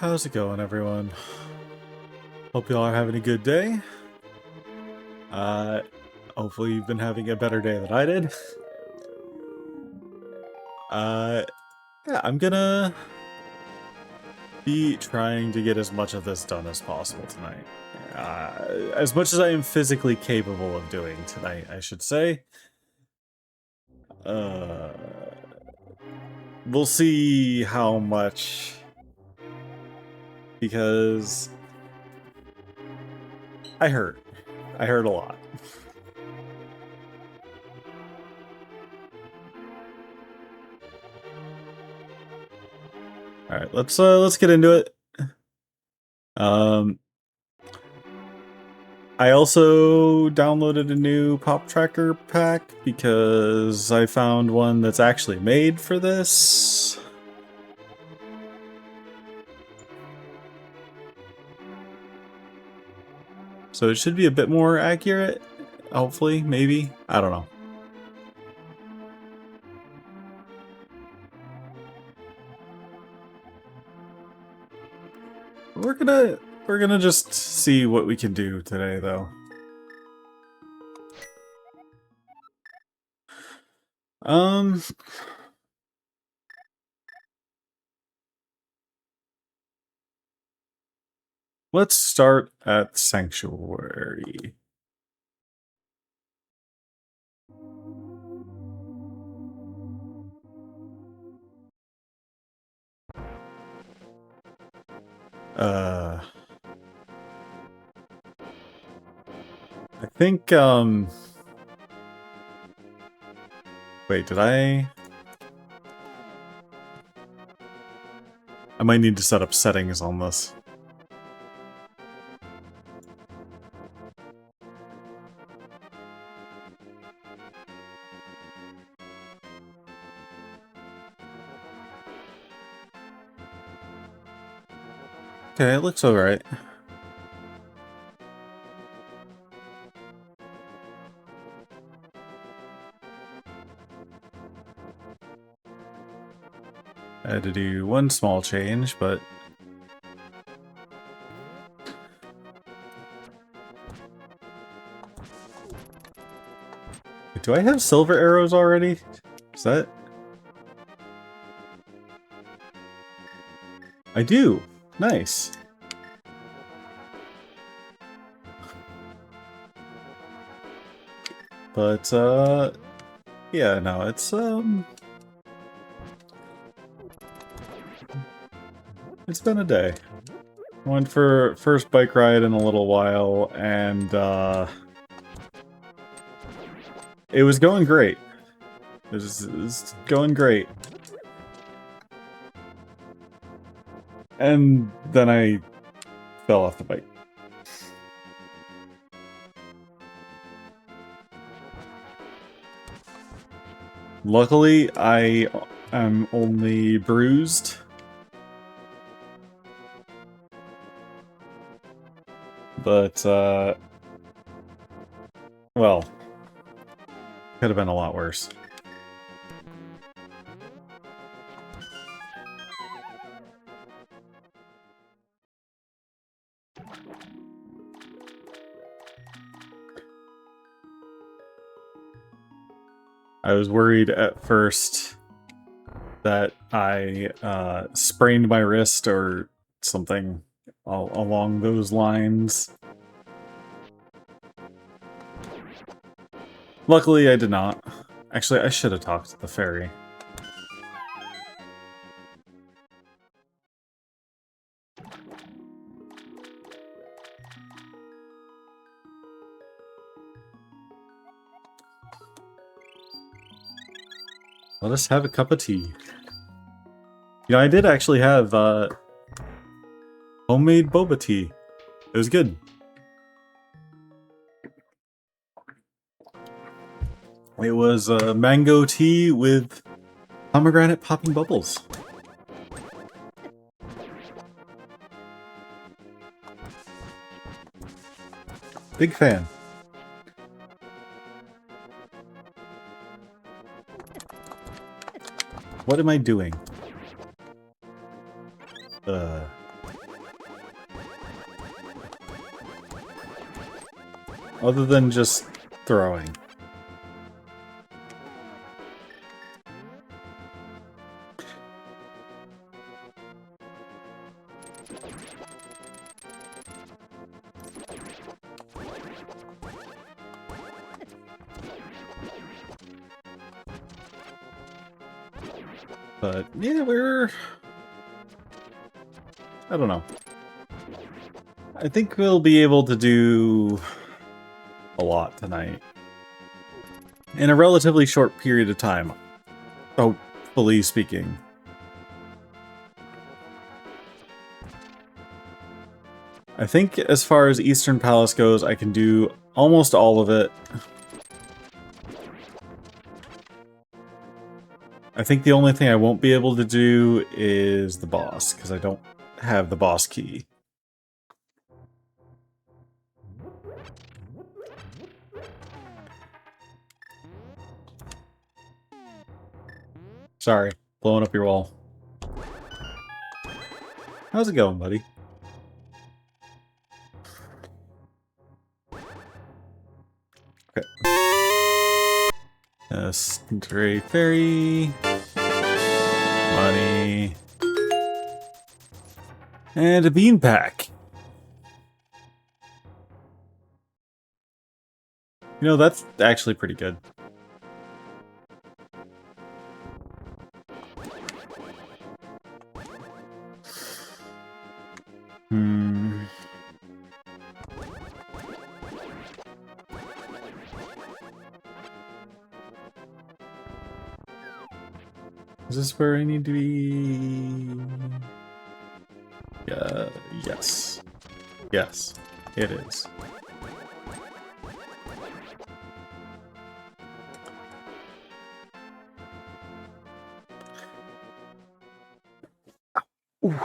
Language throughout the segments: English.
how's it going, everyone? Hope y'all are having a good day. Uh, Hopefully you've been having a better day than I did. Uh, yeah, I'm gonna be trying to get as much of this done as possible tonight. As much as I am physically capable of doing tonight, I should say. Uh, we'll see how much, because I hurt. I hurt a lot. All right, let's get into it. I also downloaded a new pop tracker pack because I found one that's actually made for this. So it should be a bit more accurate, hopefully, maybe. I don't know. We're gonna just see what we can do today, though. Let's start at Sanctuary. I think, wait, did I might need to set up settings on this. Okay, it looks alright. I had to do one small change, but... Do I have silver arrows already? Is that... I do! Nice! But, yeah, no, it's been a day. Went for first bike ride in a little while, and, it was going great. It was going great. And then I fell off the bike. Luckily, I am only bruised. But, well, could have been a lot worse. I was worried at first that I sprained my wrist or something along those lines. Luckily, I did not. Actually, I should have talked to the fairy. Let us have a cup of tea. You know, I did actually have homemade boba tea. It was good. It was mango tea with pomegranate popping bubbles. Big fan. What am I doing? other than just throwing. But yeah, I don't know. I think we'll be able to do a lot tonight. In a relatively short period of time. Hopefully speaking. I think as far as Eastern Palace goes, I can do almost all of it. I think the only thing I won't be able to do is the boss, because I don't have the boss key. Sorry, blowing up your wall. How's it going, buddy? Okay. Stray Fairy. Money. And a bean pack. You know, that's actually pretty good. Is this where I need to be? Yes. Yes, it is. Ooh.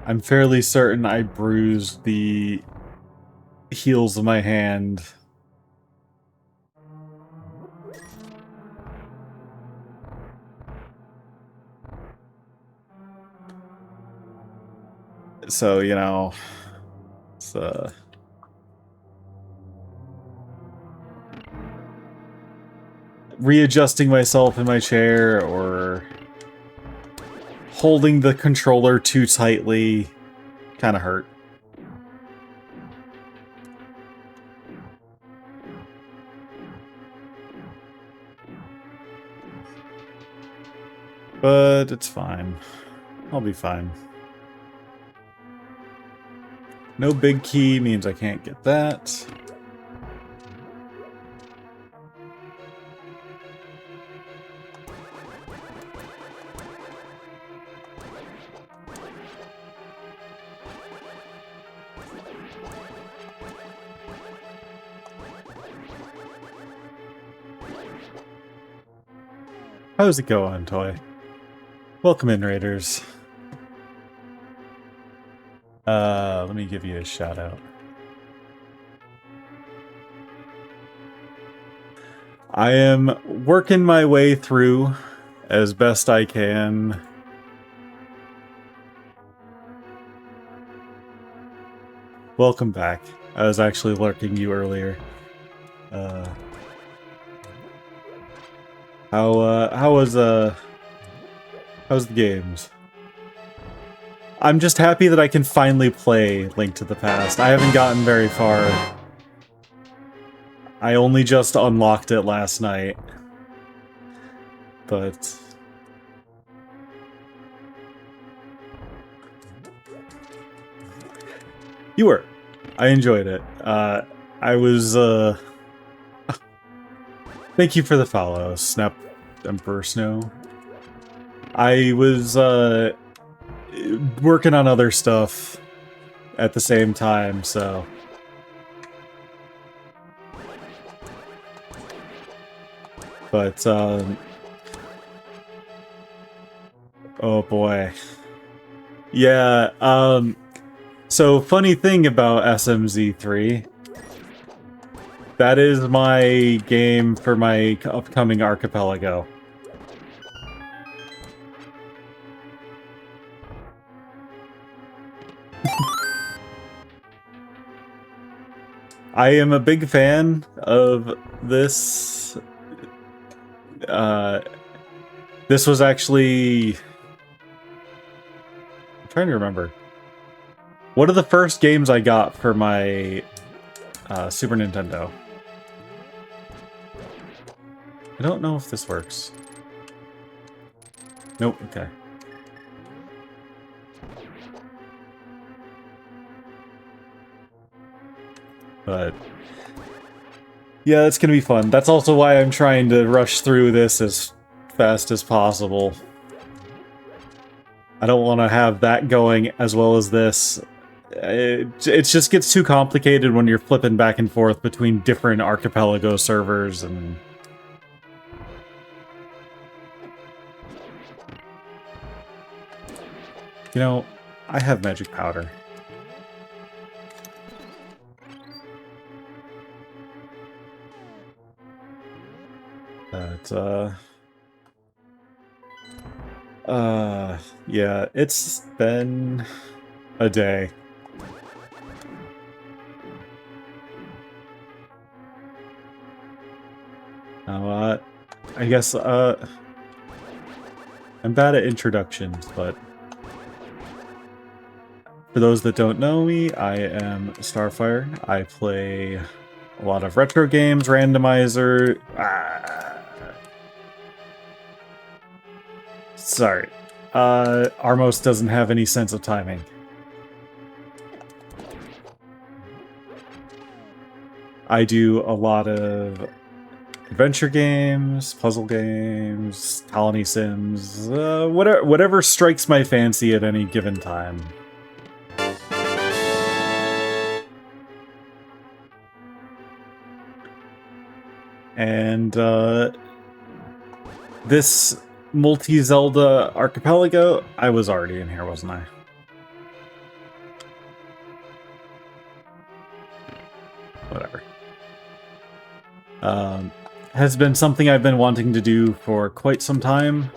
I'm fairly certain I bruised the heels of my hand. So, you know, it's, readjusting myself in my chair or holding the controller too tightly kind of hurt. But it's fine. I'll be fine. No big key means I can't get that. How's it going, Toy? Welcome in, Raiders. Let me give you a shout out. I am working my way through as best I can. Welcome back. I was actually lurking you earlier. How's the games? I'm just happy that I can finally play Link to the Past. I haven't gotten very far. I only just unlocked it last night. But you were. I enjoyed it. I was thank you for the follow, Snap Emperor Snow. I was working on other stuff at the same time, so but oh boy. Yeah, so funny thing about SMZ3, that is my game for my upcoming Archipelago. I am a big fan of this. This was actually... I'm trying to remember. One of the first games I got for my Super Nintendo. I don't know if this works. Nope, okay. But yeah, it's gonna be fun. That's also why I'm trying to rush through this as fast as possible. I don't want to have that going as well as this. It just gets too complicated when you're flipping back and forth between different Archipelago servers and... You know, I have magic powder. But, yeah, it's been a day. I guess, I'm bad at introductions, but for those that don't know me, I am Starfire. I play a lot of retro games, randomizer... Sorry. Armos doesn't have any sense of timing. I do a lot of adventure games, puzzle games, colony sims, whatever strikes my fancy at any given time. And this multi-Zelda Archipelago, I was already in here, wasn't I? Whatever. Has been something I've been wanting to do for quite some time.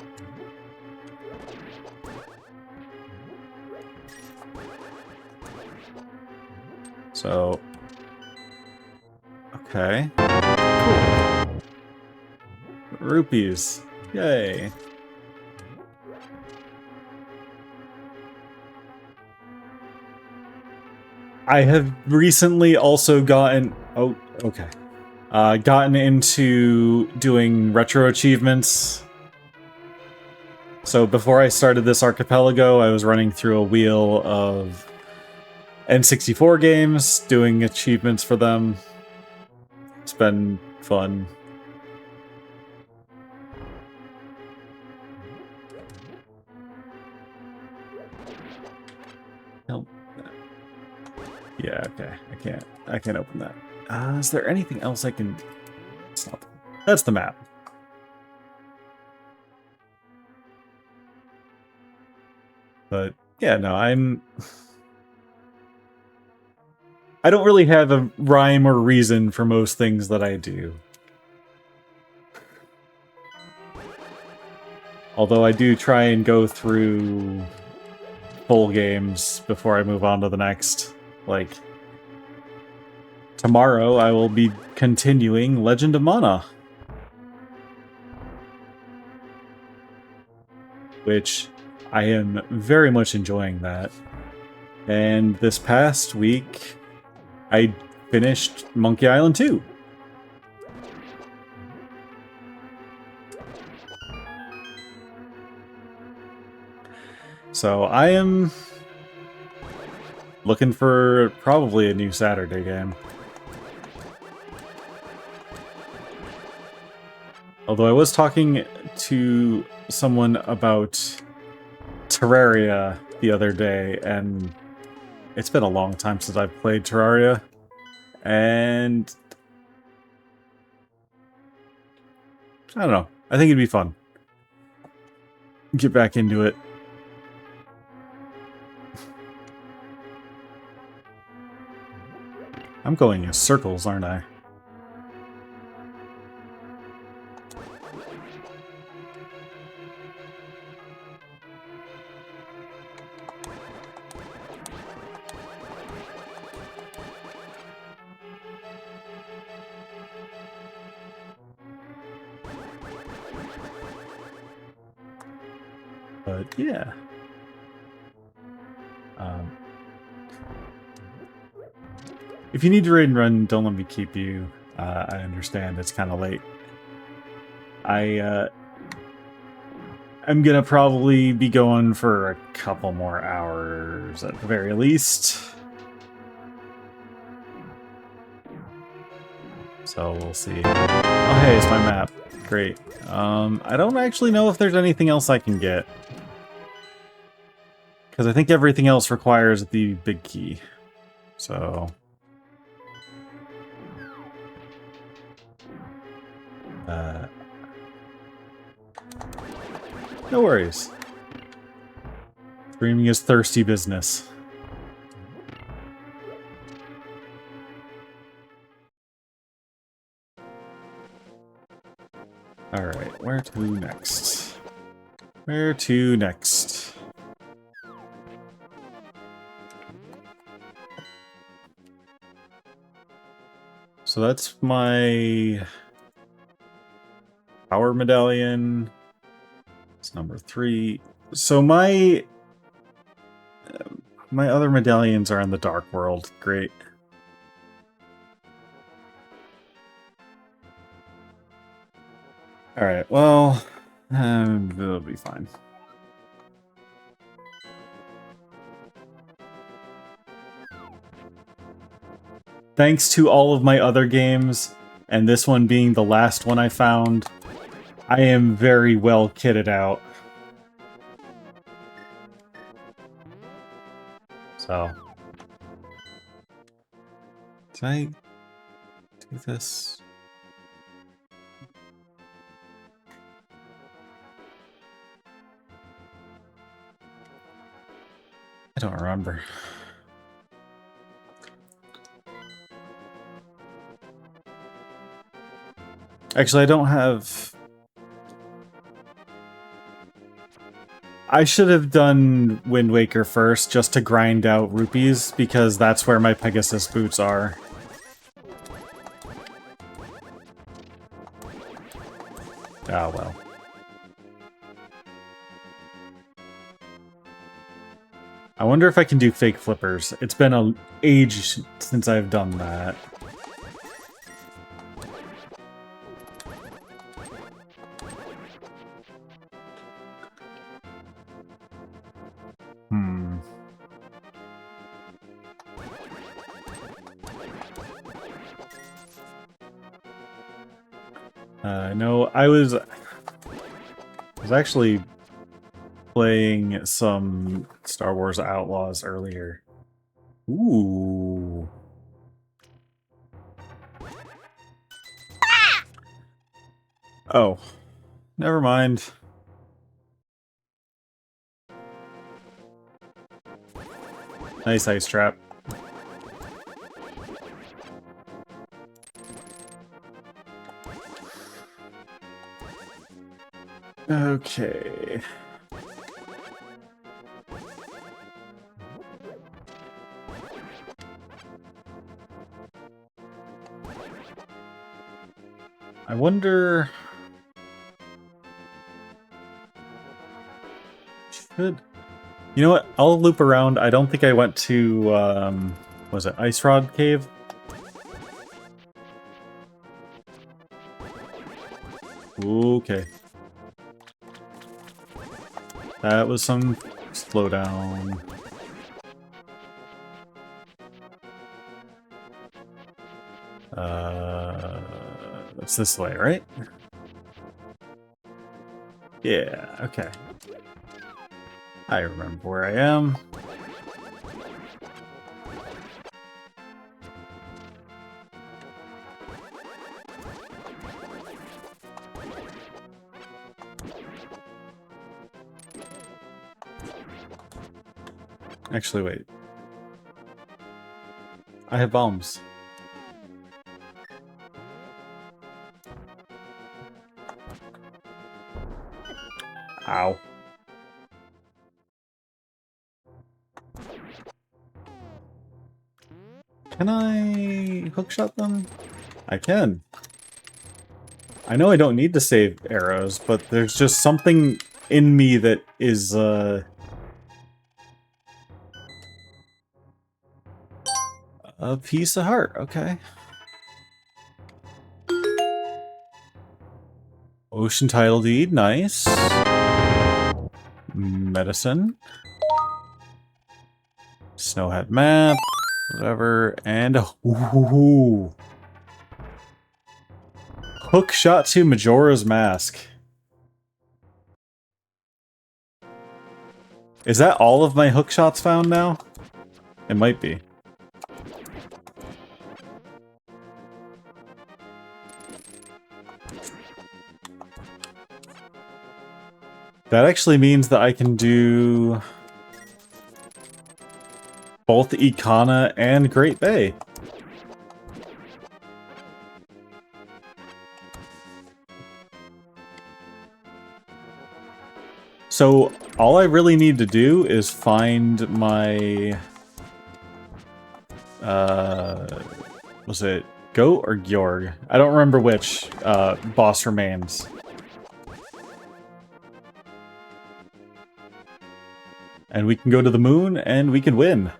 So... Okay. Cool. Rupees. Yay. I have recently also gotten... Oh, okay. Gotten into doing retro achievements. So before I started this Archipelago, I was running through a wheel of N64 games, doing achievements for them. It's been fun. Nope. Yeah, okay. I can't open that. Is there anything else I can... It's not... That's the map. But, yeah, no, I don't really have a rhyme or reason for most things that I do. Although I do try and go through full games before I move on to the next. Like, tomorrow I will be continuing Legend of Mana. Which I am very much enjoying that. And this past week, I finished Monkey Island 2. So I am looking for probably a new Saturday game. Although I was talking to someone about Terraria the other day, and it's been a long time since I've played Terraria, and I don't know. I think it'd be fun. Get back into it. I'm going in circles, aren't I? But yeah. If you need to raid and run, don't let me keep you. I understand it's kind of late. I'm gonna probably be going for a couple more hours at the very least. So we'll see. Oh hey, it's my map. Great. I don't actually know if there's anything else I can get. Because I think everything else requires the big key. So... no worries. Streaming is thirsty business. Alright, where to next? Where to next? So that's my power medallion. It's number 3. So my other medallions are in the Dark World. Great. Alright, well, it'll be fine. Thanks to all of my other games, and this one being the last one I found, I am very well kitted out. So... did I do this? I don't remember. Actually, I don't have... I should have done Wind Waker first, just to grind out rupees, because that's where my Pegasus boots are. Ah, well. I wonder if I can do fake flippers. It's been an age since I've done that. No, I was actually playing some Star Wars Outlaws earlier. Ooh. Oh, never mind. Nice ice trap. Okay. I wonder... should... you know what? I'll loop around. I don't think I went to, was it Ice Rod Cave? Okay. That was some slowdown. It's this way, right? Yeah, okay. I remember where I am. Actually, wait. I have bombs. Ow. Can I hookshot them? I can. I know I don't need to save arrows, but there's just something in me that is, a piece of heart, okay. Ocean title deed, nice. Medicine. Snowhead map, whatever, and ooh. Hook shot to Majora's Mask. Is that all of my hook shots found now? It might be. That actually means that I can do both Ikana and Great Bay. So all I really need to do is find my was it Goat or Gyorg? I don't remember which boss remains. And we can go to the moon, and we can win.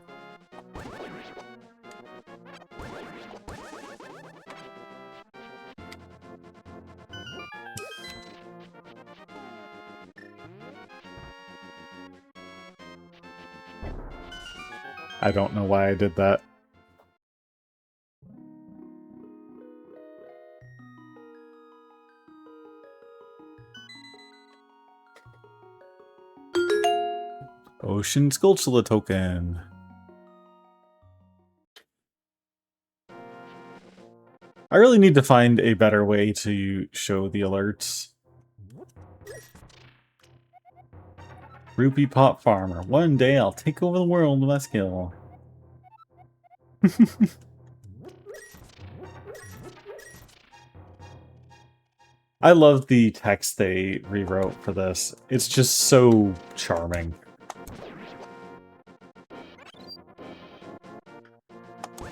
I don't know why I did that. Ocean Skulltula token. I really need to find a better way to show the alerts. Rupee Pot Farmer. One day I'll take over the world with my skill. I love the text they rewrote for this. It's just so charming.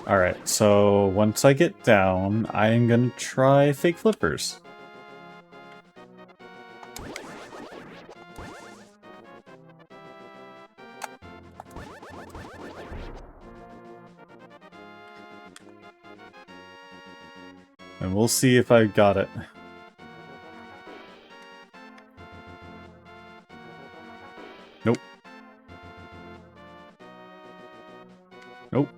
Alright, so once I get down, I am gonna try fake flippers. And we'll see if I got it. Nope. Nope.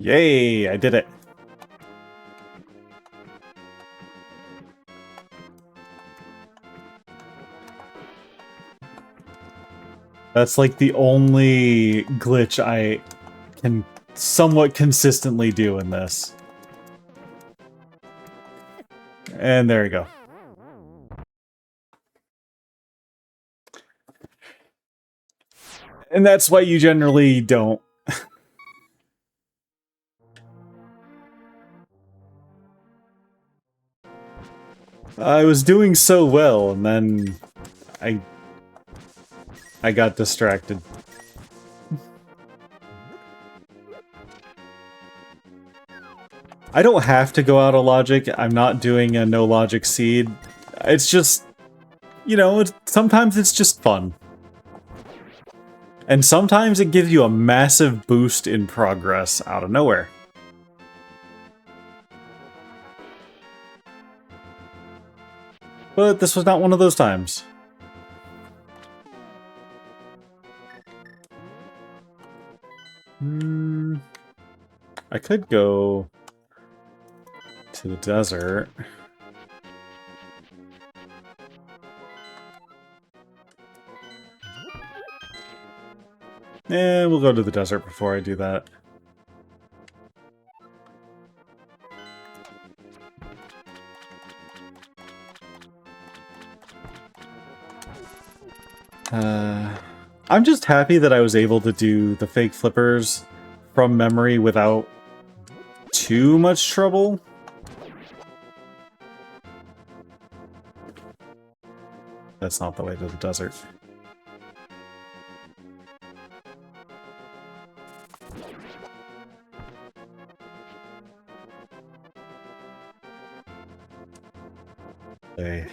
Yay, I did it. That's like the only glitch I can somewhat consistently do in this. And there you go. And that's why you generally don't. I was doing so well, and then I got distracted. I don't have to go out of logic. I'm not doing a no logic seed. It's just, you know, sometimes it's just fun. And sometimes it gives you a massive boost in progress out of nowhere. But this was not one of those times. I could go to the desert. We'll go to the desert before I do that. I'm just happy that I was able to do the fake flippers from memory without too much trouble. That's not the way to the desert. Hey.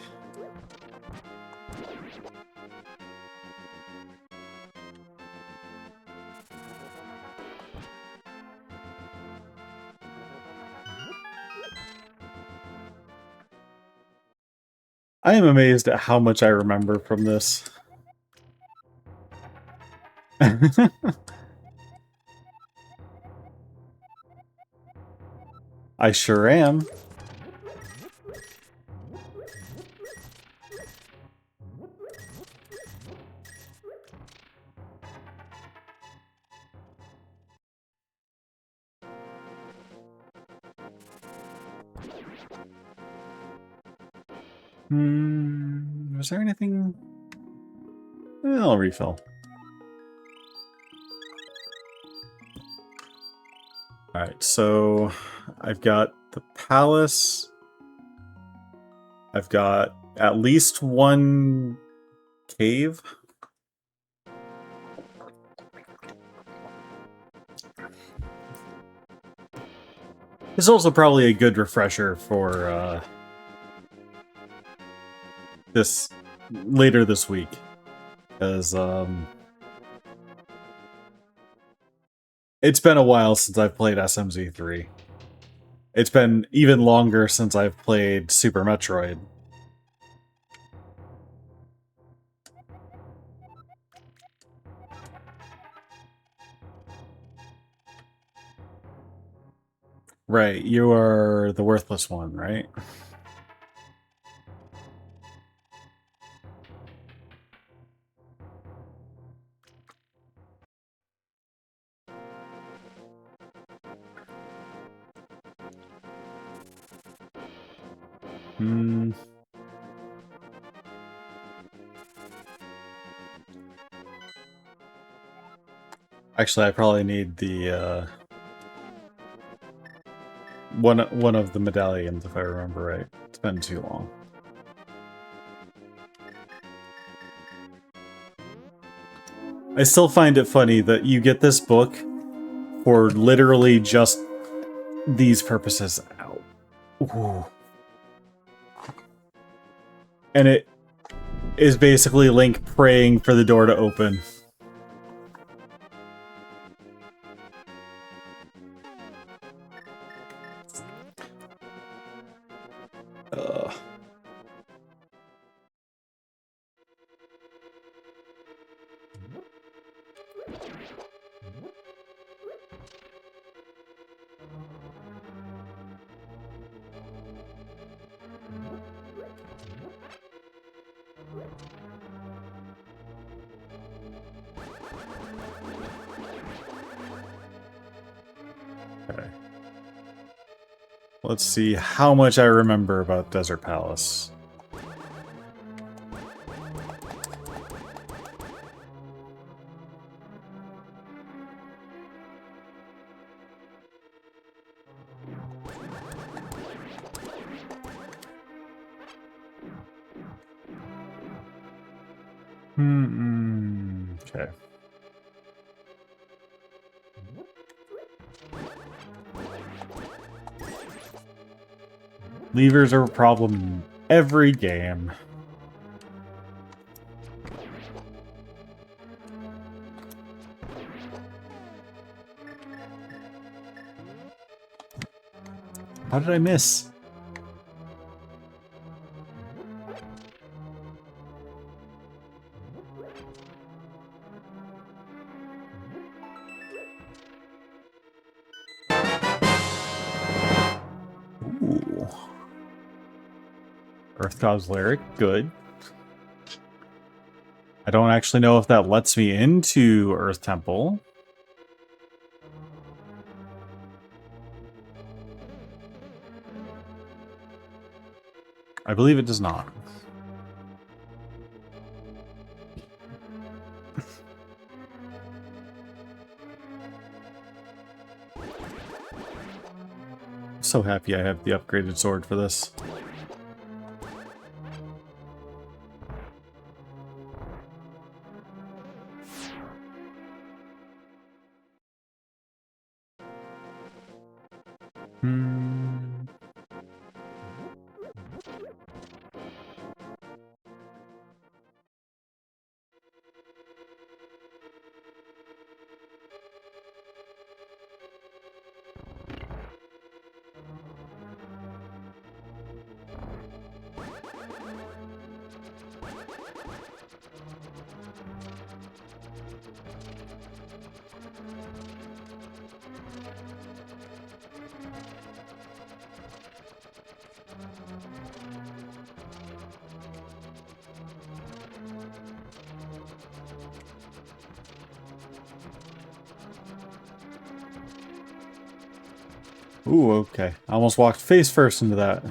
I am amazed at how much I remember from this. I sure am. Was there anything? I'll refill. Alright, so I've got the palace. I've got at least one cave. It's also probably a good refresher for this later this week, because it's been a while since I've played SMZ3. It's been even longer since I've played Super Metroid. Right, you are the worthless one, right? Actually, I probably need the one of the medallions, if I remember right. It's been too long. I still find it funny that you get this book for literally just these purposes. Ow. Ooh. And it is basically Link praying for the door to open. Okay. Let's see how much I remember about Desert Palace. Okay. Levers are a problem in every game. How did I miss? Ooh. Earth God's Lyric, good. I don't actually know if that lets me into Earth Temple. I believe it does not. I'm so happy I have the upgraded sword for this. Hmm. Ooh, okay. I almost walked face first into that.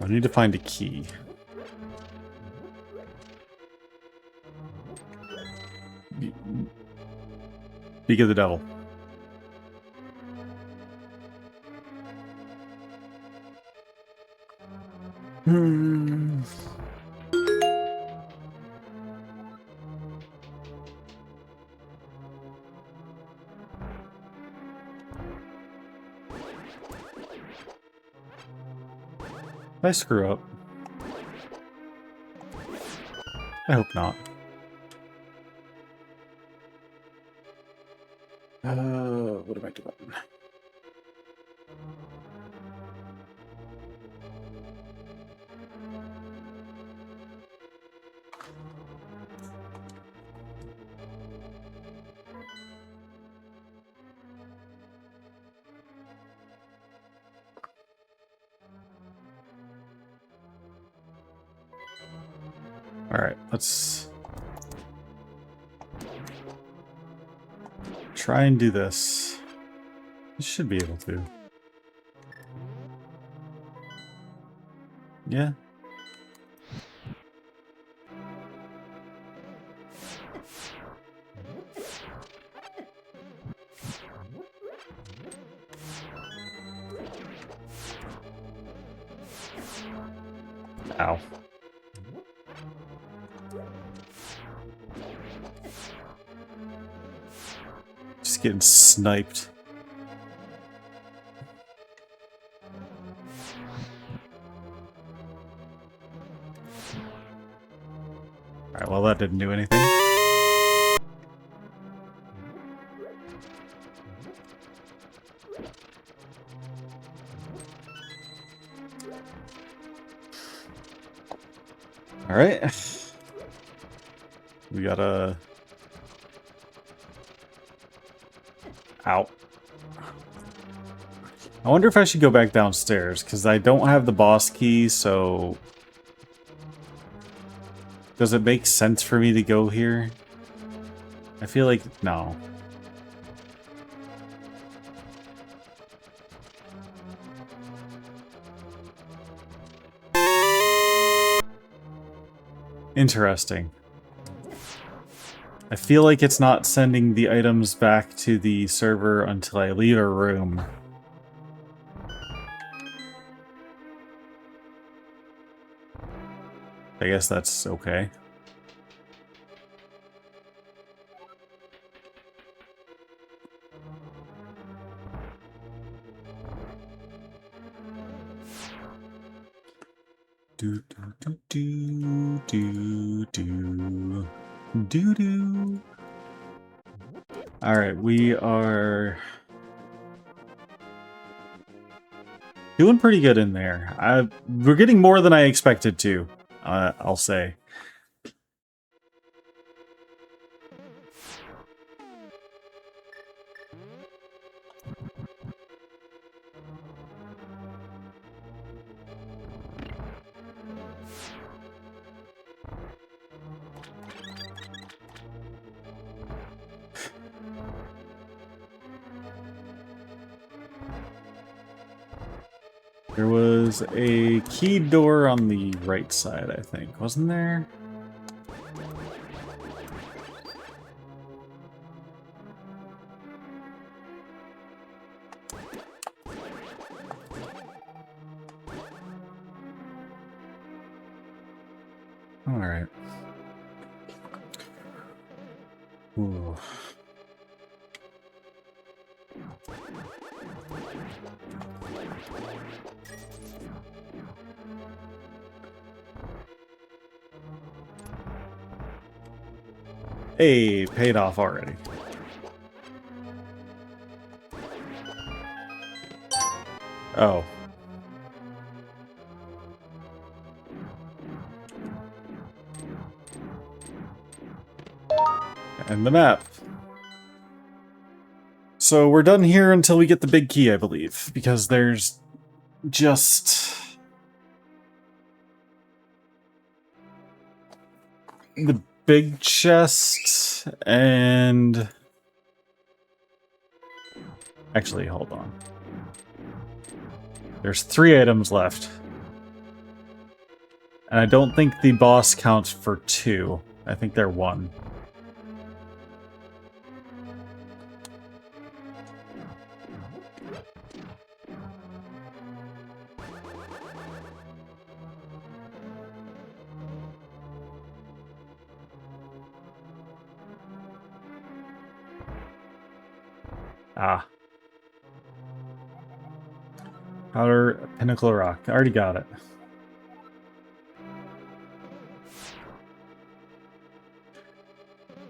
I need to find a key. Speak of the devil. Hmm. Did I screw up? I hope not. What am I doing? Alright, let's try and do this. You should be able to. Yeah. Ow. Just getting sniped. Alright, well that didn't do anything. Alright. We gotta... Ow. I wonder if I should go back downstairs, because I don't have the boss key, so... Does it make sense for me to go here? I feel like... no. Interesting. I feel like it's not sending the items back to the server until I leave a room. I guess that's okay. Do do do do do do do. All right, we are doing pretty good in there. We're getting more than I expected to. I'll say. There was a keyed door on the right side, I think. Wasn't there? Alright. Ooh. Hey, paid off already. Oh. And the map. So we're done here until we get the big key, I believe, because there's just the big chest and actually, hold on. There's 3 items left. And I don't think the boss counts for 2. I think they're 1. Ah. Outer Pinnacle Rock. I already got it.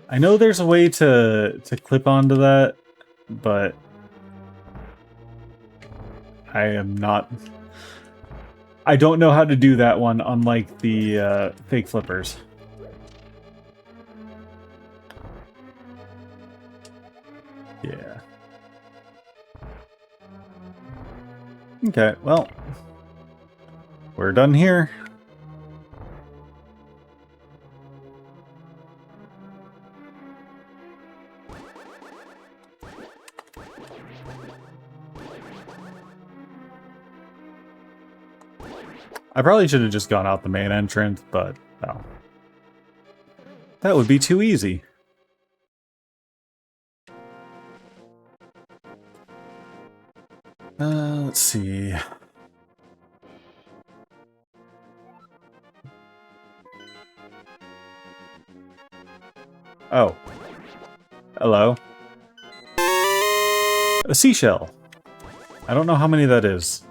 I know there's a way to clip onto that, but I am not... I don't know how to do that one, unlike the fake flippers. Yeah. Okay, well, we're done here. I probably should have just gone out the main entrance, but no. That would be too easy. Let's see. Oh. Hello. A seashell. I don't know how many that is.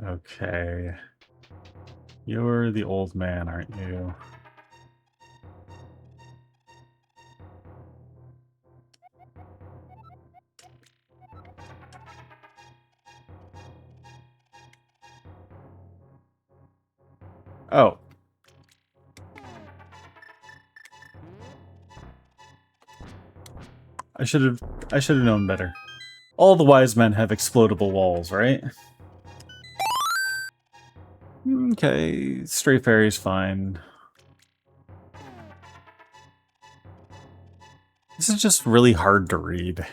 Okay. You're the old man, aren't you? Oh. I should have known better. All the wise men have explodable walls, right? Okay, stray fairy's fine. This is just really hard to read.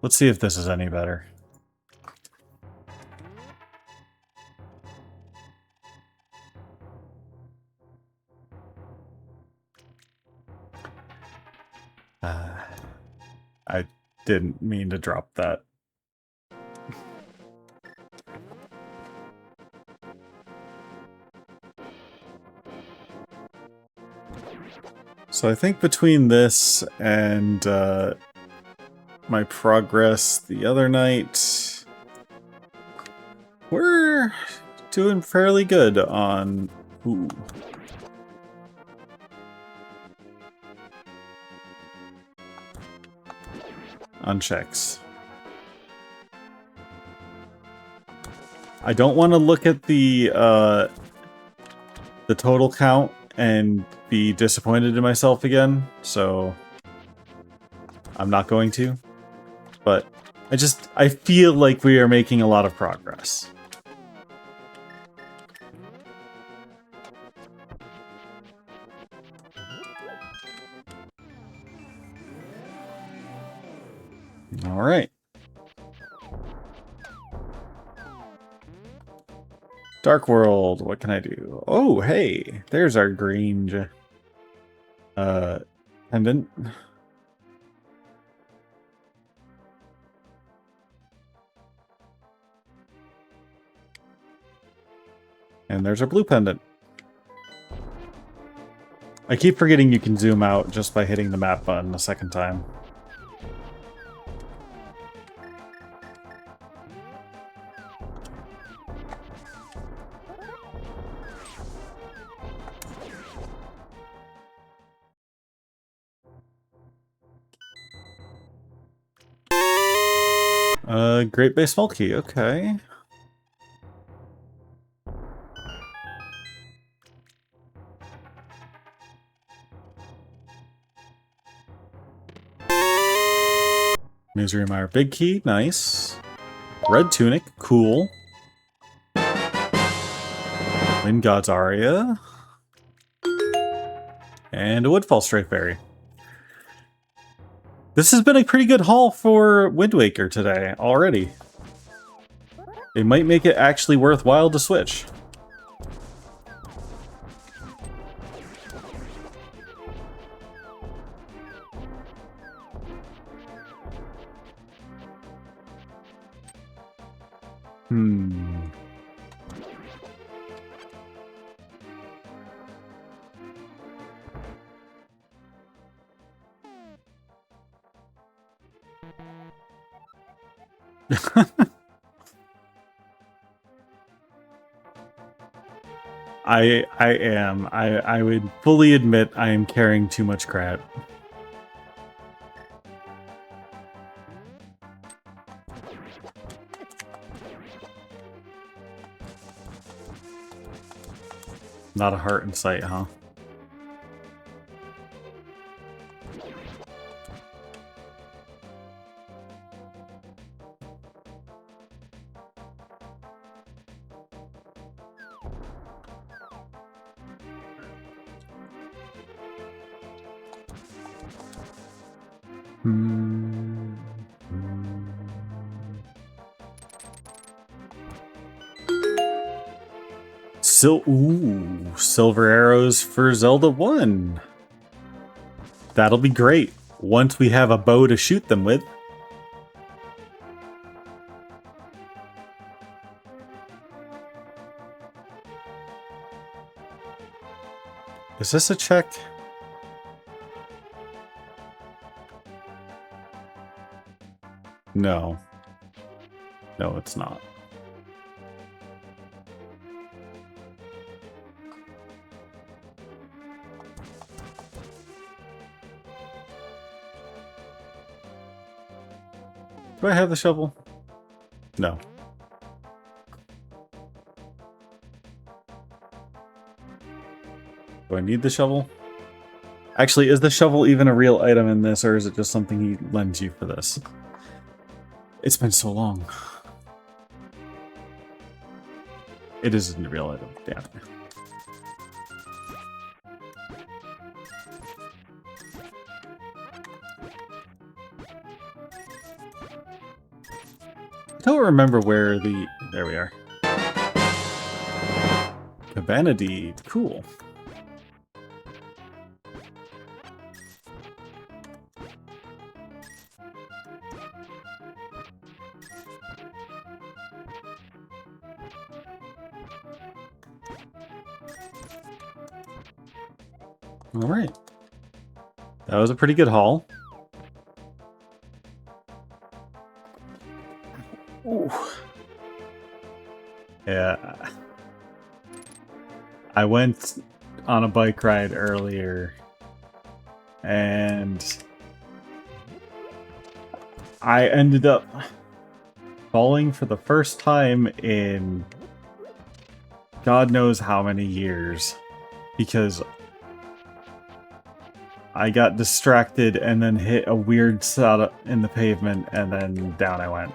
Let's see if this is any better. I didn't mean to drop that. So I think between this and my progress the other night, we're doing fairly good on... Ooh. On checks. I don't want to look at the total count and be disappointed in myself again, so I'm not going to. But I feel like we are making a lot of progress. All right. Dark World, what can I do? Oh, hey, there's our Grange pendant. And there's our blue pendant. I keep forgetting you can zoom out just by hitting the map button a second time. Great Bay Small Key, okay. Misery Mire Big Key, nice. Red Tunic, cool. Wind God's Aria. And a Woodfall Straightberry. This has been a pretty good haul for Wind Waker today, already. It might make it actually worthwhile to switch. I am. I would fully admit I am carrying too much crap. Not a heart in sight, huh? Ooh, silver arrows for Zelda 1. That'll be great once we have a bow to shoot them with. Is this a check? No. No, it's not. Do I have the shovel? No. Do I need the shovel? Actually, is the shovel even a real item in this, or is it just something he lends you for this? It's been so long. It isn't a real item, damn it. I don't remember where the... There we are. Cabana Deed. Cool. Alright. That was a pretty good haul. Ooh. Yeah. I went on a bike ride earlier and I ended up falling for the first time in God knows how many years because I got distracted and then hit a weird spot in the pavement and then down I went.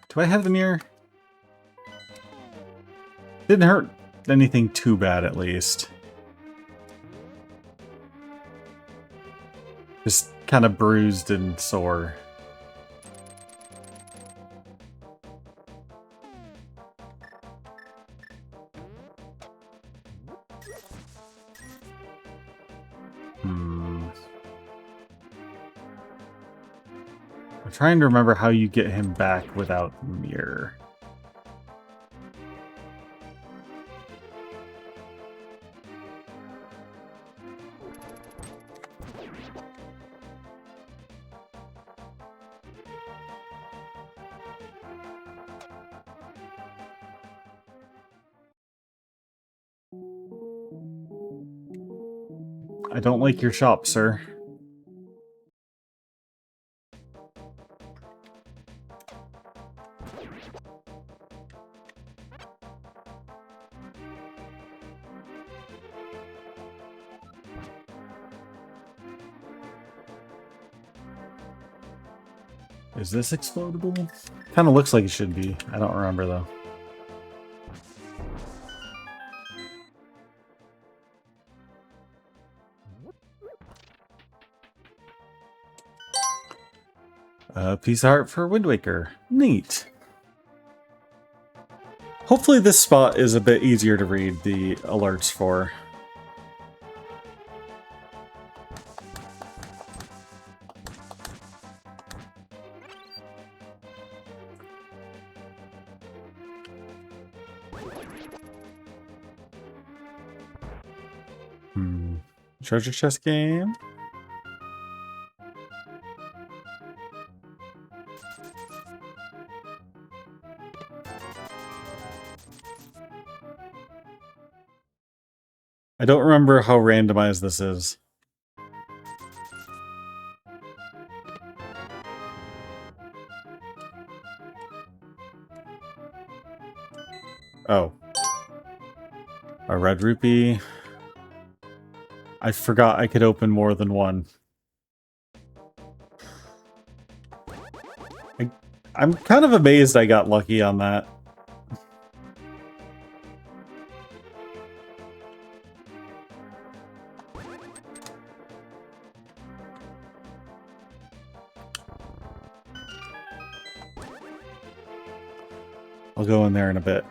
Do I have the mirror? Didn't hurt anything too bad, at least. Just kind of bruised and sore. I'm trying to remember how you get him back without mirror. I don't like your shop, sir. Is this explodable? Kind of looks like it should be. I don't remember, though. Piece of art for Wind Waker. Neat. Hopefully this spot is a bit easier to read the alerts for. Treasure chest game. I don't remember how randomized this is. Oh. A red rupee. I forgot I could open more than one. I'm kind of amazed I got lucky on that. I'll go in there in a bit.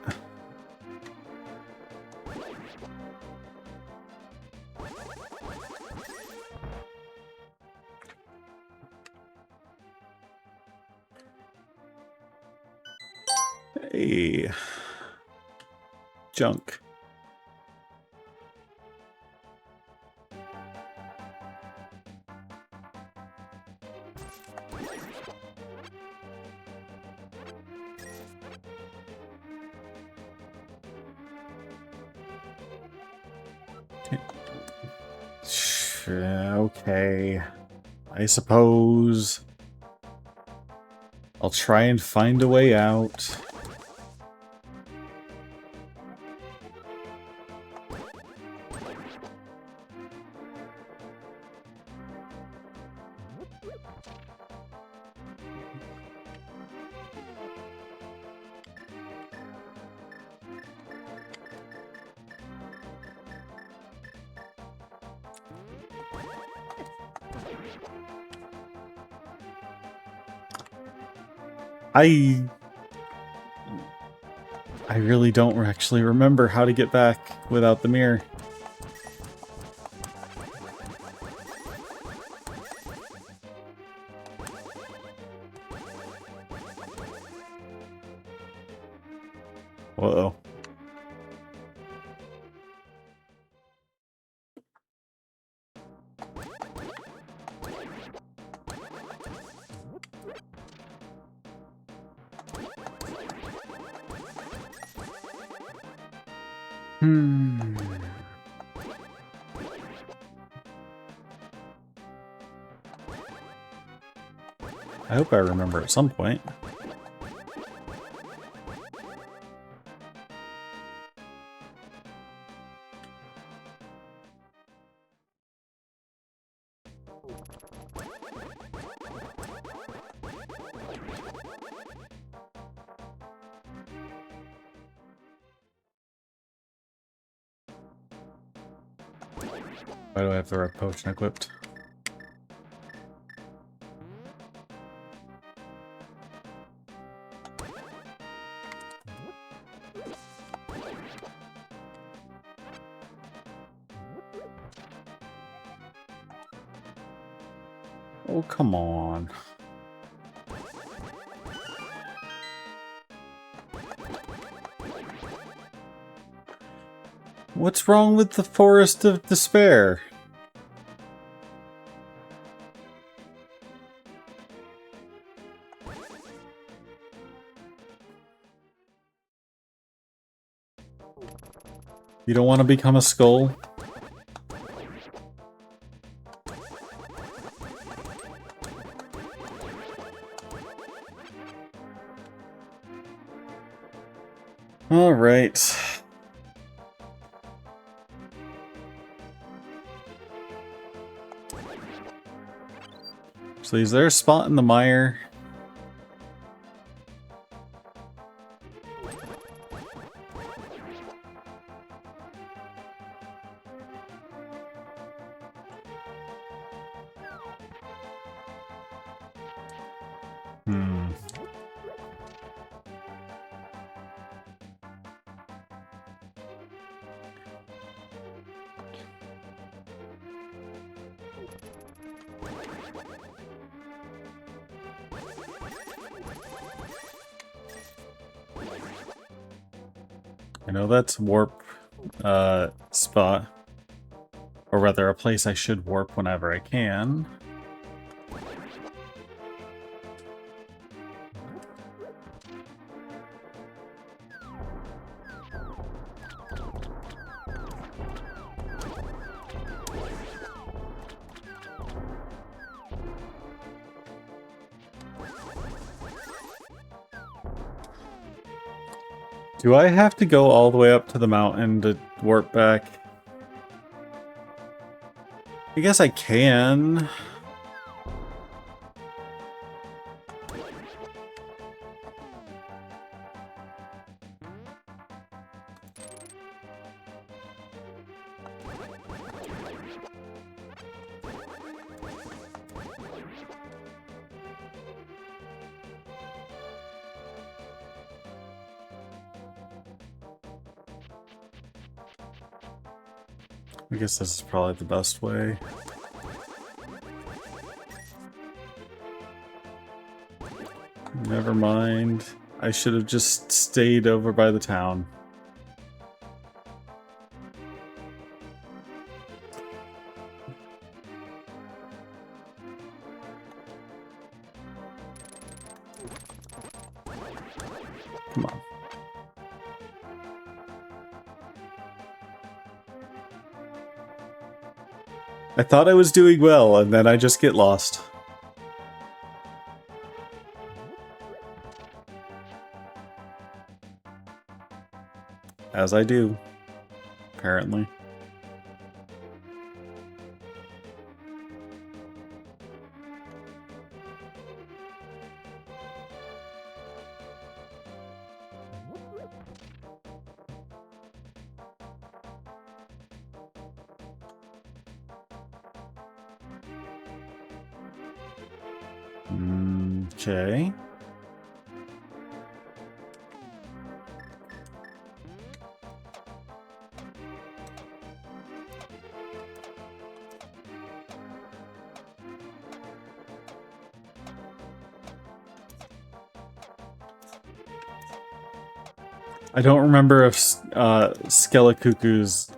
Hey. Junk. Okay. I suppose I'll try and find a way out. I really don't actually remember how to get back without the mirror. Uh-oh. I hope I remember at some point. Why do I have the red potion equipped? Oh, come on. What's wrong with the Forest of Despair? You don't want to become a skull? All right. So is there a spot in the mire? Hmm. I know that's warp spot. Or rather, a place I should warp whenever I can. Do I have to go all the way up to the mountain to warp back? I guess I can. I guess this is probably the best way. Never mind. I should have just stayed over by the town. Come on. I thought I was doing well, and then I just get lost. As I do, apparently. Okay. I don't remember if Skelecuckoos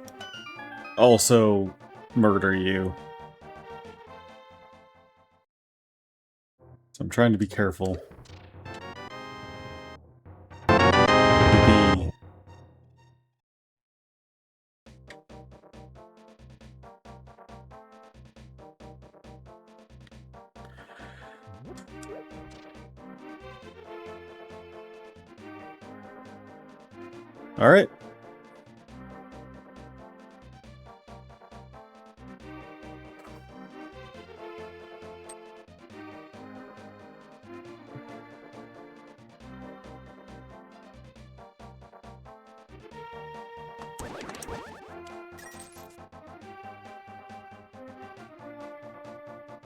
also murder you. So I'm trying to be careful. Maybe. All right.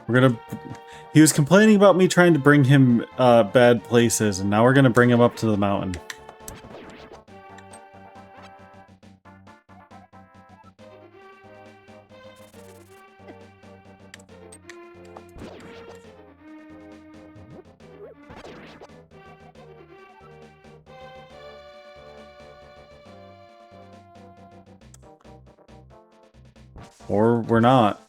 We're gonna... He was complaining about me trying to bring him bad places, and now we're gonna bring him up to the mountain. Or we're not.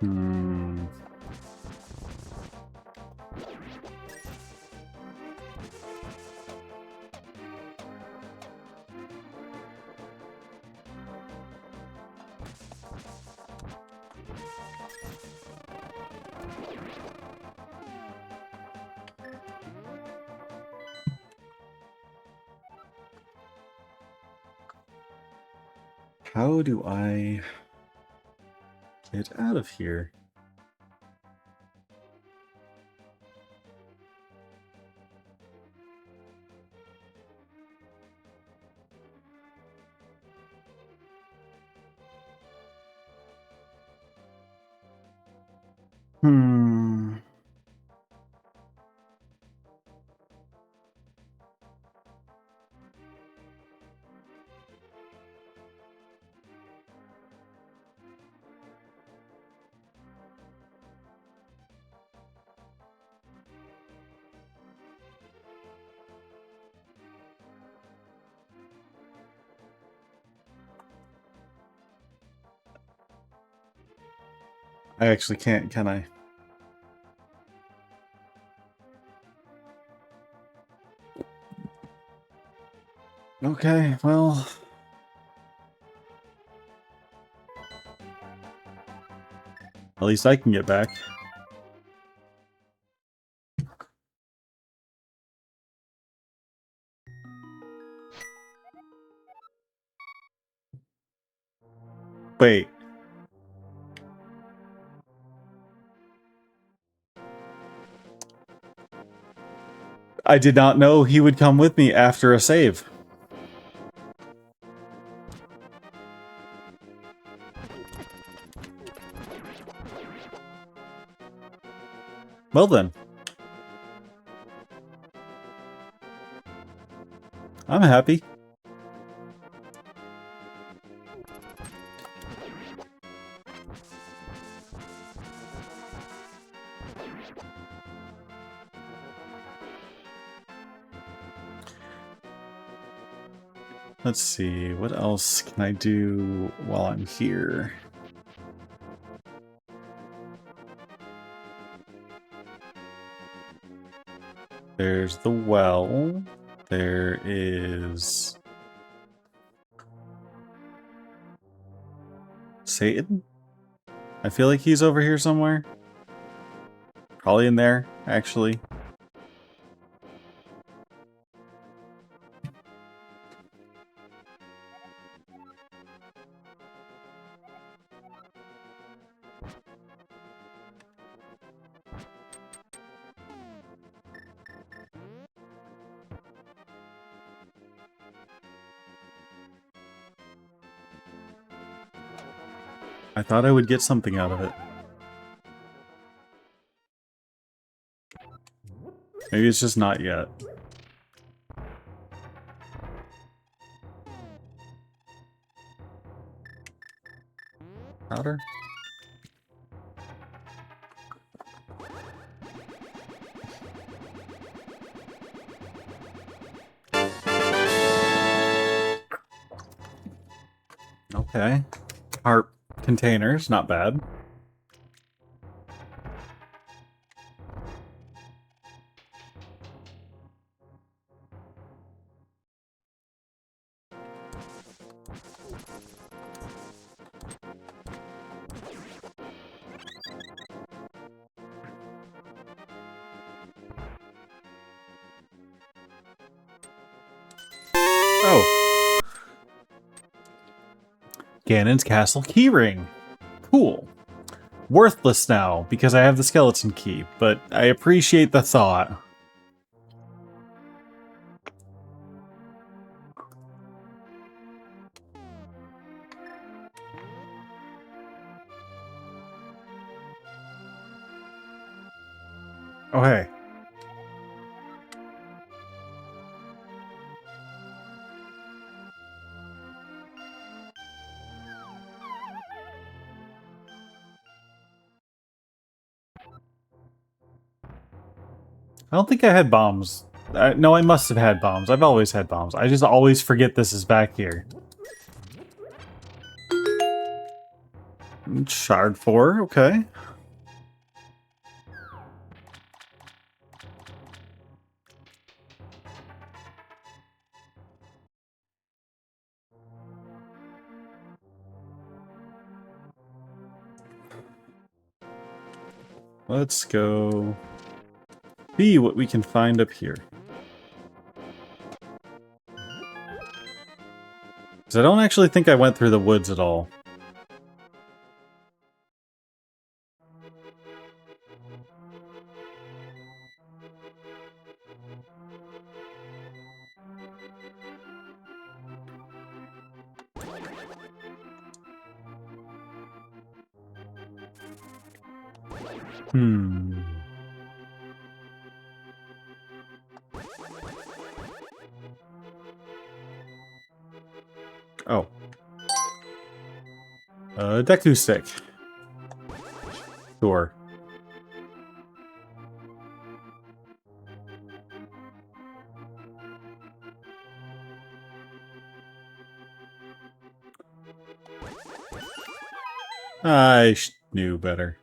Hmm. How do I get out of here? Hmm. I actually can't, can I? Okay, well... At least I can get back. Wait. I did not know he would come with me after a save. Well then. I'm happy. Let's see, what else can I do while I'm here? There's the well. There is... Satan? I feel like he's over here somewhere. Probably in there, actually. I thought I would get something out of it. Maybe it's just not yet. Powder? Okay. Heart containers, not bad. Oh. Ganon's Castle keyring. Cool. Worthless now, because I have the skeleton key, but I appreciate the thought. Oh, hey. I don't think I had bombs. No, I must have had bombs. I've always had bombs. I just always forget this is back here. Shard 4, okay. Let's go see what we can find up here. Because I don't actually think I went through the woods at all. Hmm. Oh. Deku stick. Sure. I knew better.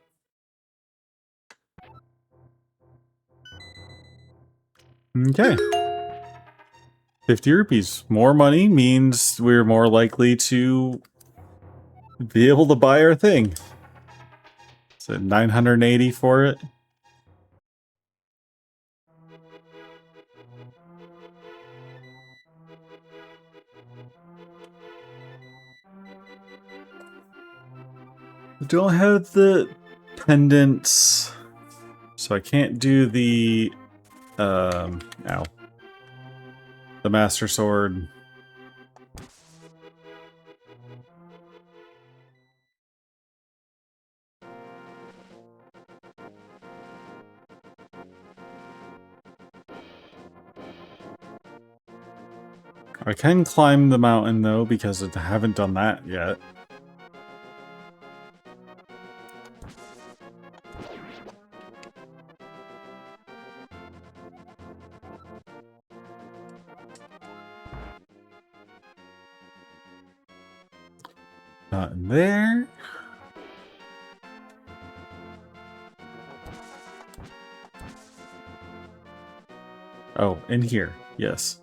Okay. 50 rupees. More money means we're more likely to be able to buy our thing. Is it 980 for it? I don't have the pendants, so I can't do the, ow. The Master Sword. I can climb the mountain, though, because I haven't done that yet. Not in there. Oh, in here. Yes.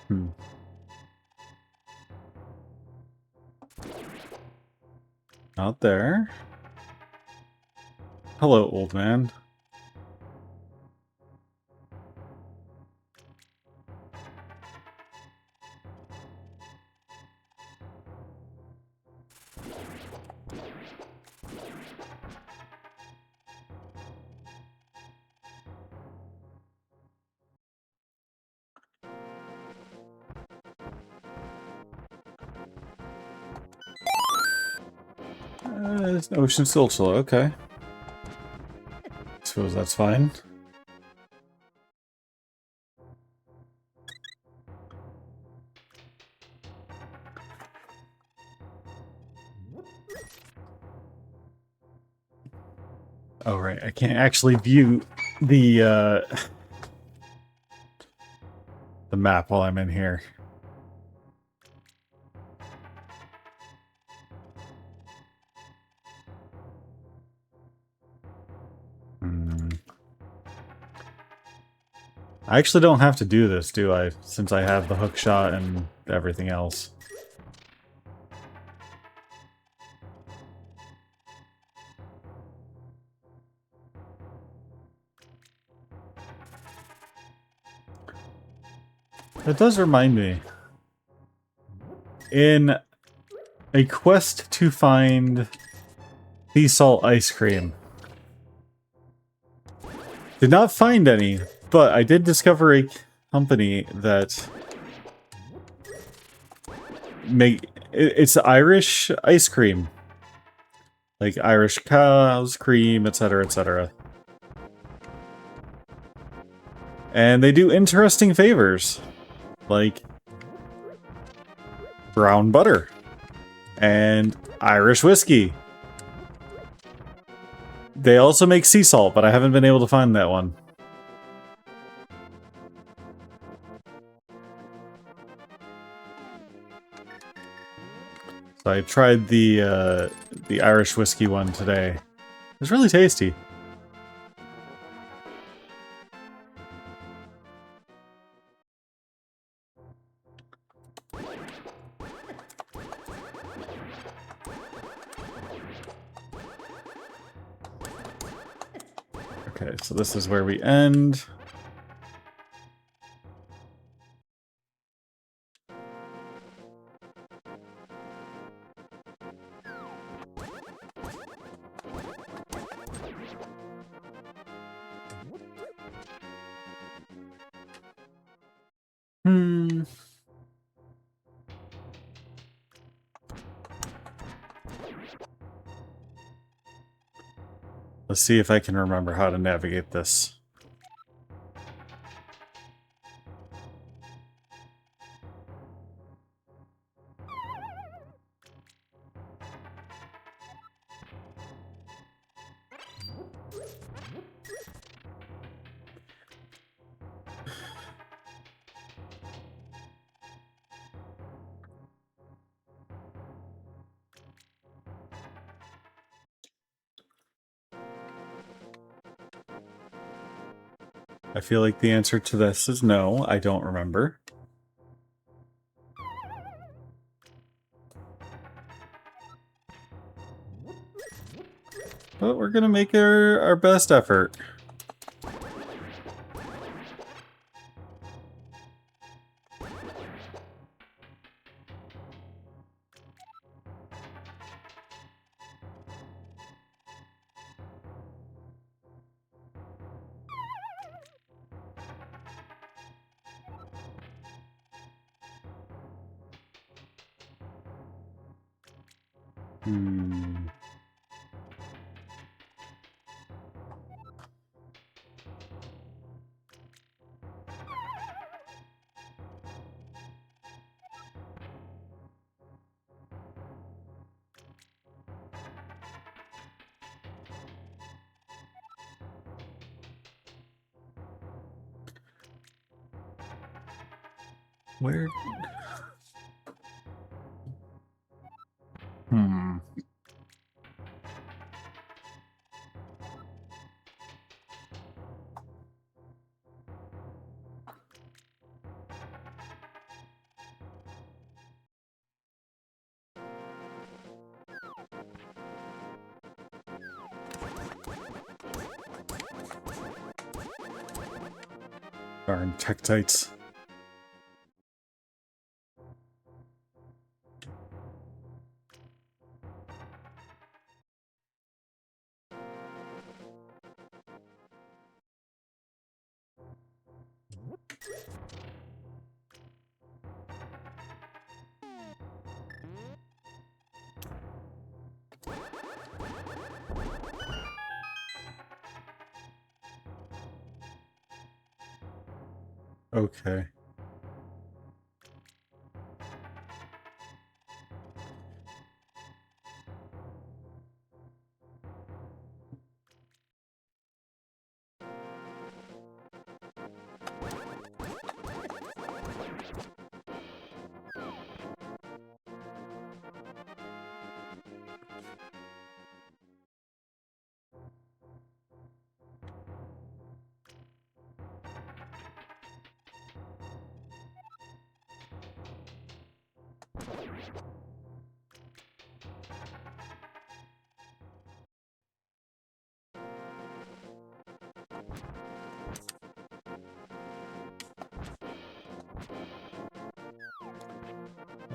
Hmm. Not there. Hello, old man. It's Ocean Silchula, okay. Suppose that's fine. Oh, right. I can't actually view the map while I'm in here. Hmm. I actually don't have to do this, do I? Since I have the hook shot and everything else. It does remind me. In a quest to find sea salt ice cream, Did not find any, but I did discover a company that it's Irish ice cream. Like Irish cow's cream, etc., etc. And they do interesting favors, like brown butter and Irish whiskey. They also make sea salt, but I haven't been able to find that one. So I tried the Irish whiskey one today. It's really tasty. Okay, so this is where we end. Let's see if I can remember how to navigate this. I feel like the answer to this is no, I don't remember. But we're gonna make our best effort. Where? Darn Tektites. Okay.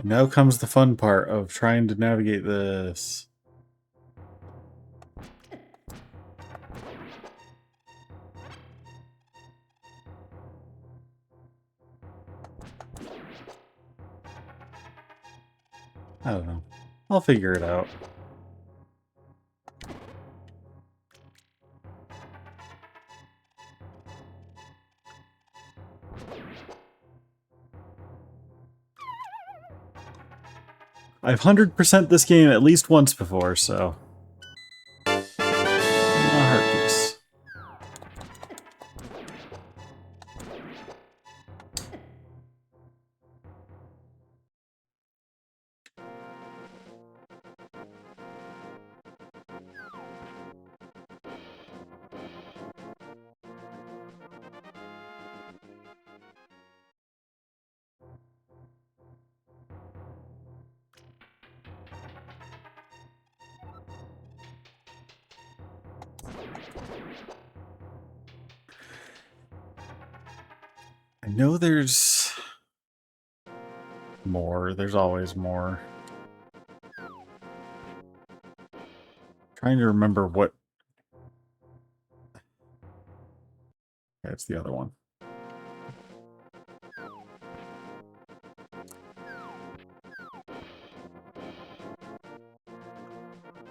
Now comes the fun part of trying to navigate this. I don't know. I'll figure it out. I've 100% this game at least once before, so... A heart piece. I know there's more. There's always more. Trying to remember what... That's the other one.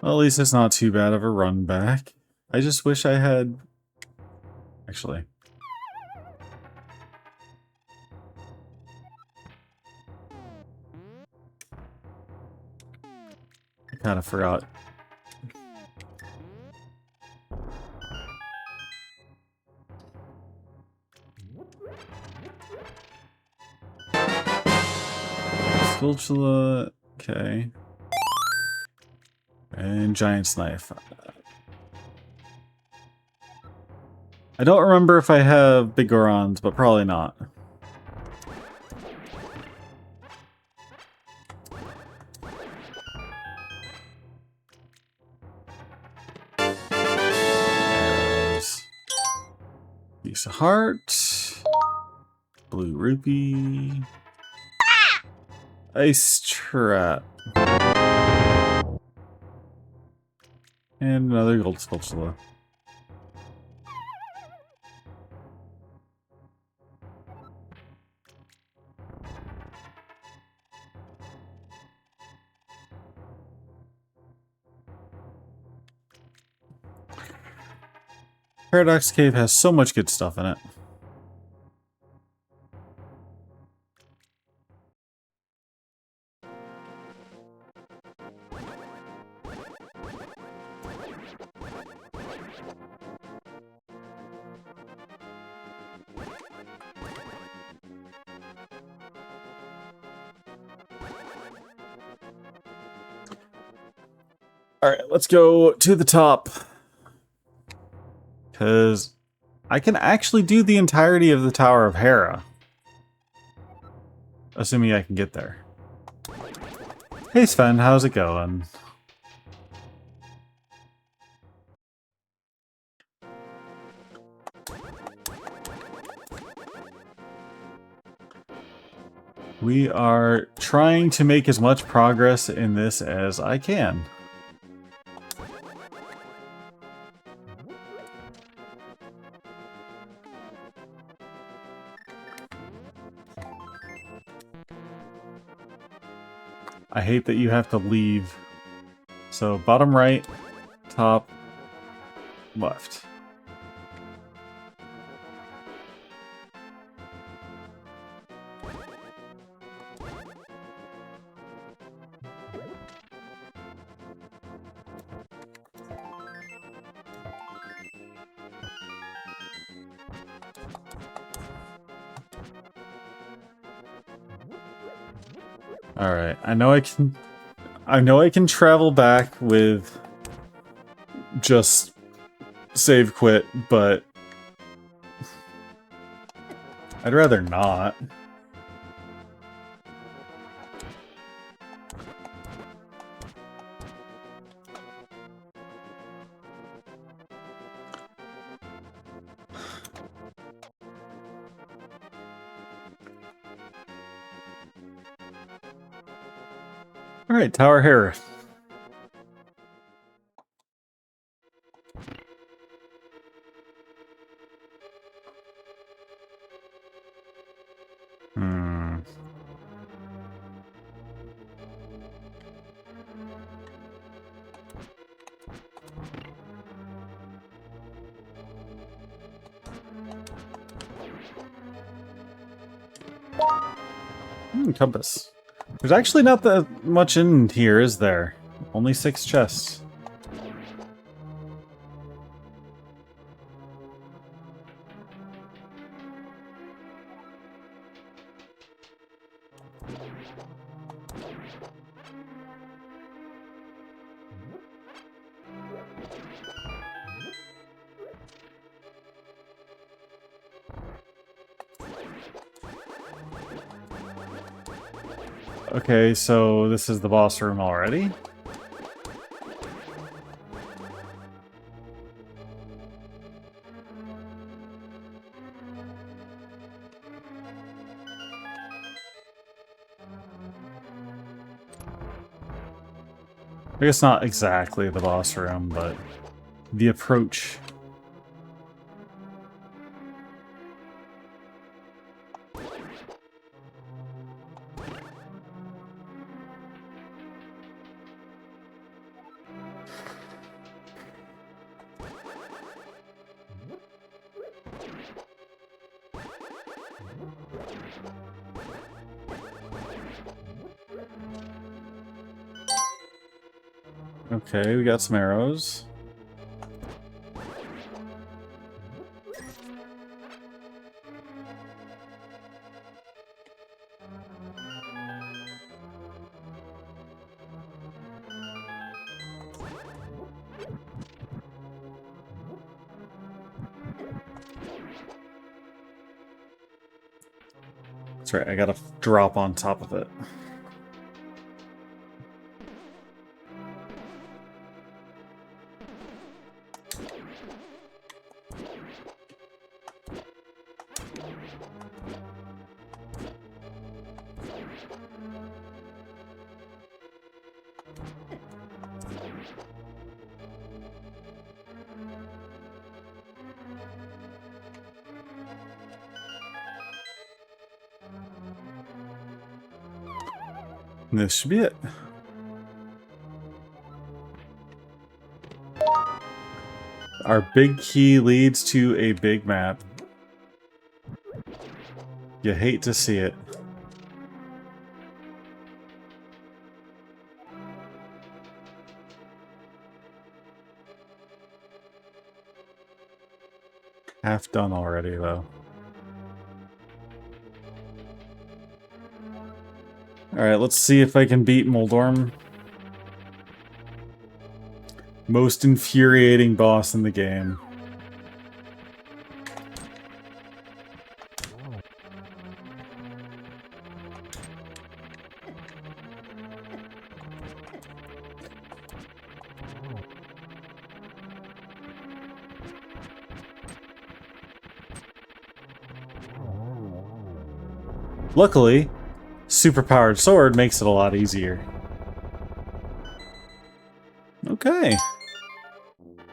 Well, at least it's not too bad of a run back. I just wish I had... Actually... I kind of forgot. Skulltula, okay. And Giant's Knife. I don't remember if I have Big Gorons, but probably not. Arrows. Piece of heart. Blue rupee. Ice trap. And another gold Skulltula. Paradox Cave has so much good stuff in it. Alright, let's go to the top. Because I can actually do the entirety of the Tower of Hera. Assuming I can get there. Hey Sven, how's it going? We are trying to make as much progress in this as I can. I hate that you have to leave. So bottom right, top, left. Alright, I know I can travel back with just save quit, but I'd rather not. Alright, Tower Hera. Compass. There's actually not that much in here, is there? Only 6 chests. Okay, so this is the boss room already. I guess not exactly the boss room, but the approach. Okay, we got some arrows. That's right, I gotta drop on top of it. And this should be it. Our big key leads to a big map. You hate to see it. Half done already, though. Alright, let's see if I can beat Moldorm. Most infuriating boss in the game. Luckily, superpowered sword makes it a lot easier. Okay.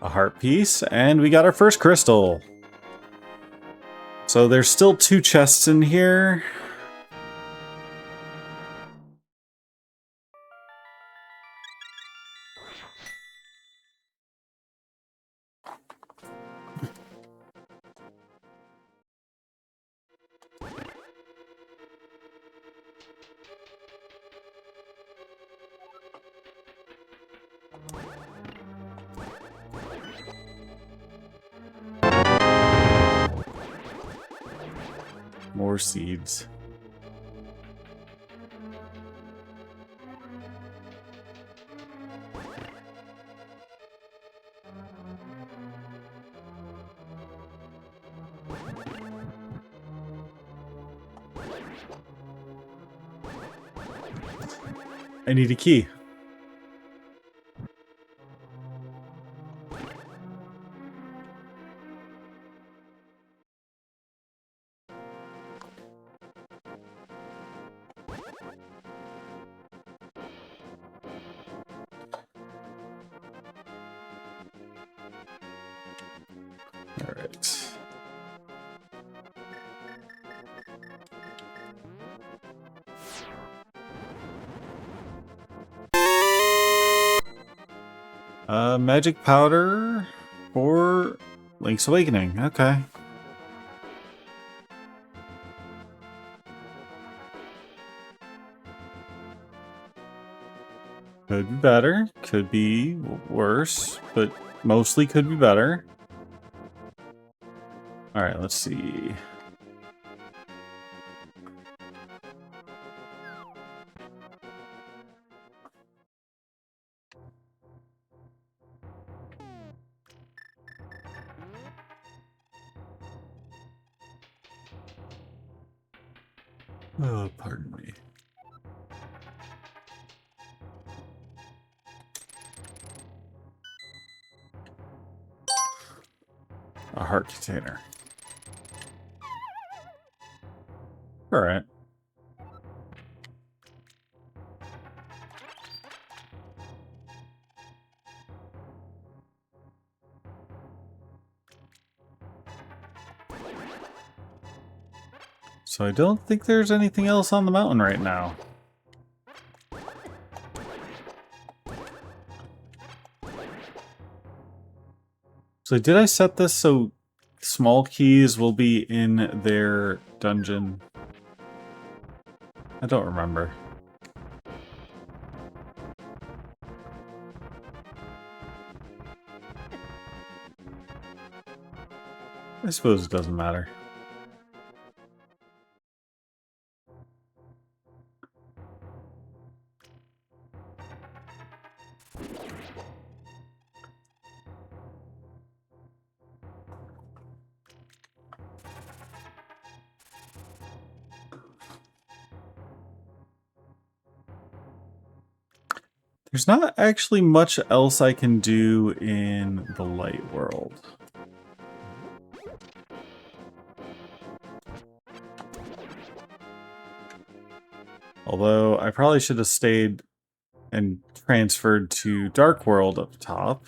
A heart piece, and we got our first crystal. So there's still 2 chests in here. More seeds. I need a key. All right. Magic powder for Link's Awakening. Okay. . Could be better, could be worse, but mostly could be better. Alright, let's see. Oh, pardon me. A heart container. Alright. So I don't think there's anything else on the mountain right now. So did I set this so small keys will be in their dungeon? I don't remember. I suppose it doesn't matter. There's not actually much else I can do in the light world. Although I probably should have stayed and transferred to Dark World up top.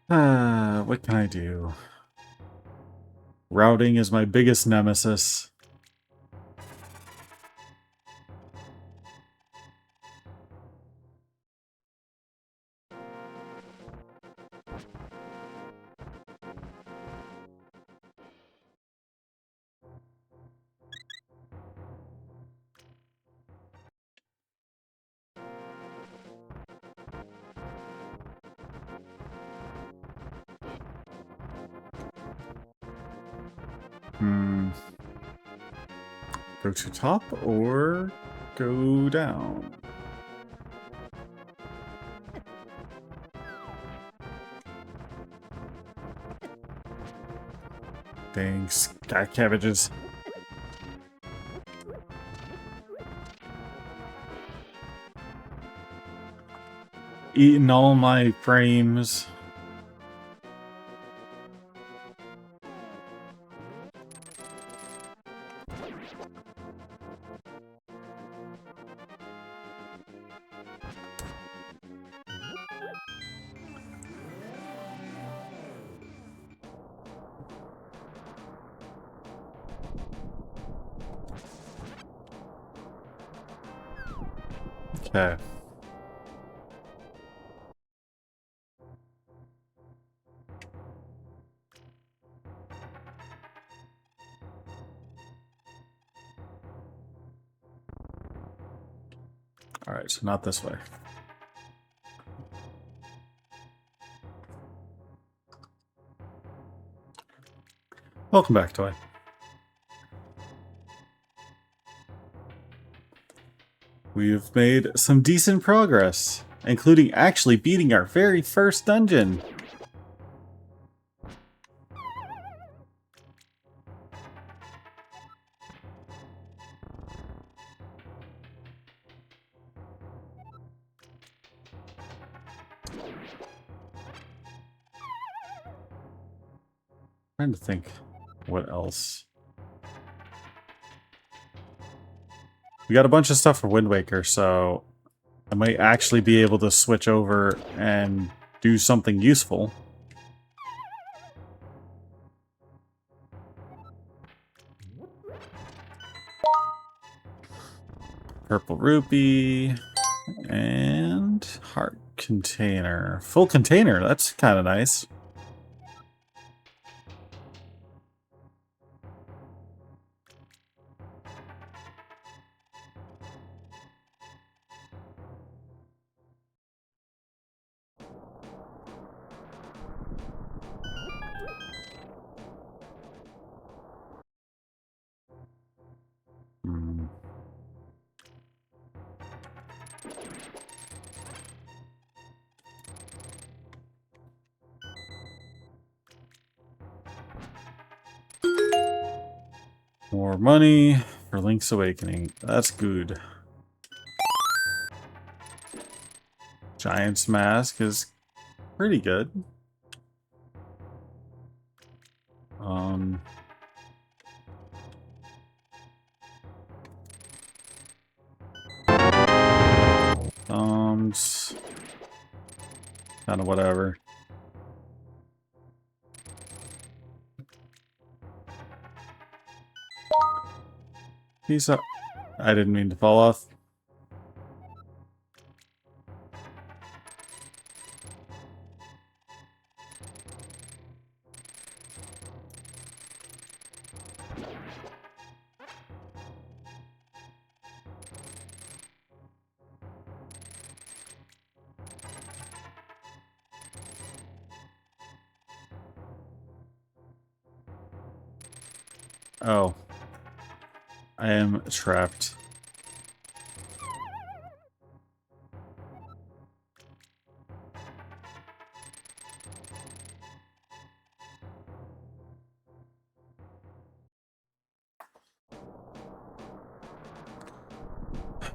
What can I do? Routing is my biggest nemesis. Go to top or go down? Dang, sky cabbages. Eating all my frames. Okay. Alright, so not this way. Welcome back, Toy. We've made some decent progress, including actually beating our very first dungeon. Trying to think what else. We got a bunch of stuff for Wind Waker, so I might actually be able to switch over and do something useful. Purple rupee and heart container. Full container, that's kind of nice. More money for Link's Awakening. That's good. Giant's Mask is pretty good. Kind of whatever. Peace out. I didn't mean to fall off. Oh. I am trapped.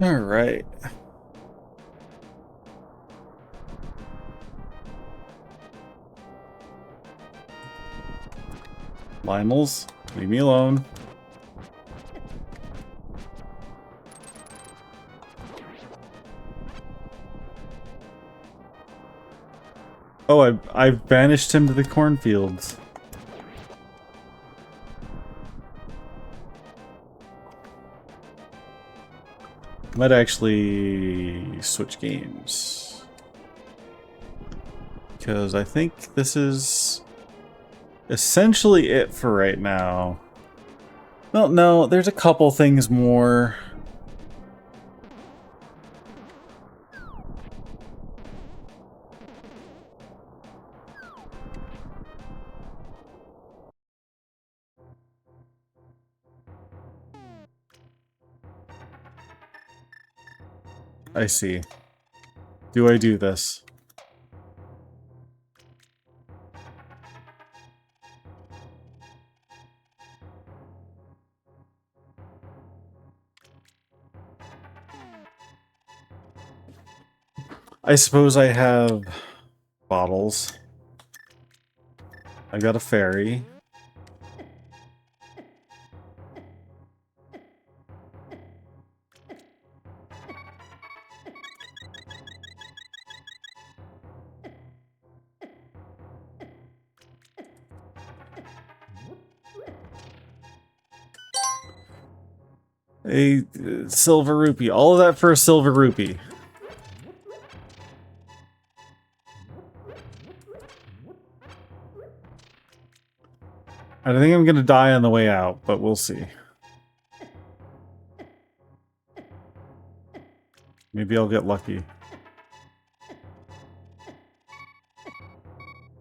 All right. Lymels, leave me alone. Oh, I banished him to the cornfields. Might actually switch games. Because I think this is essentially it for right now. Well, no, there's a couple things more. I see. Do I do this? I suppose I have bottles. I got a fairy. A silver rupee. All of that for a silver rupee. I think I'm gonna die on the way out, but we'll see. Maybe I'll get lucky.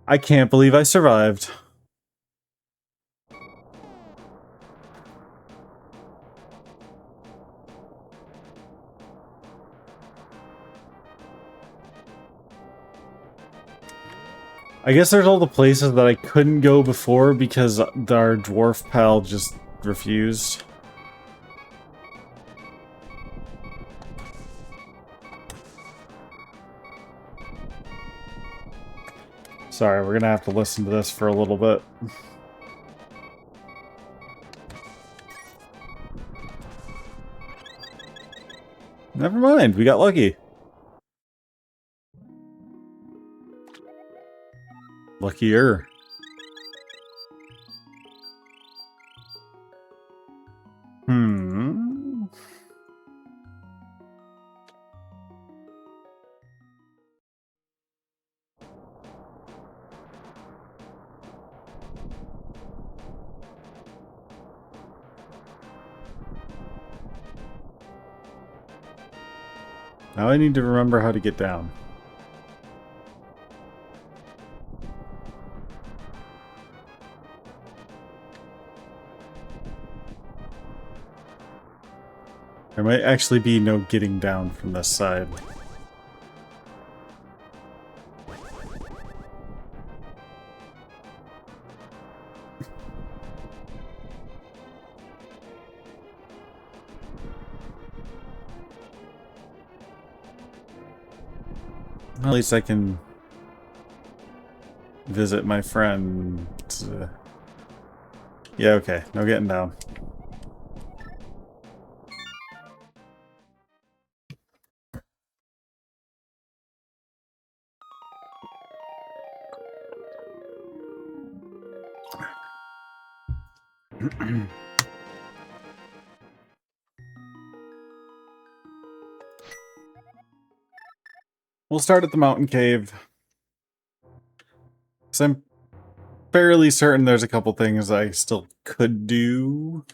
I can't believe I survived. I guess there's all the places that I couldn't go before because our dwarf pal just refused. Sorry, we're gonna have to listen to this for a little bit. Never mind, we got lucky. Luckier. Now I need to remember how to get down. There might actually be no getting down from this side. At least I can visit my friend. Yeah, okay. No getting down. We'll start at the mountain cave. So I'm fairly certain there's a couple things I still could do.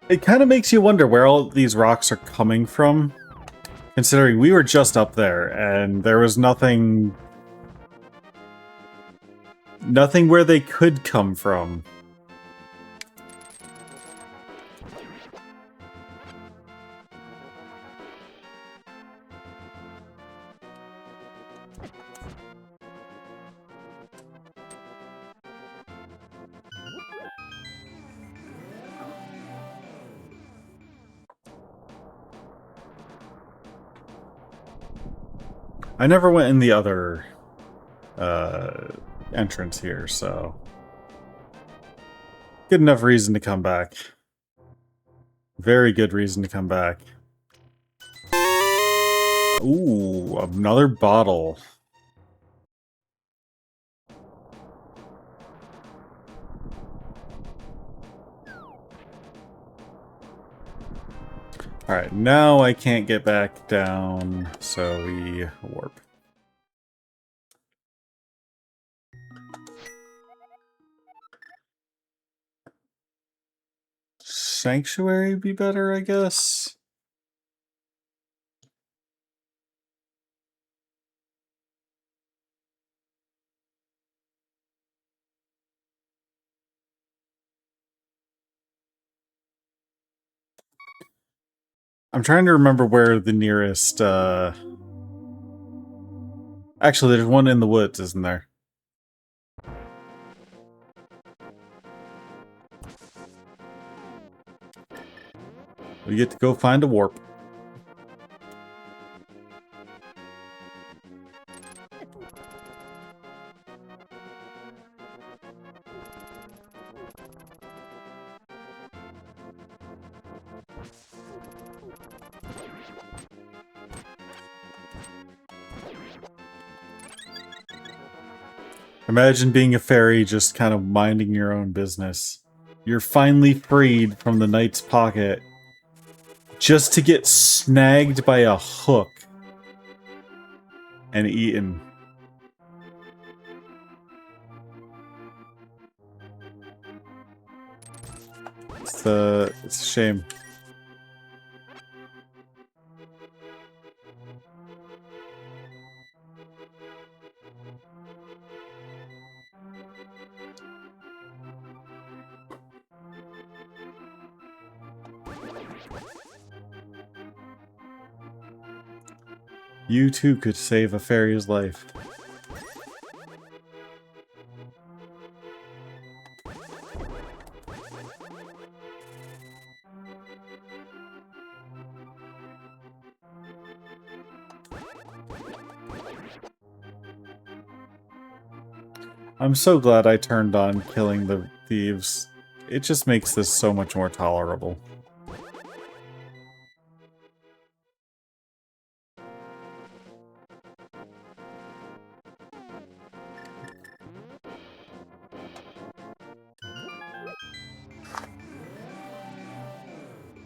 It kind of makes you wonder where all these rocks are coming from, considering we were just up there and there was nothing where they could come from. I never went in the other entrance here, so good enough reason to come back. Very good reason to come back. Ooh, another bottle. Alright, now I can't get back down, so we warp. Sanctuary would be better, I guess? I'm trying to remember where the nearest, Actually, there's one in the woods, isn't there? We get to go find a warp. Imagine being a fairy just kind of minding your own business. You're finally freed from the knight's pocket just to get snagged by a hook and eaten. It's a shame. You too could save a fairy's life. I'm so glad I turned on killing the thieves. It just makes this so much more tolerable.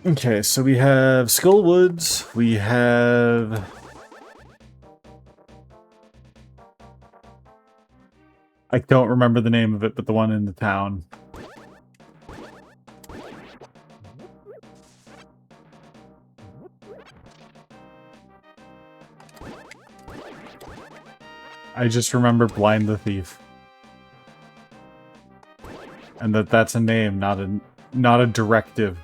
Okay, so we have Skull Woods, we have... I don't remember the name of it, but the one in the town. I just remember Blind the Thief. And that's a name, not a directive.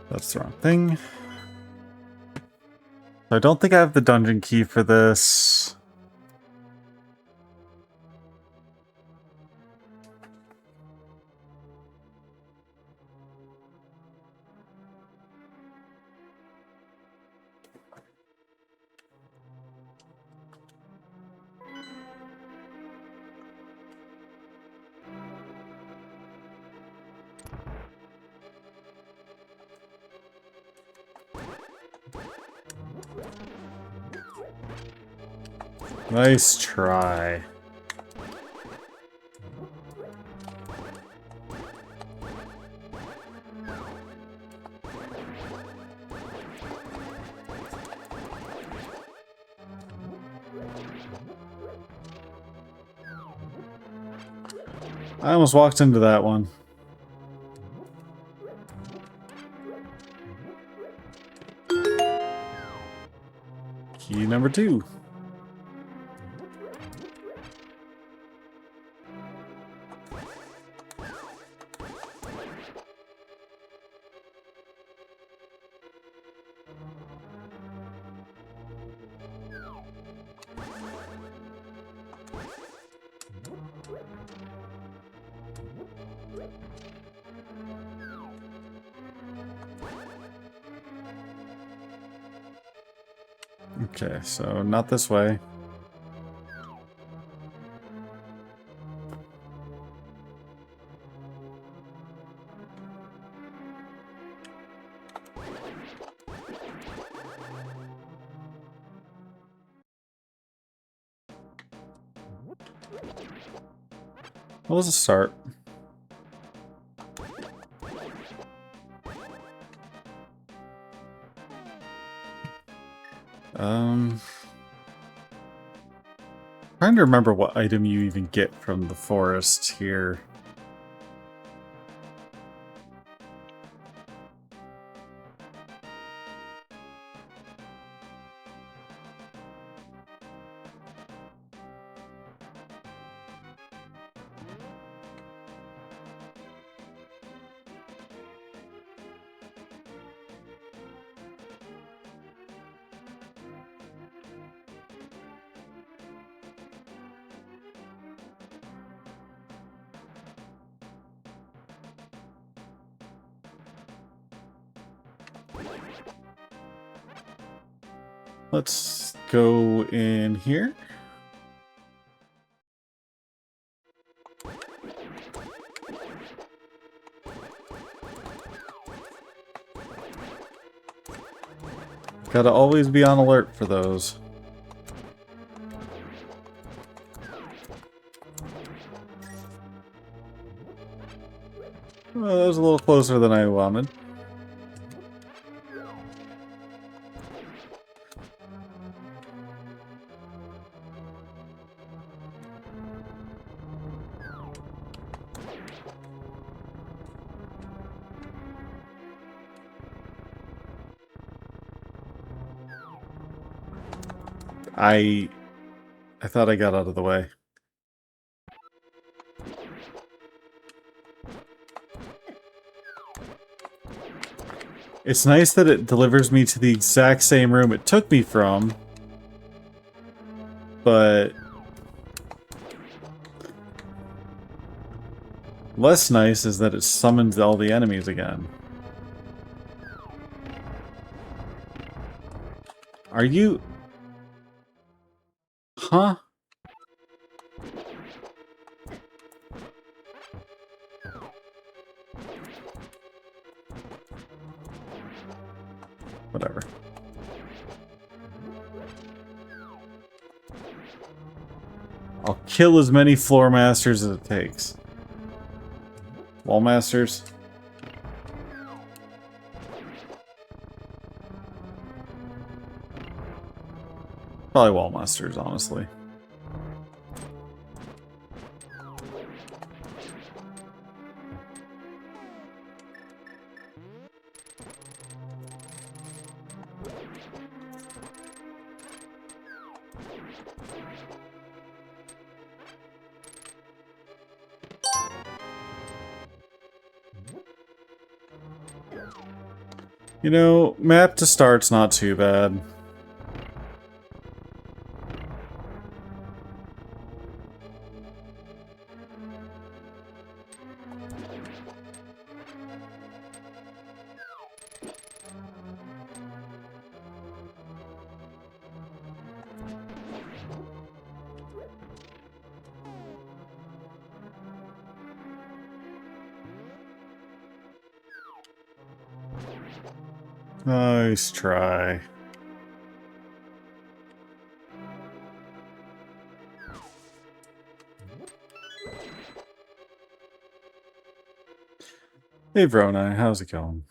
That's the wrong thing. I don't think I have the dungeon key for this. Nice try. I almost walked into that one. Key number 2. Okay, so not this way. Well, let's start. Trying to remember what item you even get from the forest here. Let's go in here. Gotta always be on alert for those. Well, that was a little closer than I wanted. I thought I got out of the way. It's nice that it delivers me to the exact same room it took me from, but less nice is that it summons all the enemies again. Are you... Huh? Whatever. I'll kill as many floor masters as it takes. Wall masters. Probably wall masters, honestly. You know, map to start's not too bad. Nice try. Hey Verona, how's it going?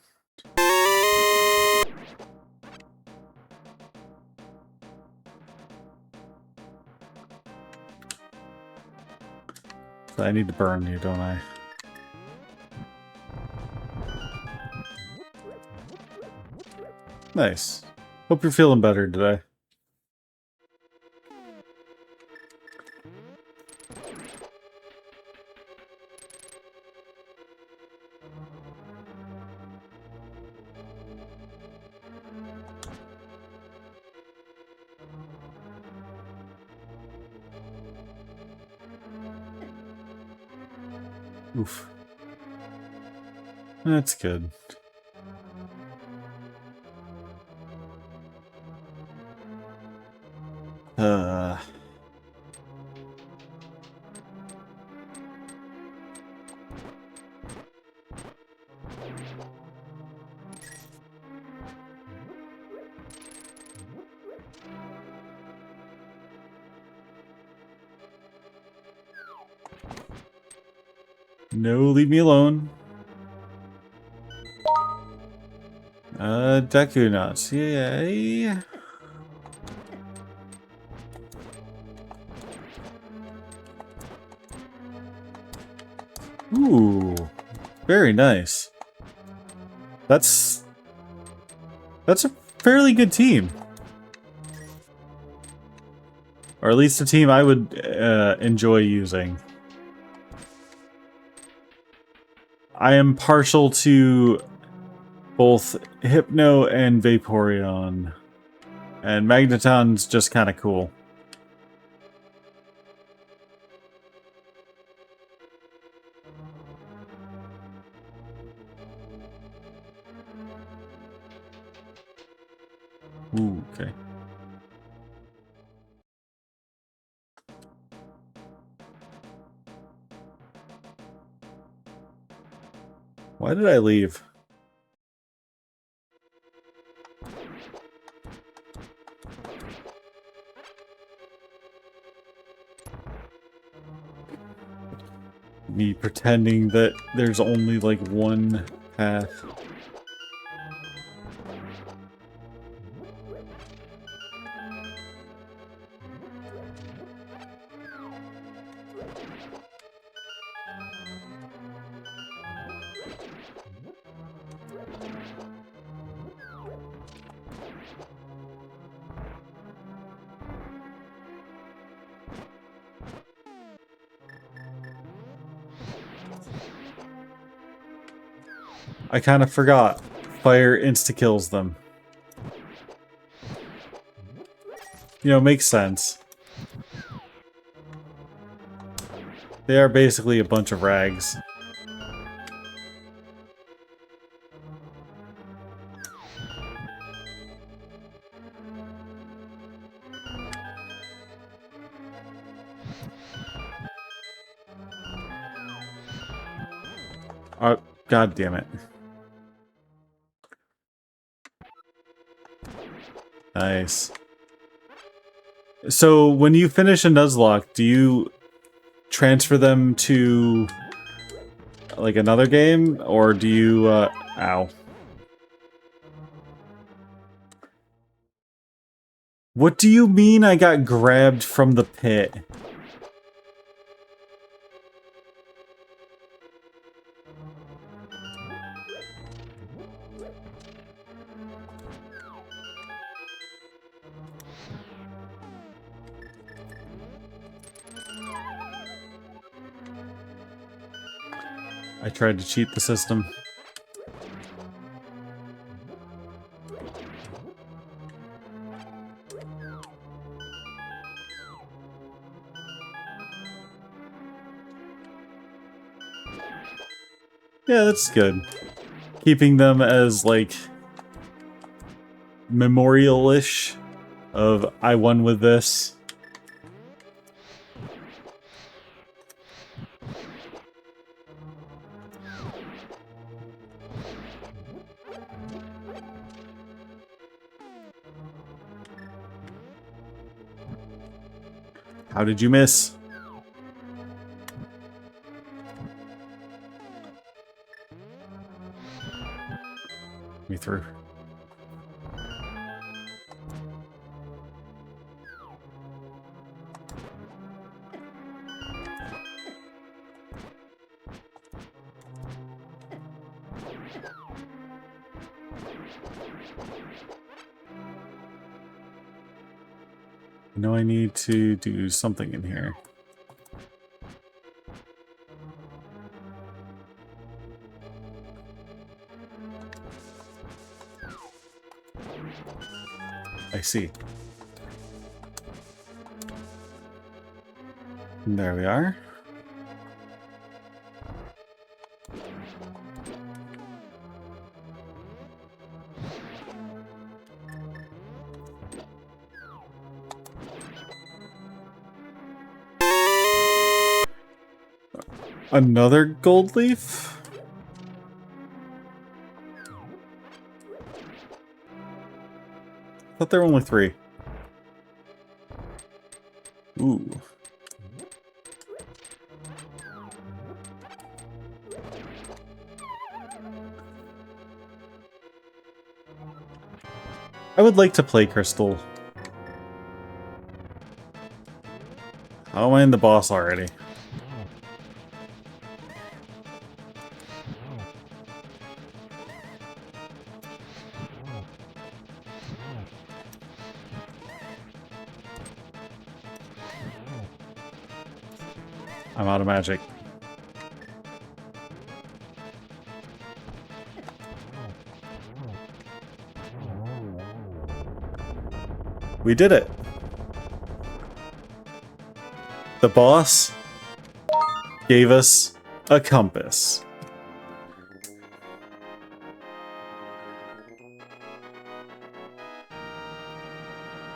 I need to burn you, don't I? Nice. Hope you're feeling better today. Oof. That's good. No, leave me alone. Deku nuts, yay. Ooh, very nice. That's a fairly good team. Or at least a team I would enjoy using. I am partial to both Hypno and Vaporeon. And Magneton's just kind of cool. Ooh, okay. Why did I leave? Me pretending that there's only like one path. I kind of forgot. Fire insta-kills them. You know, makes sense. They are basically a bunch of rags. Oh, god damn it. Nice. So, when you finish a Nuzlocke, do you transfer them to, like, another game? Or do you, ow. What do you mean I got grabbed from the pit? I tried to cheat the system. Yeah, that's good. Keeping them as, like, memorial-ish of I won with this. How did you miss? Me through. I know I need to do something in here. I see. And there we are. Another gold leaf? I thought there were only 3. Ooh. I would like to play Crystal. How am I in the boss already? I'm out of magic. We did it! The boss gave us a compass.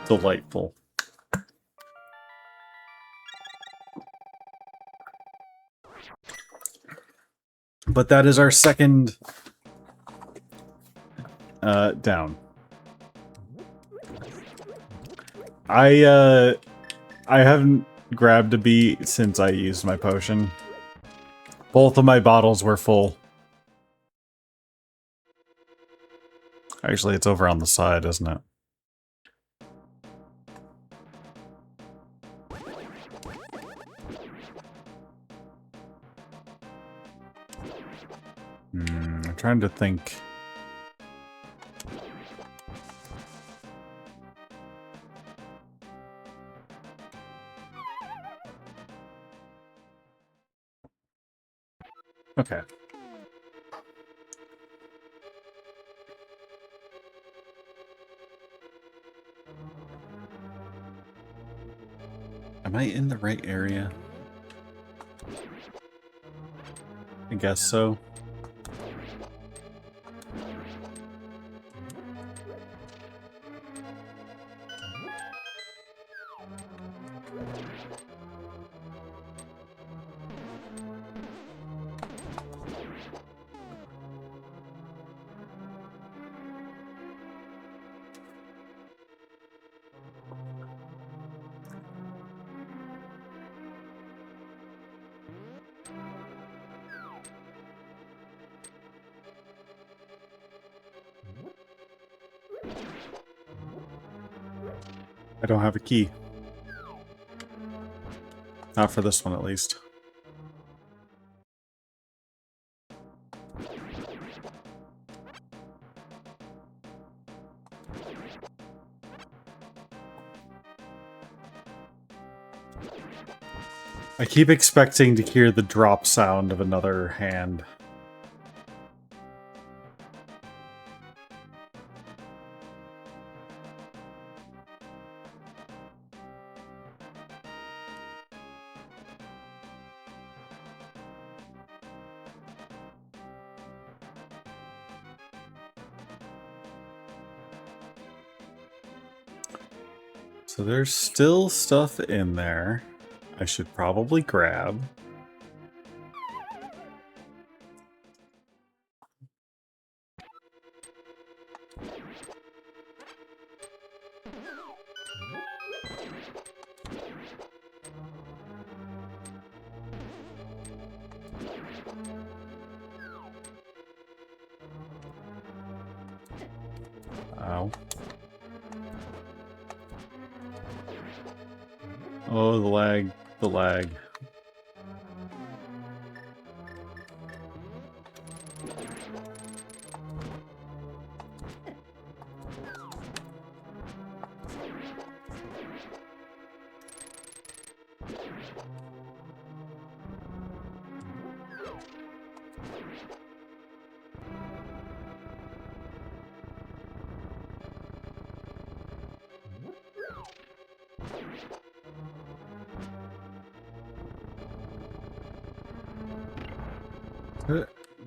Delightful. But that is our second down. I haven't grabbed a beat since I used my potion. Both of my bottles were full. Actually, it's over on the side, isn't it? I'm trying to think. Okay. Am I in the right area? I guess so. I don't have a key. Not for this one, at least. I keep expecting to hear the drop sound of another hand. So there's still stuff in there I should probably grab. Ow. Oh, the lag. The lag.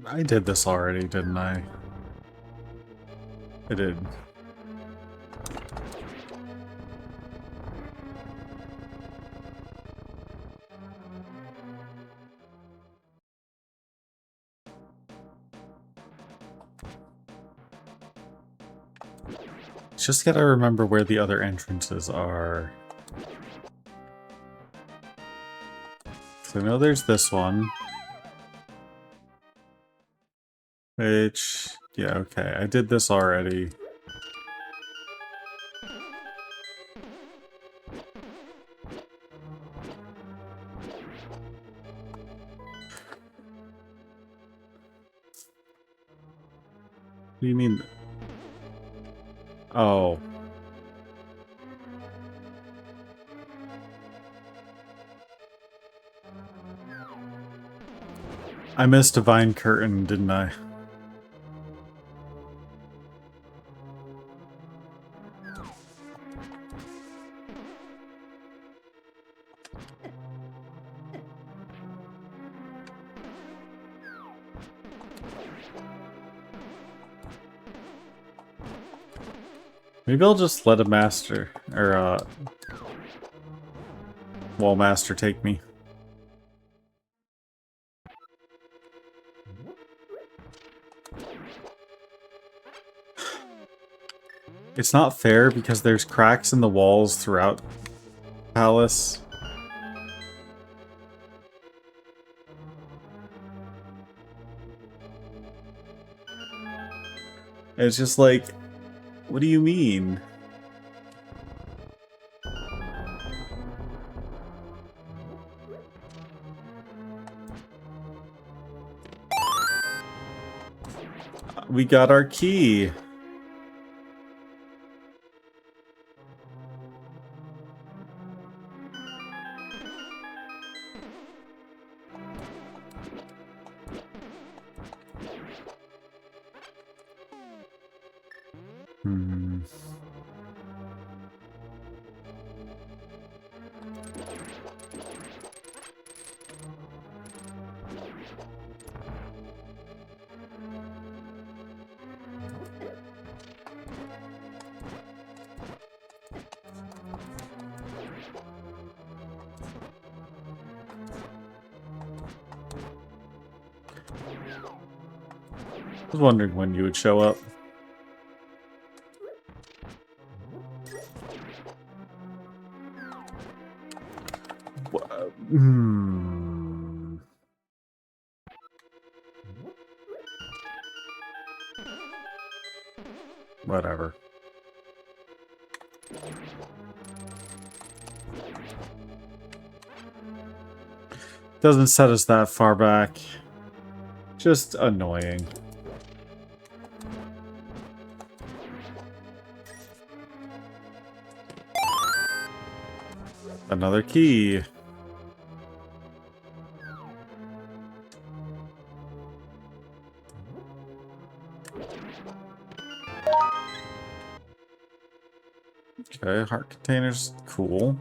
I did this already, didn't I? I did. Just gotta remember where the other entrances are. So I know there's this one. Which, yeah, okay. I did this already. What do you mean? Oh. I missed Divine Curtain, didn't I? Maybe I'll just let a master, or wall master take me. It's not fair because there's cracks in the walls throughout Palace. It's just like, what do you mean? We got our key. Hmm. I was wondering when you would show up. Hmm. Whatever. Doesn't set us that far back. Just annoying. Another key. Okay, heart containers, cool.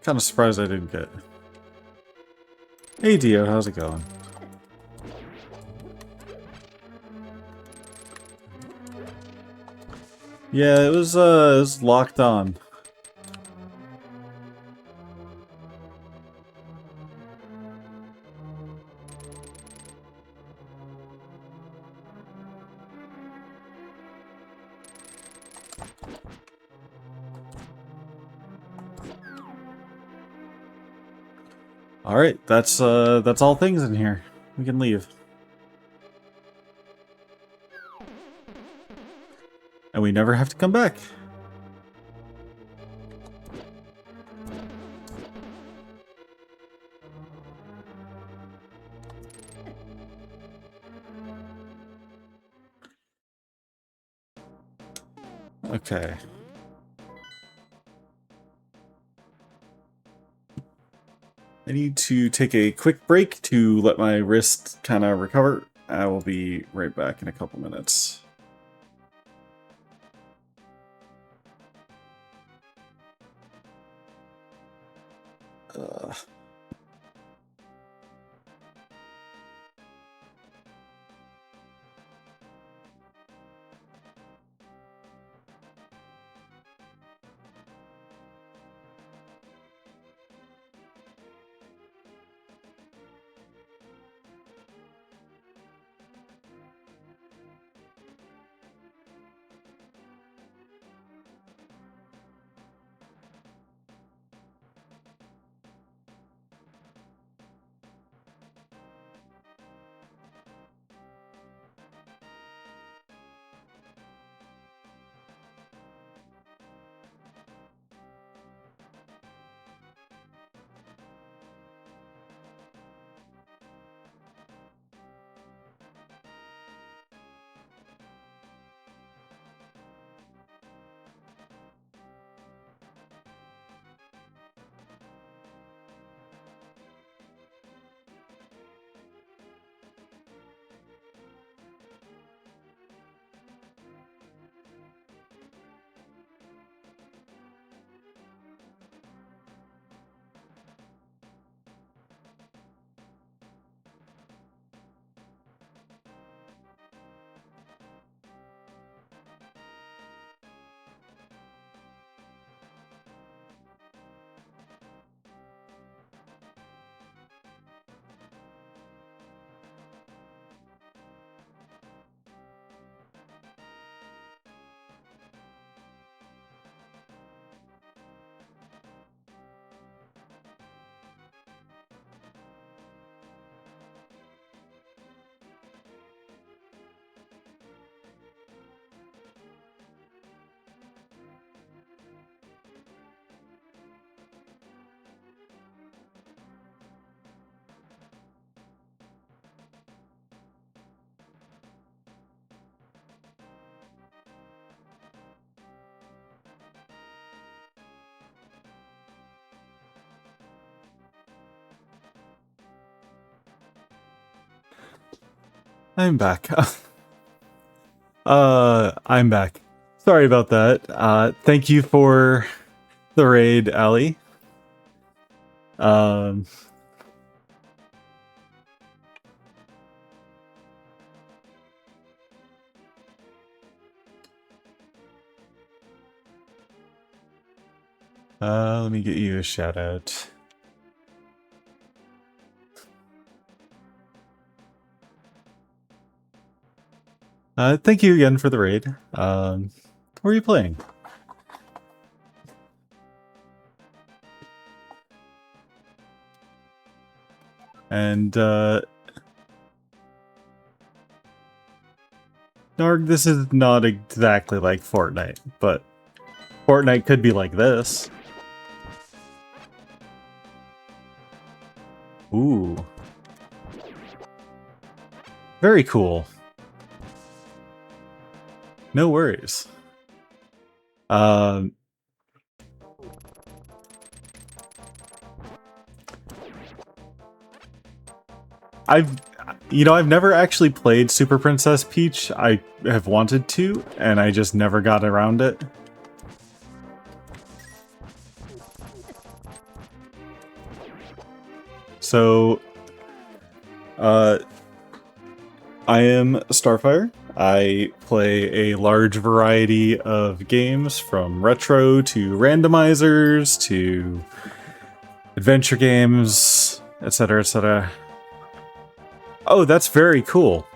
Kind of surprised I didn't get. Hey Dio, how's it going? Yeah, it was locked on. All right, that's all things in here. We can leave. And we never have to come back. Okay. I need to take a quick break to let my wrist kind of recover. I will be right back in a couple minutes. I'm back. I'm back. Sorry about that. Thank you for the raid, Ali. Let me get you a shout out. Thank you again for the raid. What are you playing? And, Narg, this is not exactly like Fortnite, but Fortnite could be like this. Ooh. Very cool. No worries. I've never actually played Super Princess Peach. I have wanted to, and I just never got around it. So, I am Starfire. I play a large variety of games, from retro to randomizers to adventure games, etc., etc. Oh, that's very cool.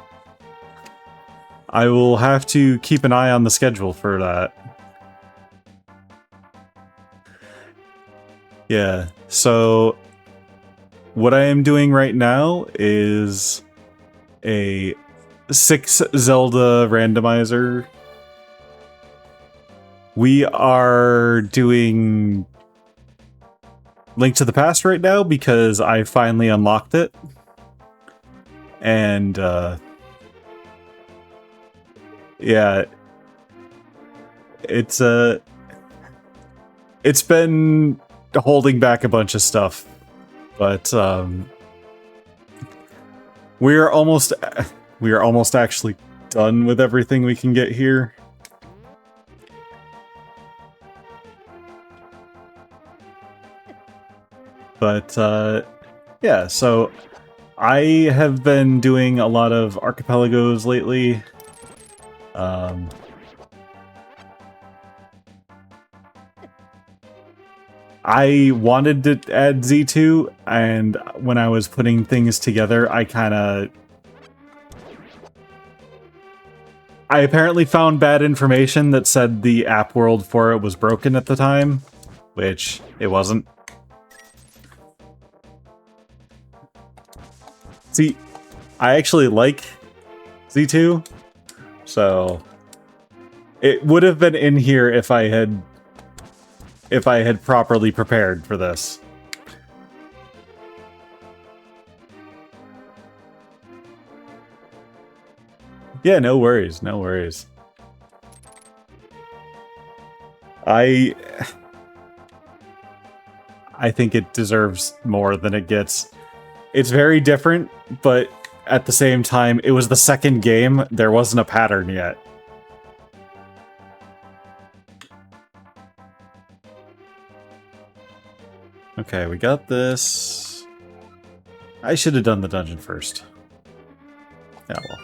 I will have to keep an eye on the schedule for that. Yeah, so what I am doing right now is a 6 Zelda randomizer. We are doing Link to the Past right now because I finally unlocked it. And, yeah, it's been holding back a bunch of stuff, but, we are almost actually done with everything we can get here. But, yeah, so I have been doing a lot of archipelagos lately. I wanted to add Z2, and when I was putting things together, I apparently found bad information that said the app world for it was broken at the time, which it wasn't. See, I actually like Z2, so it would have been in here if I had properly prepared for this. Yeah, no worries, no worries. I think it deserves more than it gets. It's very different, but at the same time, it was the second game. There wasn't a pattern yet. Okay, we got this. I should have done the dungeon first. Yeah, well.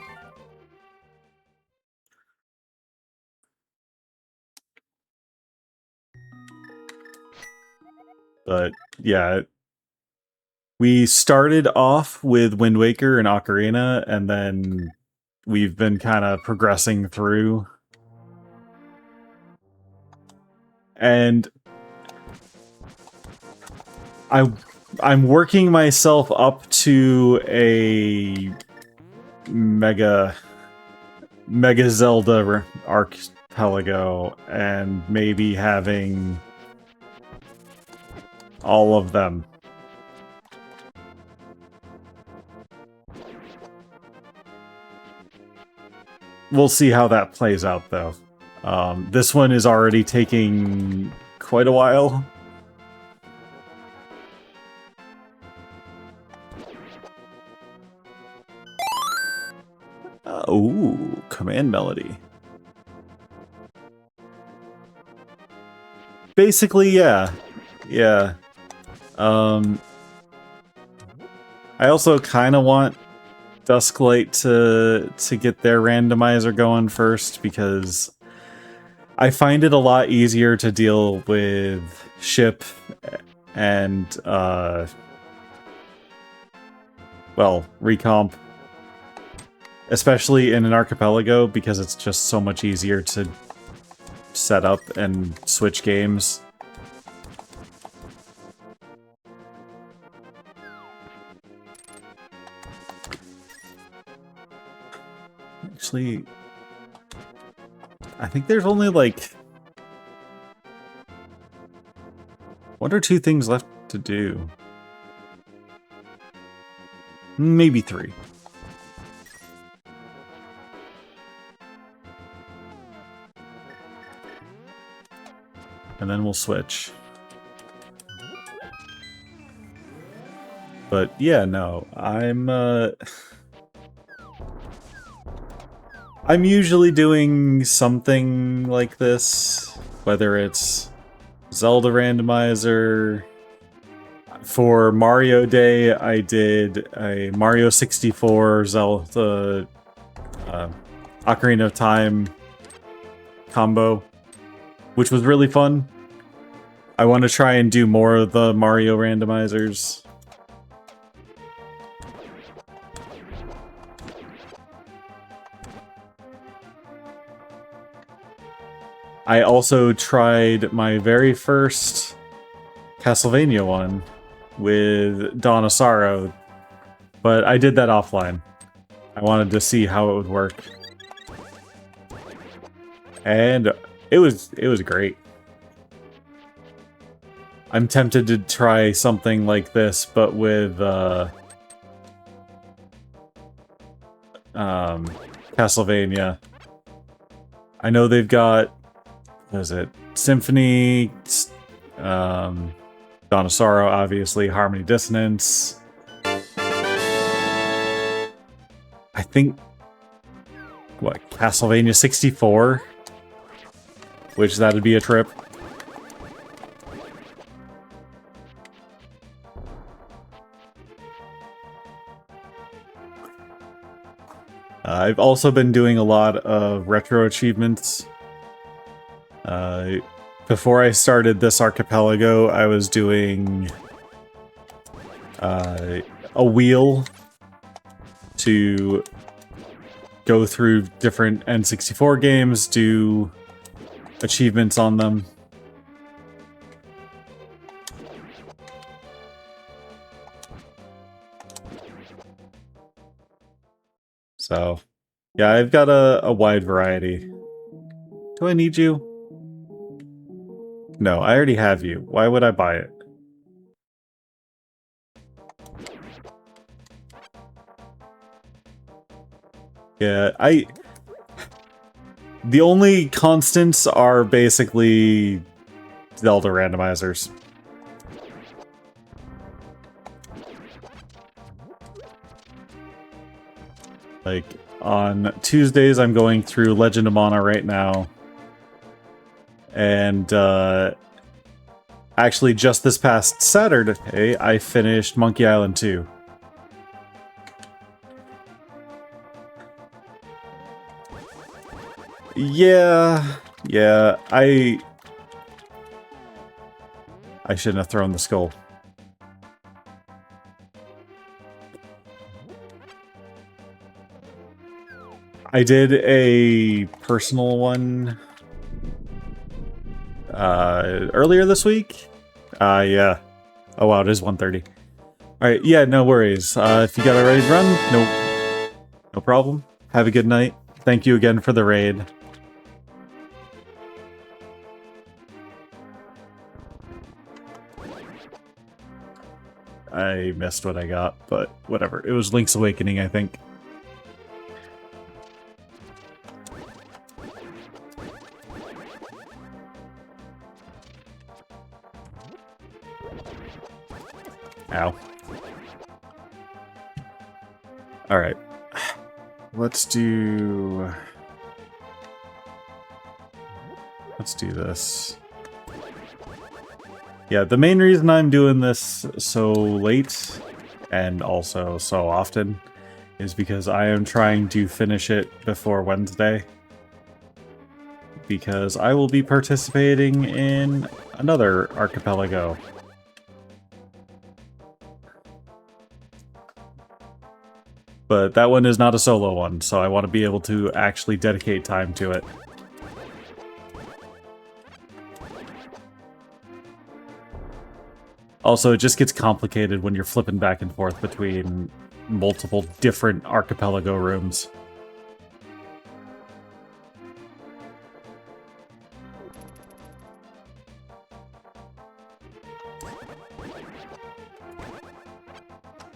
But, yeah. We started off with Wind Waker and Ocarina, and then we've been kind of progressing through. And I'm working myself up to a Mega Zelda archipelago, and maybe having all of them. We'll see how that plays out, though. This one is already taking quite a while. Ooh, command melody. Basically, yeah. Yeah. I also kind of want Dusklight to get their randomizer going first, because I find it a lot easier to deal with Ship and, well, Recomp. Especially in an archipelago, because it's just so much easier to set up and switch games. Actually, I think there's only like 1 or 2 things left to do. Maybe 3. And then we'll switch. But yeah, no, I'm usually doing something like this, whether it's Zelda randomizer. For Mario Day, I did a Mario 64 Zelda Ocarina of Time combo, which was really fun. I want to try and do more of the Mario randomizers. I also tried my very first Castlevania one with Dawn of Sorrow, but I did that offline. I wanted to see how it would work. And it was great. I'm tempted to try something like this, but with Castlevania. I know they've got, what is it? Symphony, Dawn of Sorrow, obviously, Harmony Dissonance. I think, what, Castlevania 64? Which that'd be a trip. I've also been doing a lot of retro achievements. Before I started this archipelago, I was doing a wheel to go through different N64 games, do achievements on them. So, yeah, I've got a wide variety. Do I need you? No, I already have you. Why would I buy it? Yeah, the only constants are basically Zelda randomizers. Like, on Tuesdays, I'm going through Legend of Mana right now. And, actually, just this past Saturday, I finished Monkey Island 2. Yeah, I shouldn't have thrown the skull. I did a personal one earlier this week. Yeah. Oh wow, it is 1:30. Alright, yeah, no worries. If you got it ready to run, no problem. Have a good night. Thank you again for the raid. I missed what I got, but whatever. It was Link's Awakening, I think. Ow. Alright. Let's do this. Yeah, the main reason I'm doing this so late, and also so often, is because I am trying to finish it before Wednesday. Because I will be participating in another archipelago. But that one is not a solo one, so I want to be able to actually dedicate time to it. Also, it just gets complicated when you're flipping back and forth between multiple different archipelago rooms.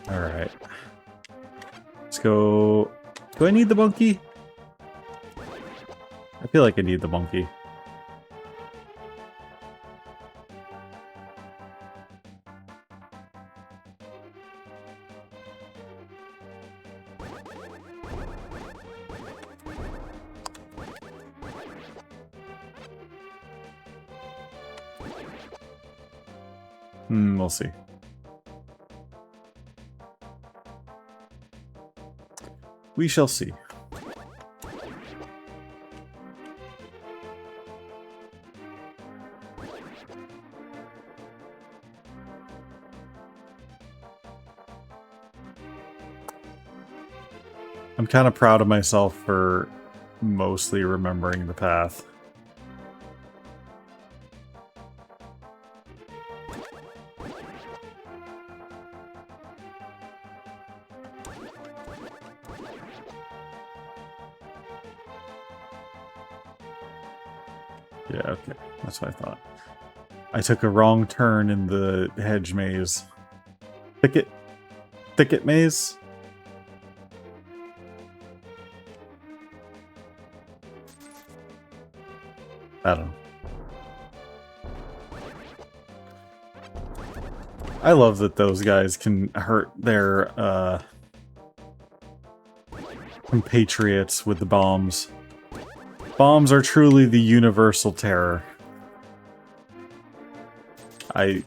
Alright. Let's go... Do I need the monkey? I feel like I need the monkey. We'll see. We shall see. I'm kind of proud of myself for mostly remembering the path. Yeah, okay. That's what I thought. I took a wrong turn in the hedge maze. Thicket maze? I don't know. I love that those guys can hurt their compatriots with the bombs. Bombs are truly the universal terror. I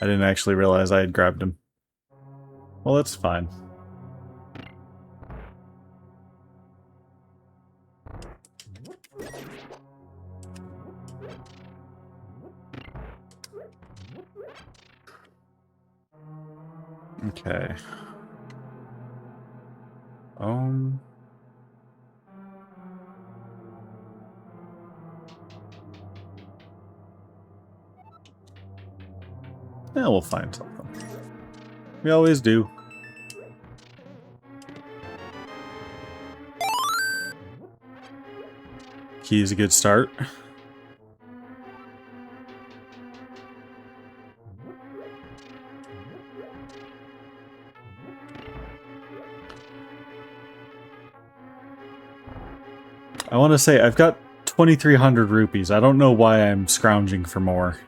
didn't actually realize I had grabbed him. Well, that's fine. Okay. Yeah, we'll find something. We always do. Key is a good start. I want to say, I've got 2,300 rupees. I don't know why I'm scrounging for more.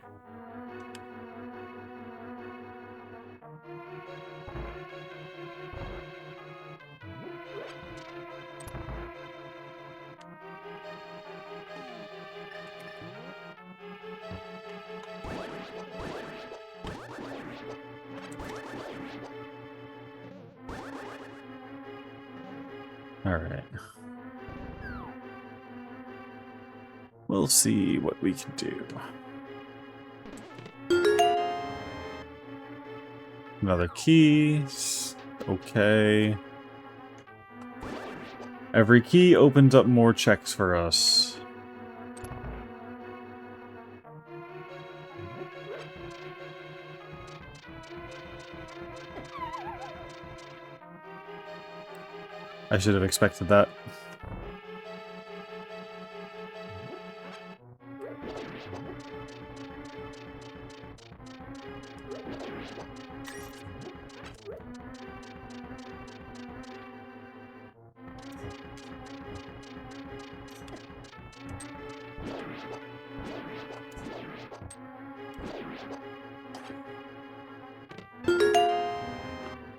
Alright. We'll see what we can do. Another key. Okay. Every key opens up more checks for us. I should have expected that.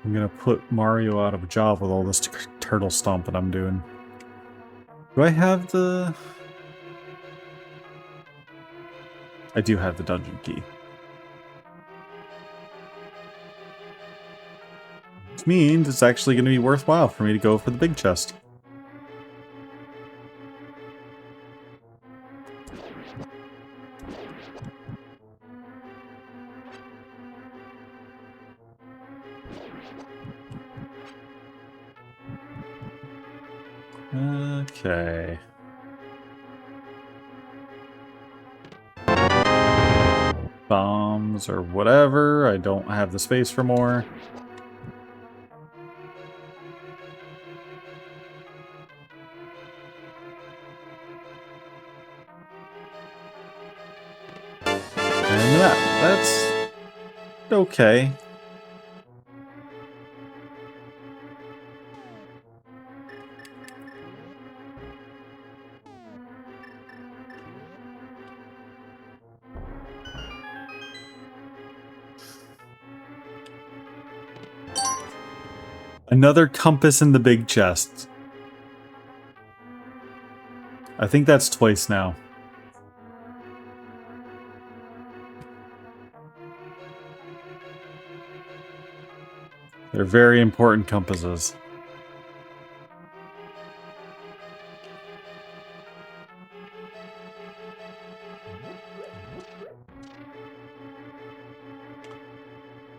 I'm gonna put Mario out of a job with all this turtle stomping I'm doing. Do I have the... I do have the dungeon key. Which means it's actually going to be worthwhile for me to go for the big chest. Okay. Bombs or whatever. I don't have the space for more. And that's okay. Another compass in the big chest. I think that's twice now. They're very important compasses.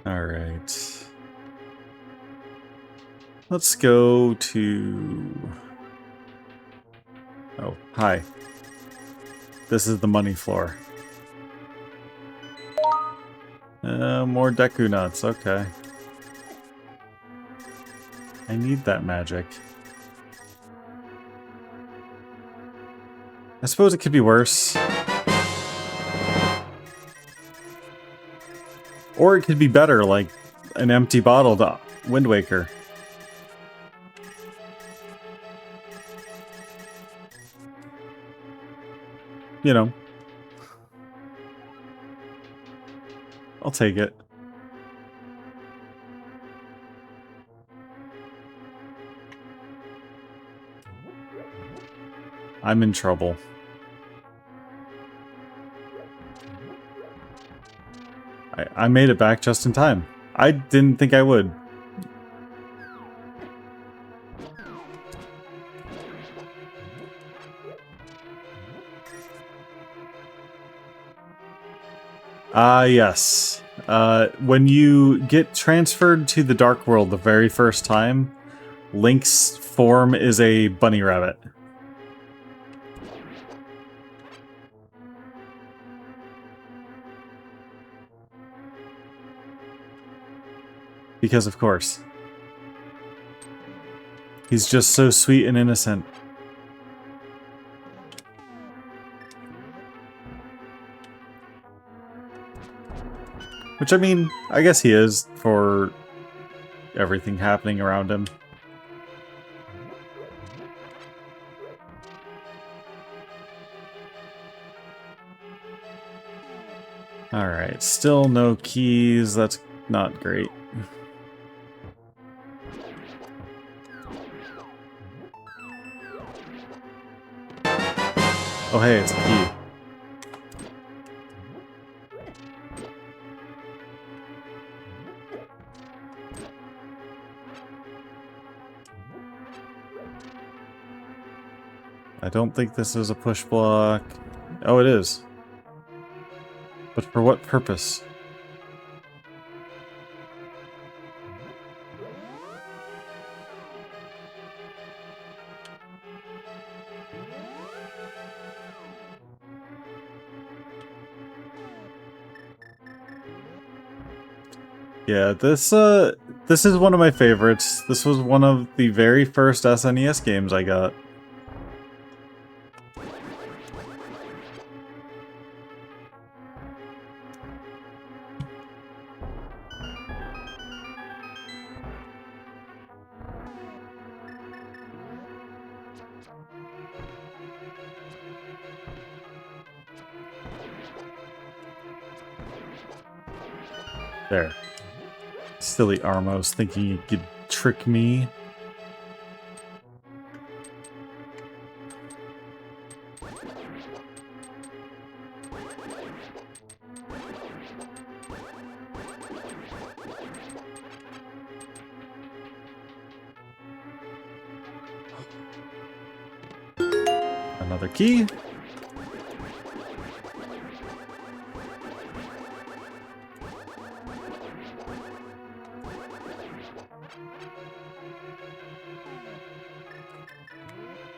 All right. Let's go to... Oh, hi. This is the money floor. More Deku nuts, okay. I need that magic. I suppose it could be worse. Or it could be better, like an empty bottle to Wind Waker. You know. I'll take it. I'm in trouble. I made it back just in time. I didn't think I would. Yes. When you get transferred to the Dark World the very first time, Link's form is a bunny rabbit. Because of course. He's just so sweet and innocent. Which, I mean, I guess he is for everything happening around him. Alright, still no keys. That's not great. Oh hey, it's a key. I don't think this is a push block. Oh, it is. But for what purpose? Yeah, this is one of my favorites. This was one of the very first SNES games I got. There. Silly Armos thinking you could trick me. Another key.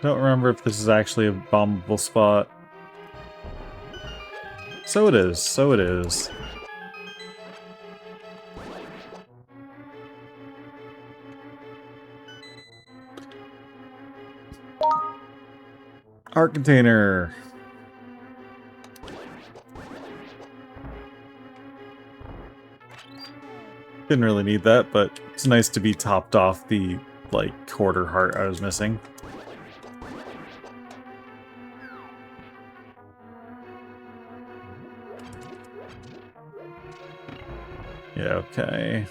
Don't remember if this is actually a bombable spot. So it is, so it is. Art container. Didn't really need that, but it's nice to be topped off the, like, quarter heart I was missing. Yeah, okay.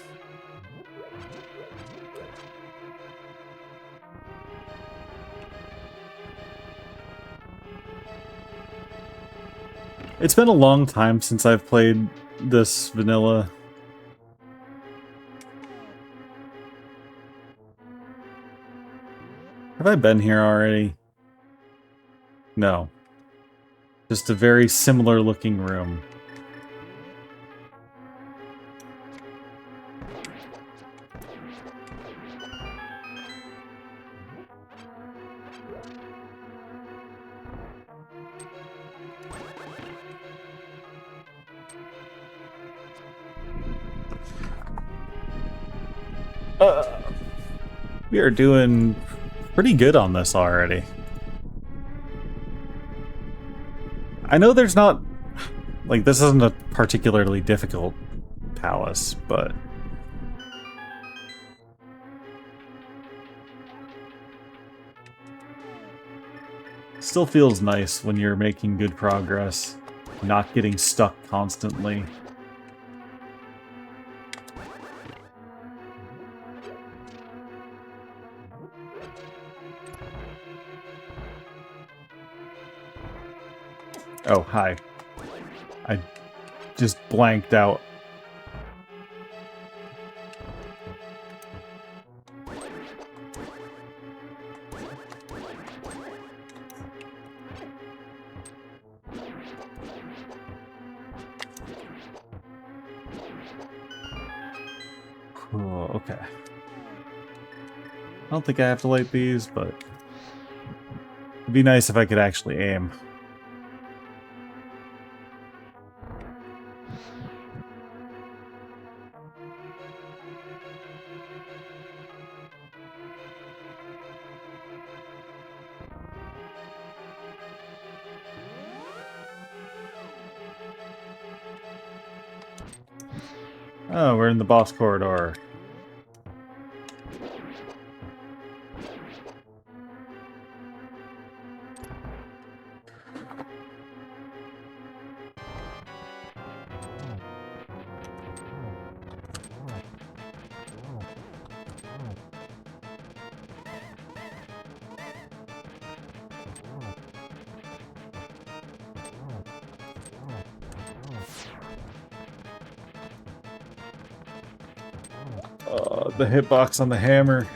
It's been a long time since I've played this vanilla. Have I been here already? No. Just a very similar looking room. We are doing pretty good on this already. I know there's not... Like, this isn't a particularly difficult palace, but... Still feels nice when you're making good progress, not getting stuck constantly. Oh, hi. I just blanked out. Oh, okay. I don't think I have to light these, but it'd be nice if I could actually aim. Oh, we're in the boss corridor. The hitbox on the hammer.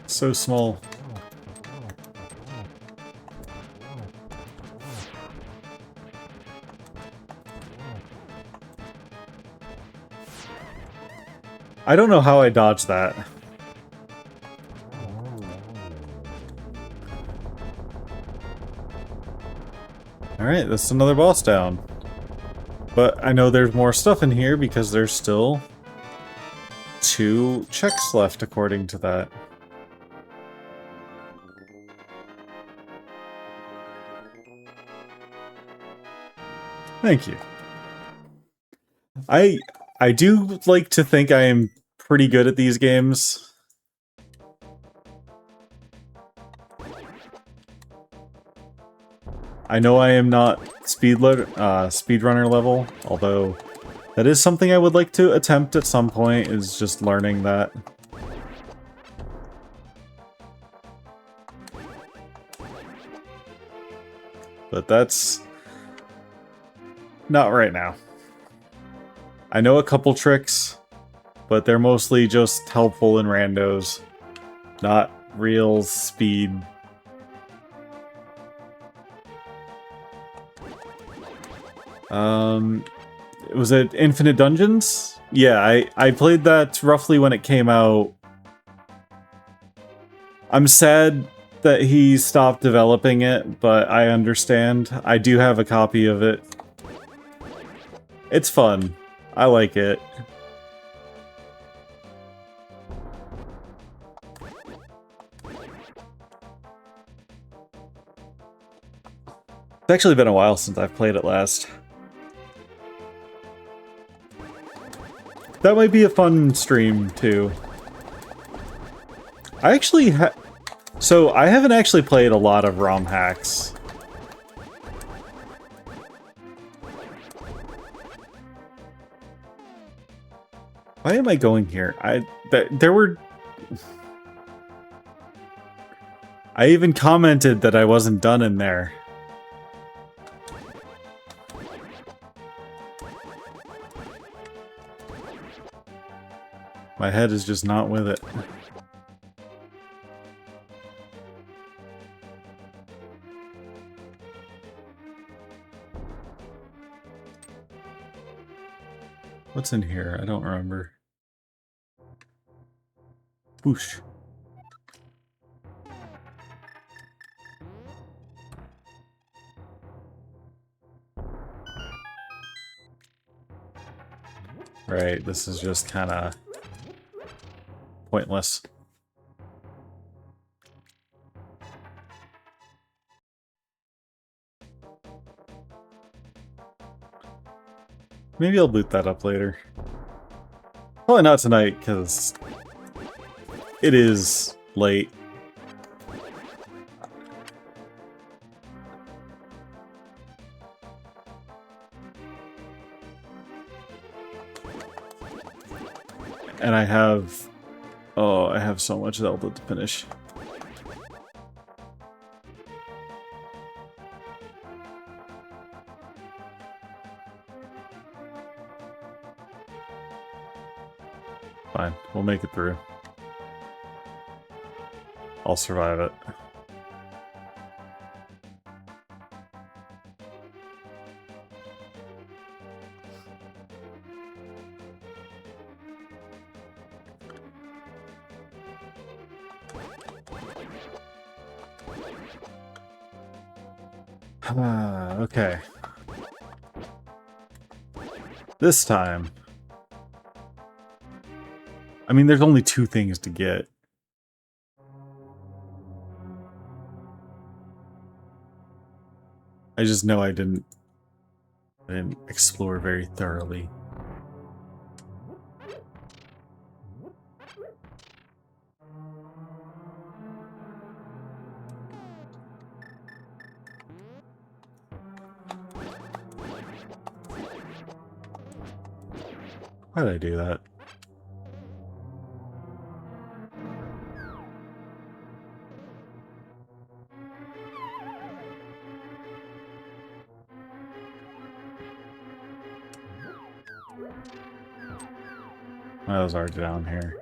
So small. I don't know how I dodged that. Alright, that's another boss down. But I know there's more stuff in here because there's still 2 checks left according to that. Thank you. I do like to think I am pretty good at these games. I know I am not speedrunner level, although that is something I would like to attempt at some point, is just learning that. But that's not right now. I know a couple tricks, but they're mostly just helpful in randos, not real speed. Was it Infinite Dungeons? Yeah, I played that roughly when it came out. I'm sad that he stopped developing it, but I understand. I do have a copy of it. It's fun. I like it. It's actually been a while since I've played it last. That might be a fun stream, too. I actually So, I haven't actually played a lot of ROM hacks. Why am I going here? There were... I even commented that I wasn't done in there. My head is just not with it. What's in here? I don't remember. Whoosh. Right, this is just kind of pointless. Maybe I'll boot that up later. Probably not tonight, because it is late. And I have... Oh, I have so much Zelda to finish. Fine, we'll make it through. I'll survive it. Okay. This time... I mean, there's only 2 things to get. I just know I didn't explore very thoroughly. Why did I do that? Why those are down here?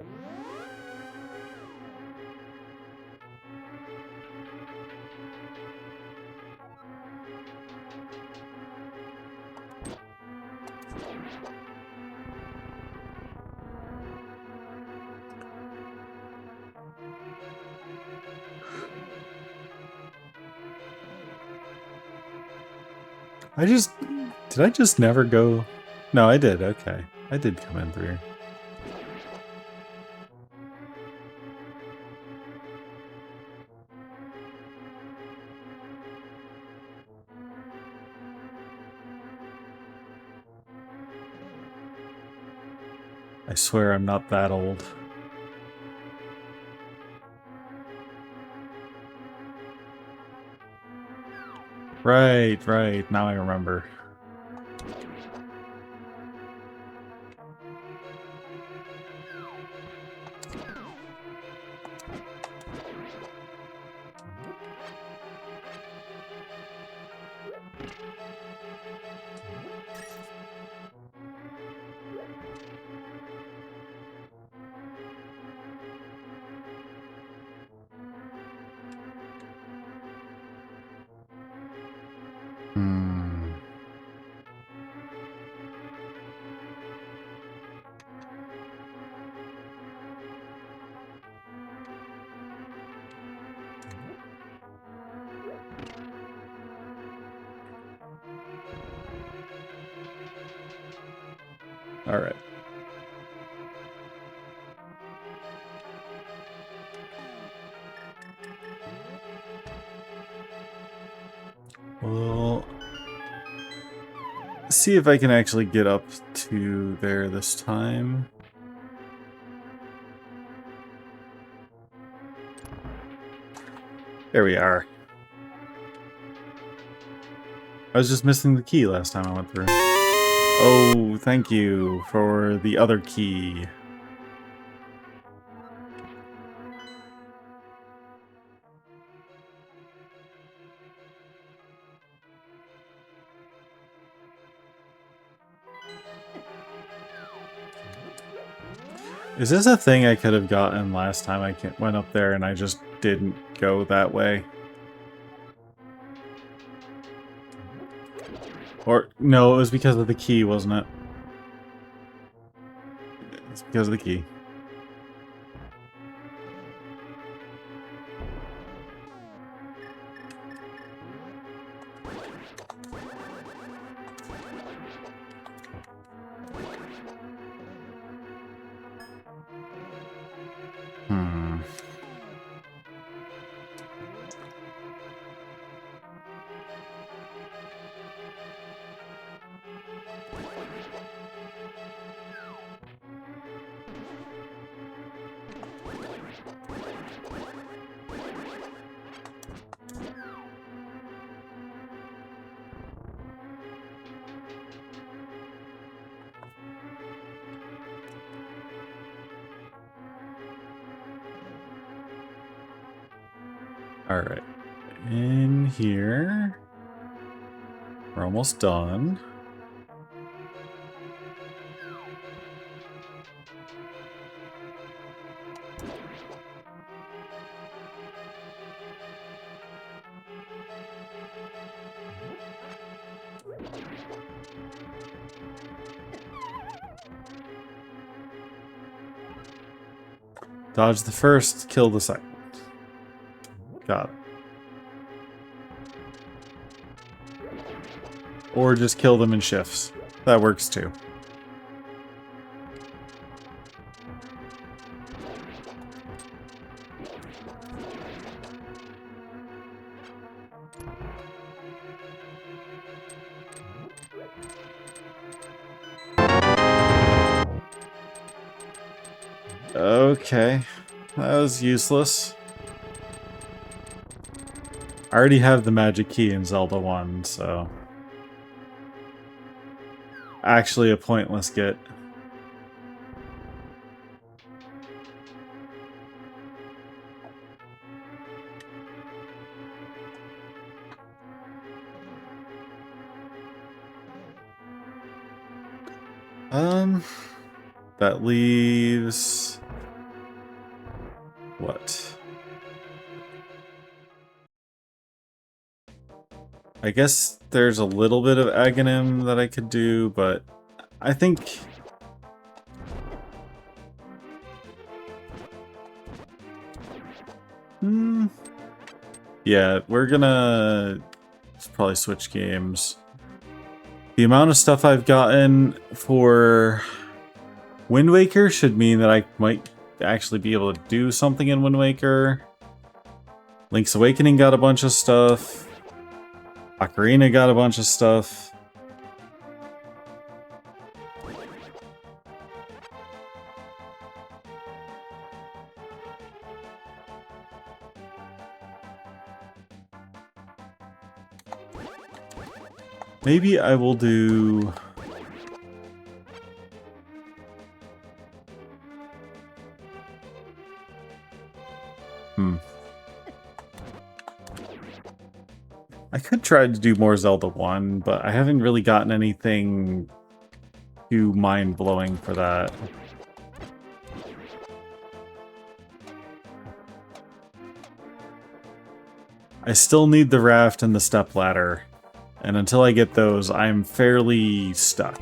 Did I just never go? No, I did, okay. I did come in through. I swear I'm not that old. Right, now I remember. Alright. Well, see if I can actually get up to there this time. There we are. I was just missing the key last time I went through. Oh, thank you for the other key. Is this a thing I could have gotten last time I went up there and I just didn't go that way? Or, no, it was because of the key, wasn't it? It's because of the key. Alright. In here. We're almost done. Dodge the first, kill the second. Got it. Or just kill them in shifts. That works too. Okay. That was useless. I already have the magic key in Zelda 1, so... Actually a pointless get. That leaves... what? I guess there's a little bit of Aghanim that I could do, but I think... Yeah, we're gonna probably switch games. The amount of stuff I've gotten for Wind Waker should mean that I might actually be able to do something in Wind Waker. Link's Awakening got a bunch of stuff. Ocarina got a bunch of stuff. Maybe I will do... I could try to do more Zelda 1, but I haven't really gotten anything too mind-blowing for that. I still need the raft and the stepladder, and until I get those, I'm fairly stuck.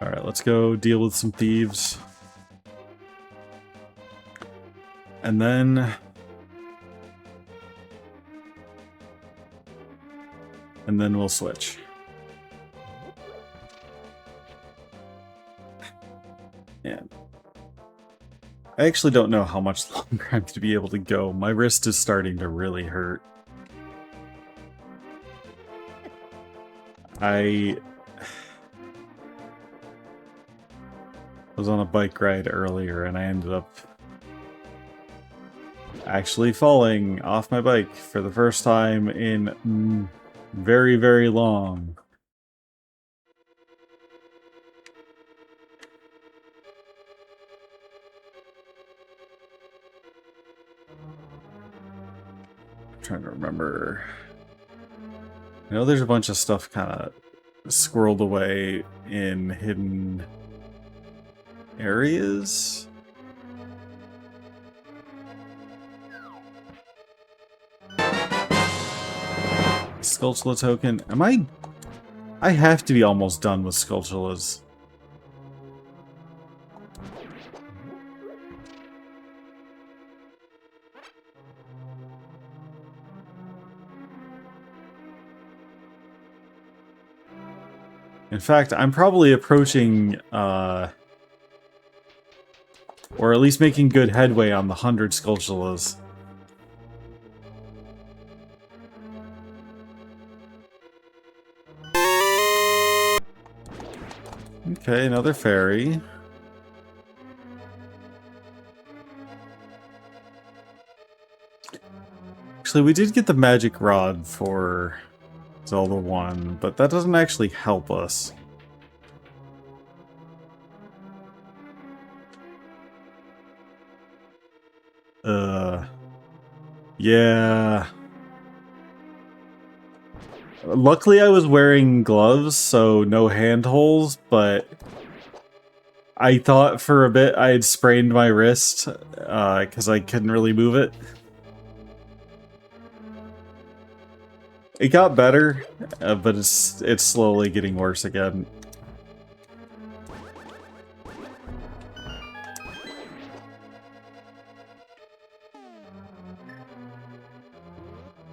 Alright, let's go deal with some thieves. And then... we'll switch. Yeah. I actually don't know how much longer I'm to be able to go. My wrist is starting to really hurt. I was on a bike ride earlier and I ended up actually falling off my bike for the first time in very, very long. I'm trying to remember. I know there's a bunch of stuff kind of squirreled away in hidden areas. Skulltula token. Am I... I have to be almost done with Skulltulas. In fact, I'm probably approaching, or at least making good headway on the 100 Skulltulas. Okay, another fairy. Actually, we did get the magic rod for Zelda 1, but that doesn't actually help us. Yeah. Luckily I was wearing gloves, so no hand holes, but I thought for a bit I had sprained my wrist, because I couldn't really move it. It got better, but it's slowly getting worse again.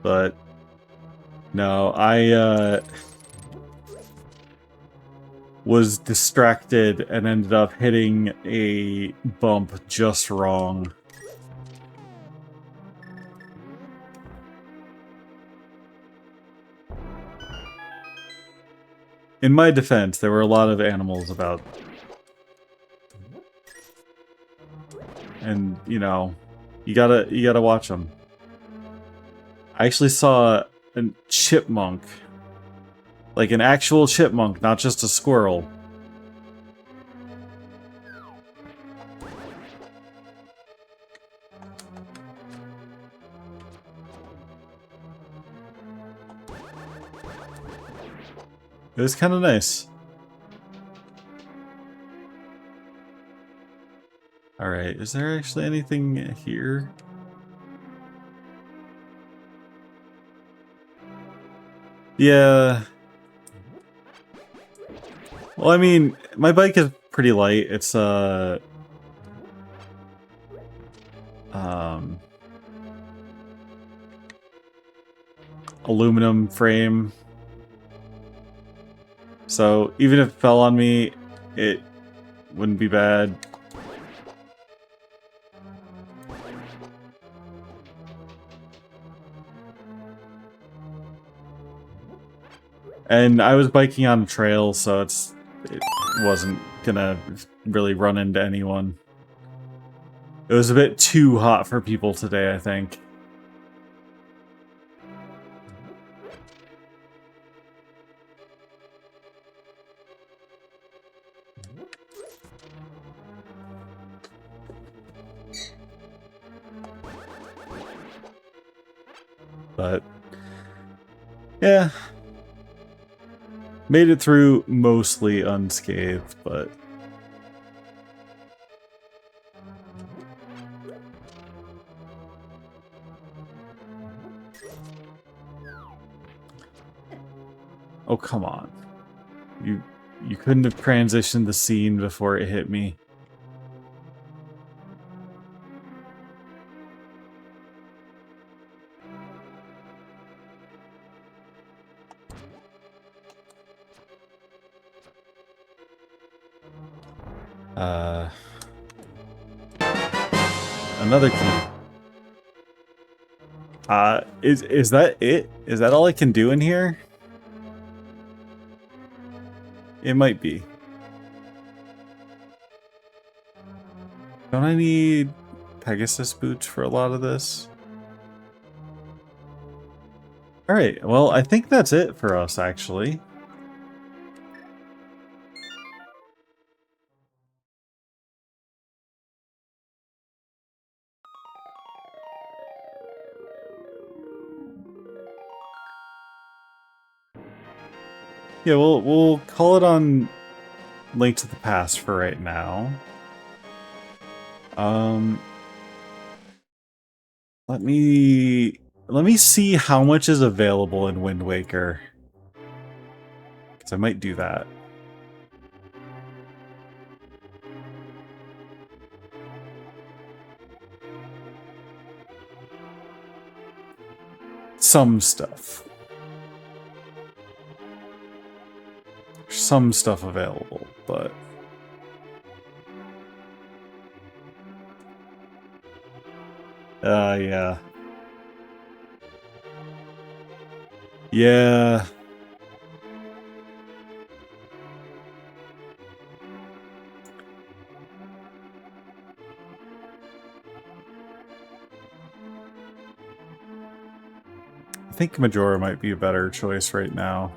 But no, I was distracted and ended up hitting a bump just wrong. In my defense, there were a lot of animals about. And, you know, you gotta watch them. I actually saw a chipmunk. Like an actual chipmunk, not just a squirrel. It was kind of nice. Alright, is there actually anything here? Yeah. Well, I mean, my bike is pretty light. It's aluminum frame. So even if it fell on me, it wouldn't be bad. And I was biking on a trail, so it wasn't gonna really run into anyone. It was a bit too hot for people today, I think. But yeah, made it through mostly unscathed, but oh come on, you couldn't have transitioned the scene before it hit me. Another key. Is that it? Is that all I can do in here? It might be. Don't I need Pegasus boots for a lot of this? Alright, well, I think that's it for us, actually. Yeah, we'll call it on Link to the Past for right now. Let me see how much is available in Wind Waker. Because I might do that. Some stuff. Some stuff available, but... yeah. Yeah. I think Majora might be a better choice right now.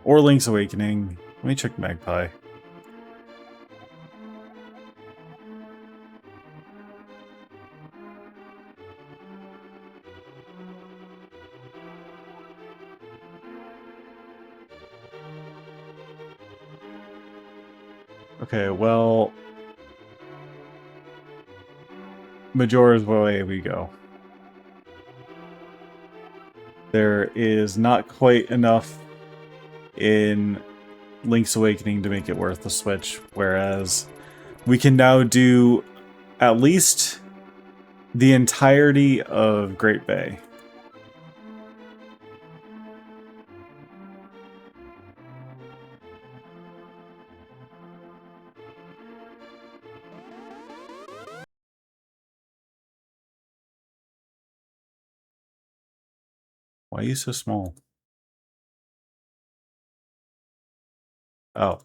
Or Link's Awakening. Let me check Magpie. Okay, well... Majora's way we go. There is not quite enough in Link's Awakening to make it worth the Switch, whereas we can now do at least the entirety of Great Bay. Why are you so small? Oh.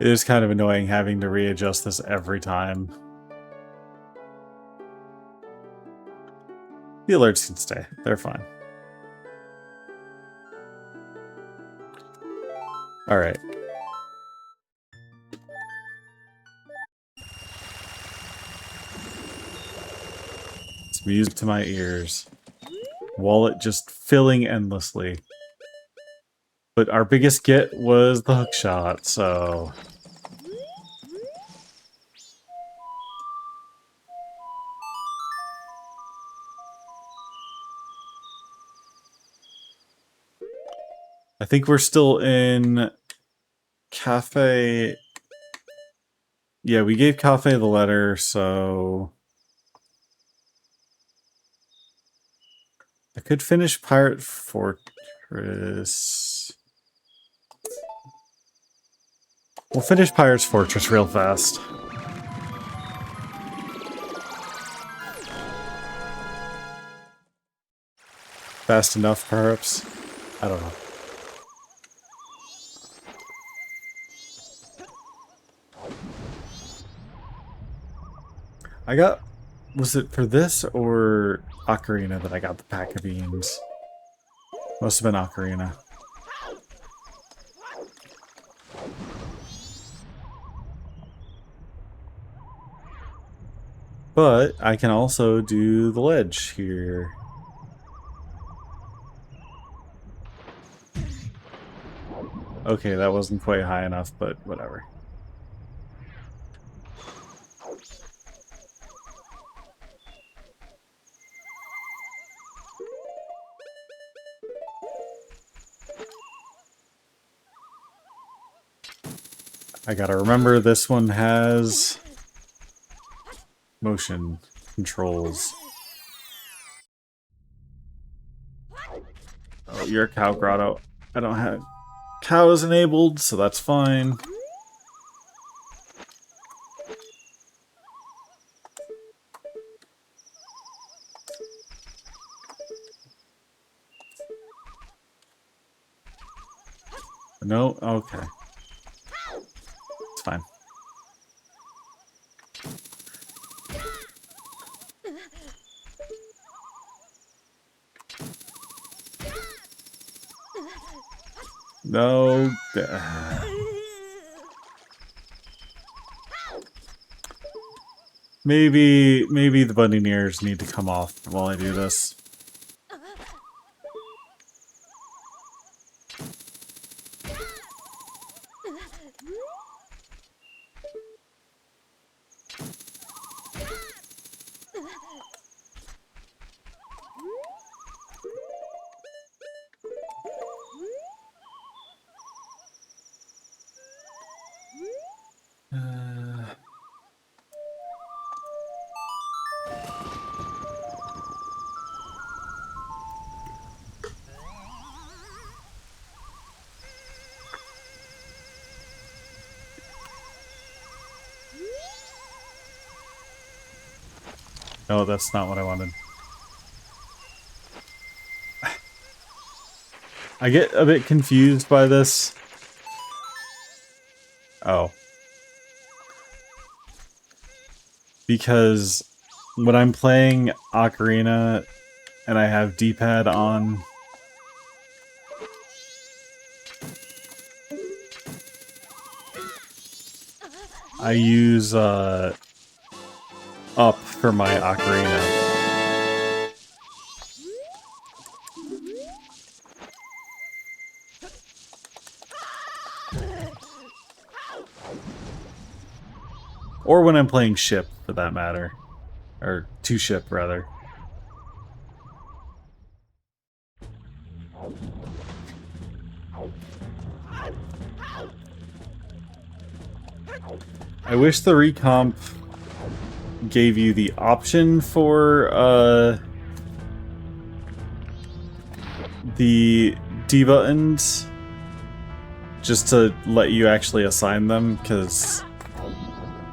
It is kind of annoying having to readjust this every time. The alerts can stay. They're fine. Alright. It's music to my ears. Wallet just filling endlessly. But our biggest get was the hook shot, so... I think we're still in Cafe. Yeah, we gave Cafe the letter, so I could finish Pirate Fortress. We'll finish Pirate's Fortress real fast. Fast enough, perhaps? I don't know. I got... Was it for this or Ocarina that I got the pack of beans? Must have been Ocarina. But I can also do the ledge here. Okay, that wasn't quite high enough, but whatever. I gotta remember this one has motion controls. Oh, you're a cow grotto. I don't have cows enabled, so that's fine. No? Okay. It's fine. No. Maybe the Buccaneers need to come off while I do this. No, that's not what I wanted. I get a bit confused by this. Oh. Because when I'm playing Ocarina and I have D-pad on, I use up for my Ocarina. Or when I'm playing ship, for that matter. Or two ship, rather. I wish the recomp gave you the option for the D buttons just to let you actually assign them, because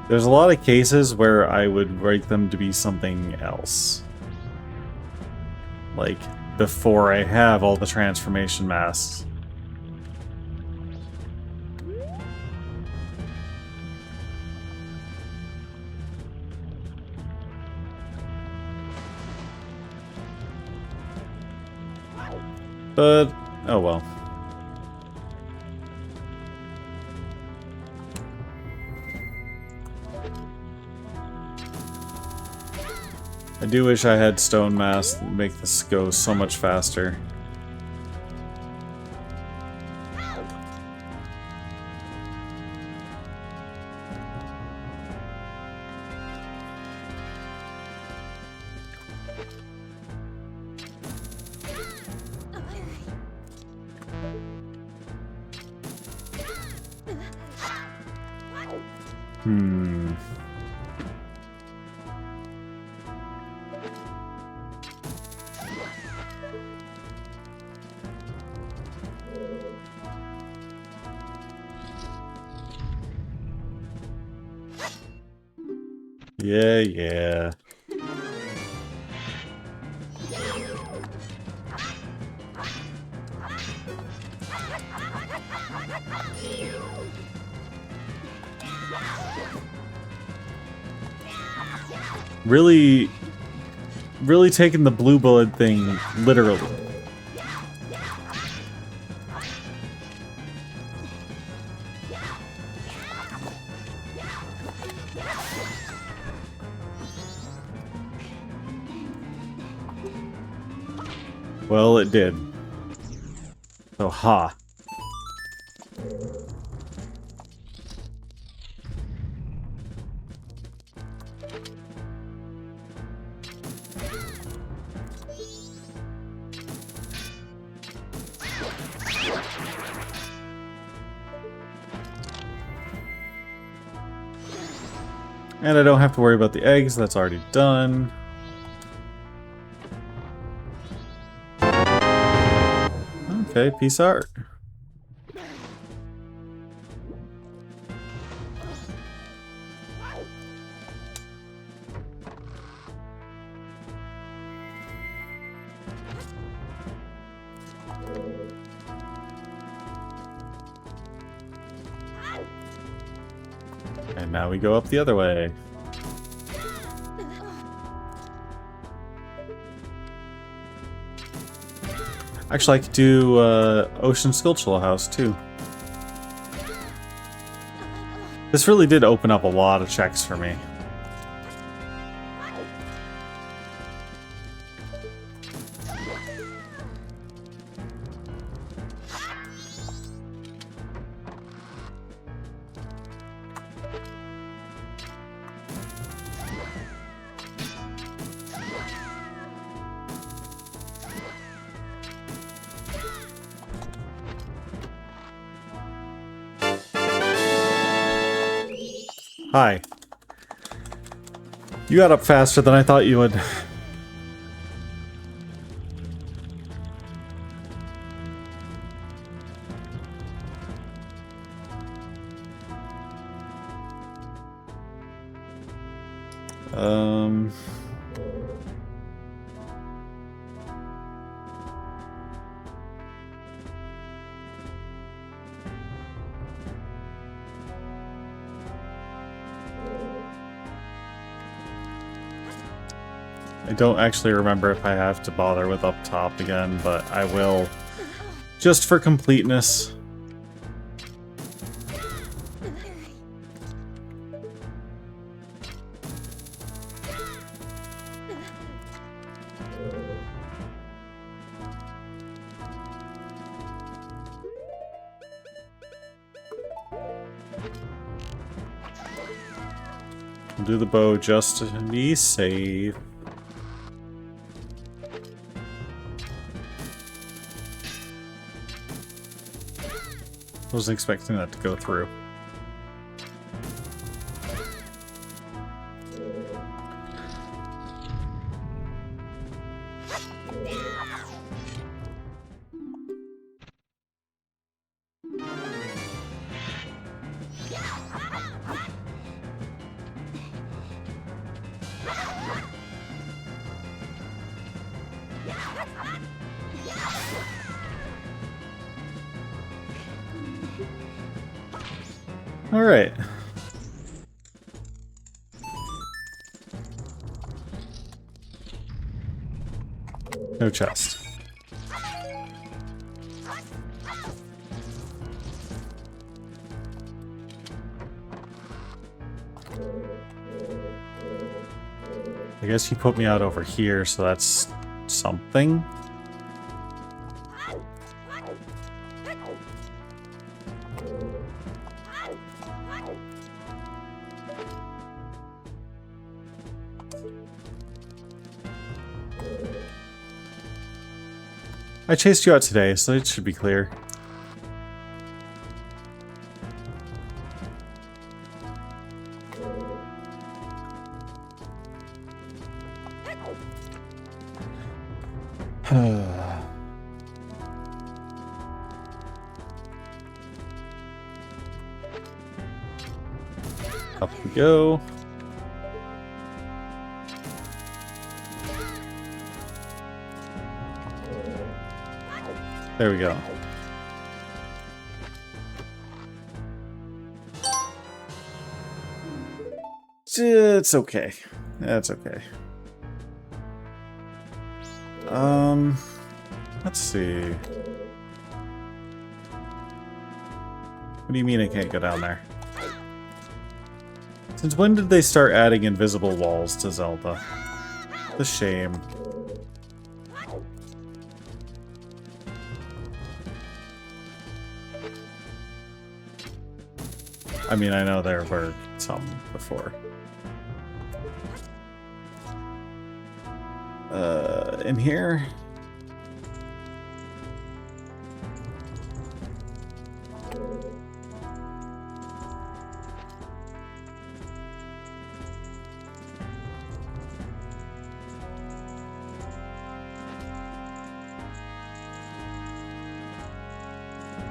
there's a lot of cases where I would rate them to be something else. Like, before I have all the transformation masks. But, oh well. I do wish I had stone mass to make this go so much faster. Yeah. Really taking the blue bullet thing literally. Well, it did. So, ha. And I don't have to worry about the eggs, that's already done. Okay, peace out. And now we go up the other way. Actually, I could do Ocean Skulltula House too. This really did open up a lot of checks for me. Hi. You got up faster than I thought you would. I don't actually remember if I have to bother with up top again, but I will, just for completeness. I'll do the bow just to be safe. I wasn't expecting that to go through. All right. No chest. I guess you put me out over here, so that's something. I chased you out today, so it should be clear. Up we go. There we go. It's okay. That's okay. Let's see. What do you mean I can't go down there? Since when did they start adding invisible walls to Zelda? The shame. I mean, I know there were some before. In here?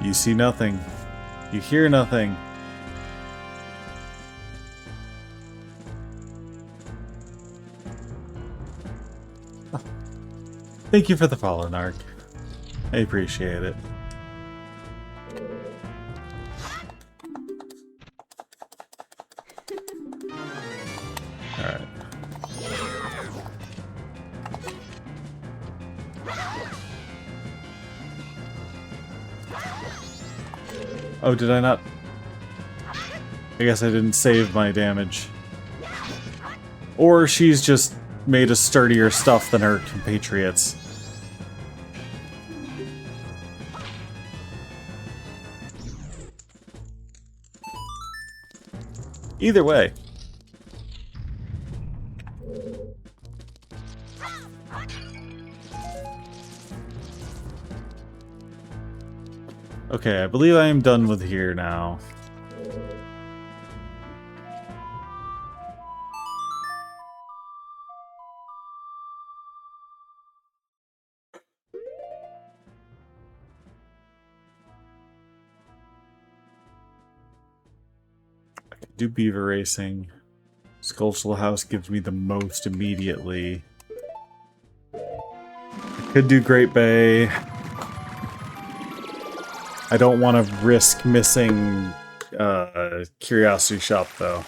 You see nothing. You hear nothing. Thank you for the follow, Narc. I appreciate it. Oh, did I not? I guess I didn't save my damage. Or she's just made of sturdier stuff than her compatriots. Either way. Okay, I believe I am done with here now. I can do beaver racing. Skulltula House gives me the most immediately. I could do Great Bay. I don't want to risk missing Curiosity Shop, though.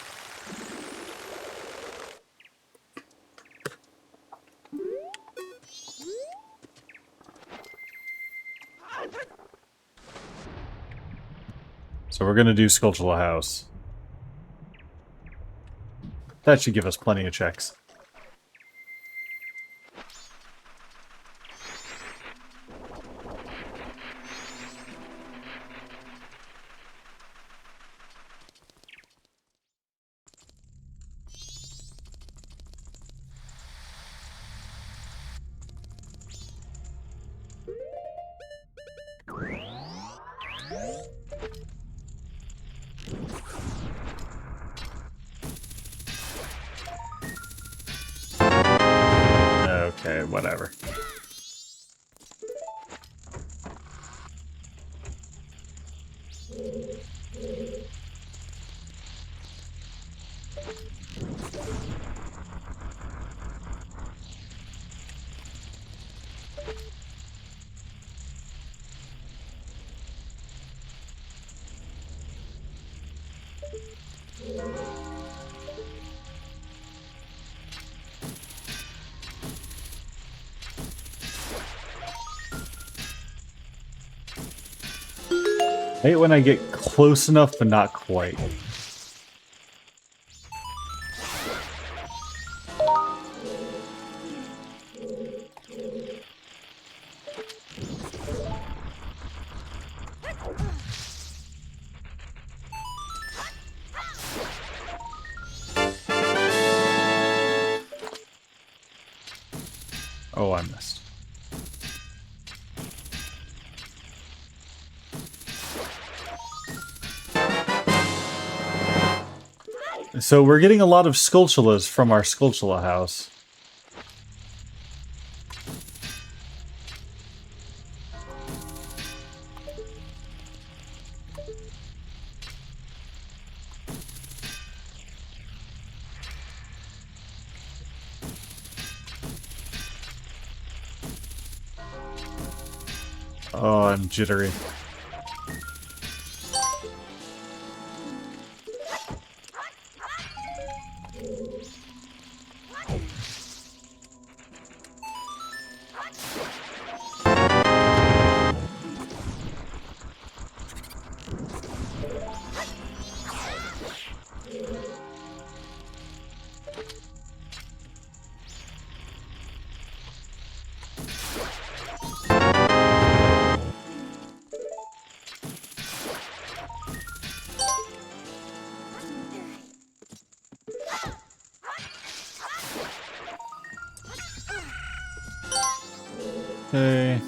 So we're gonna do Skulltula House. That should give us plenty of checks. Okay, whatever. I hate when I get close enough, but not quite. Oh, I missed. So we're getting a lot of Skulltulas from our Skulltula house. Oh, I'm jittery. Okay.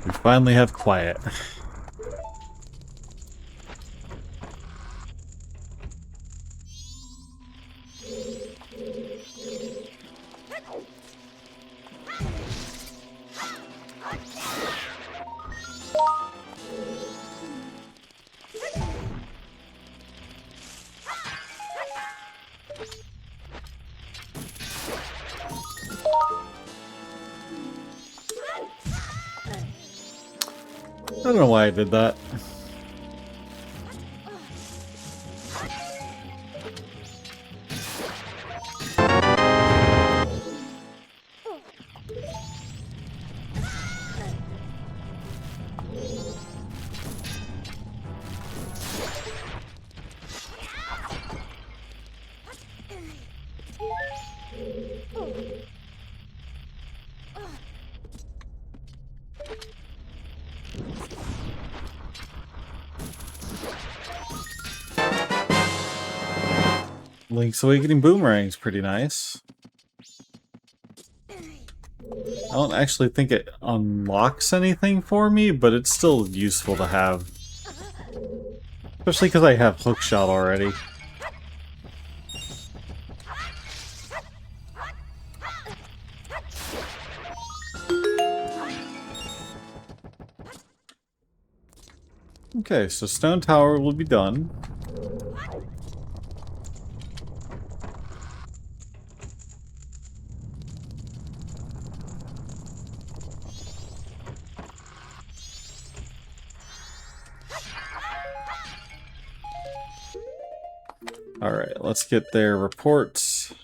We finally have quiet. I don't know why I did that. Link's Awakening Boomerang's pretty nice. I don't actually think it unlocks anything for me, but it's still useful to have. Especially because I have Hookshot already. Okay, so Stone Tower will be done. Alright, let's get their reports.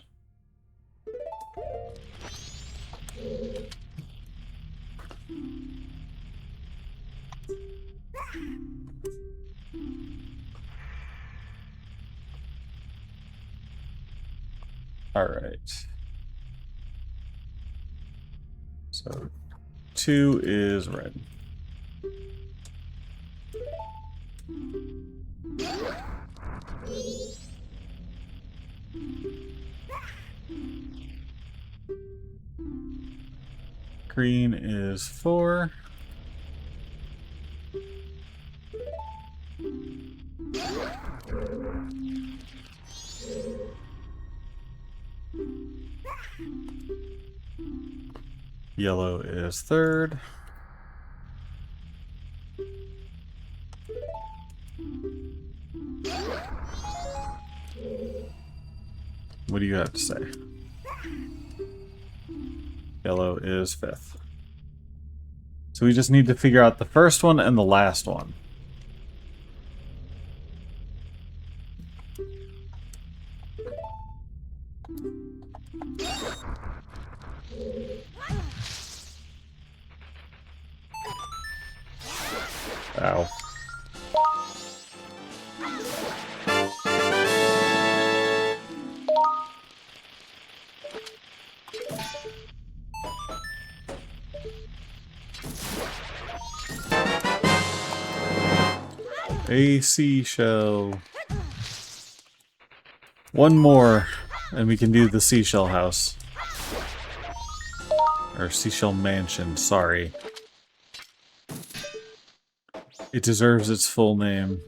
Alright. So, 2 is red. Green is 4. Yellow is 3rd. What do you have to say? Yellow is 5th. So we just need to figure out the first one and the last one. Ow. A seashell. One more, and we can do the seashell house. Or seashell mansion, sorry. It deserves its full name.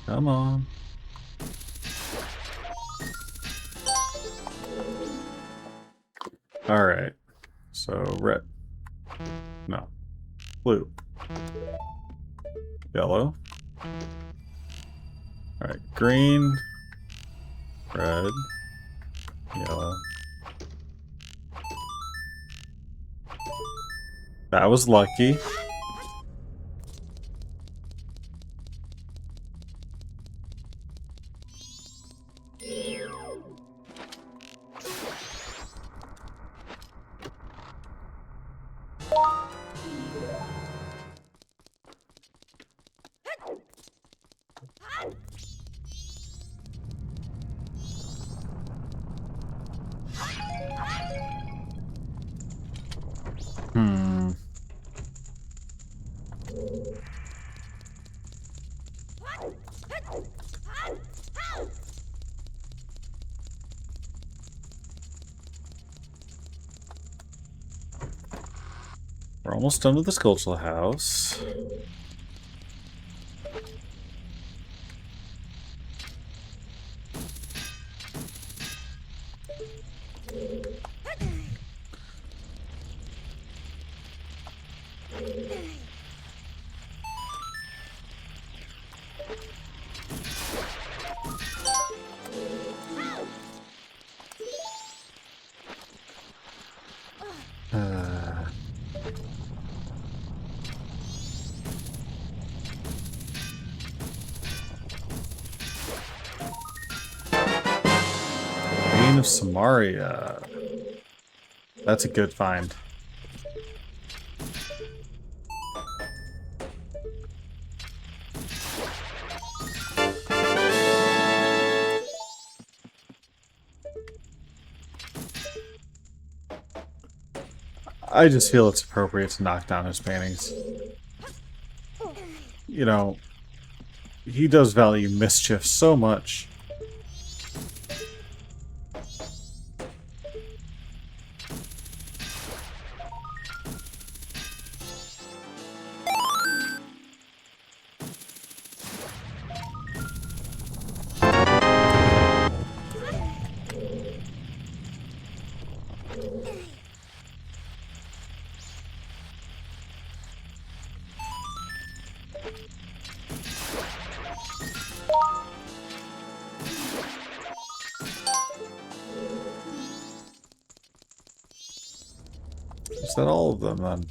Come on. Alright. So, red. No. Blue. Yellow. Alright, green. Red. Yellow. That was lucky. We're almost done with the Skulltula house. of Samaria. That's a good find. I just feel it's appropriate to knock down his paintings. You know, he does value mischief so much. Is that all of them then?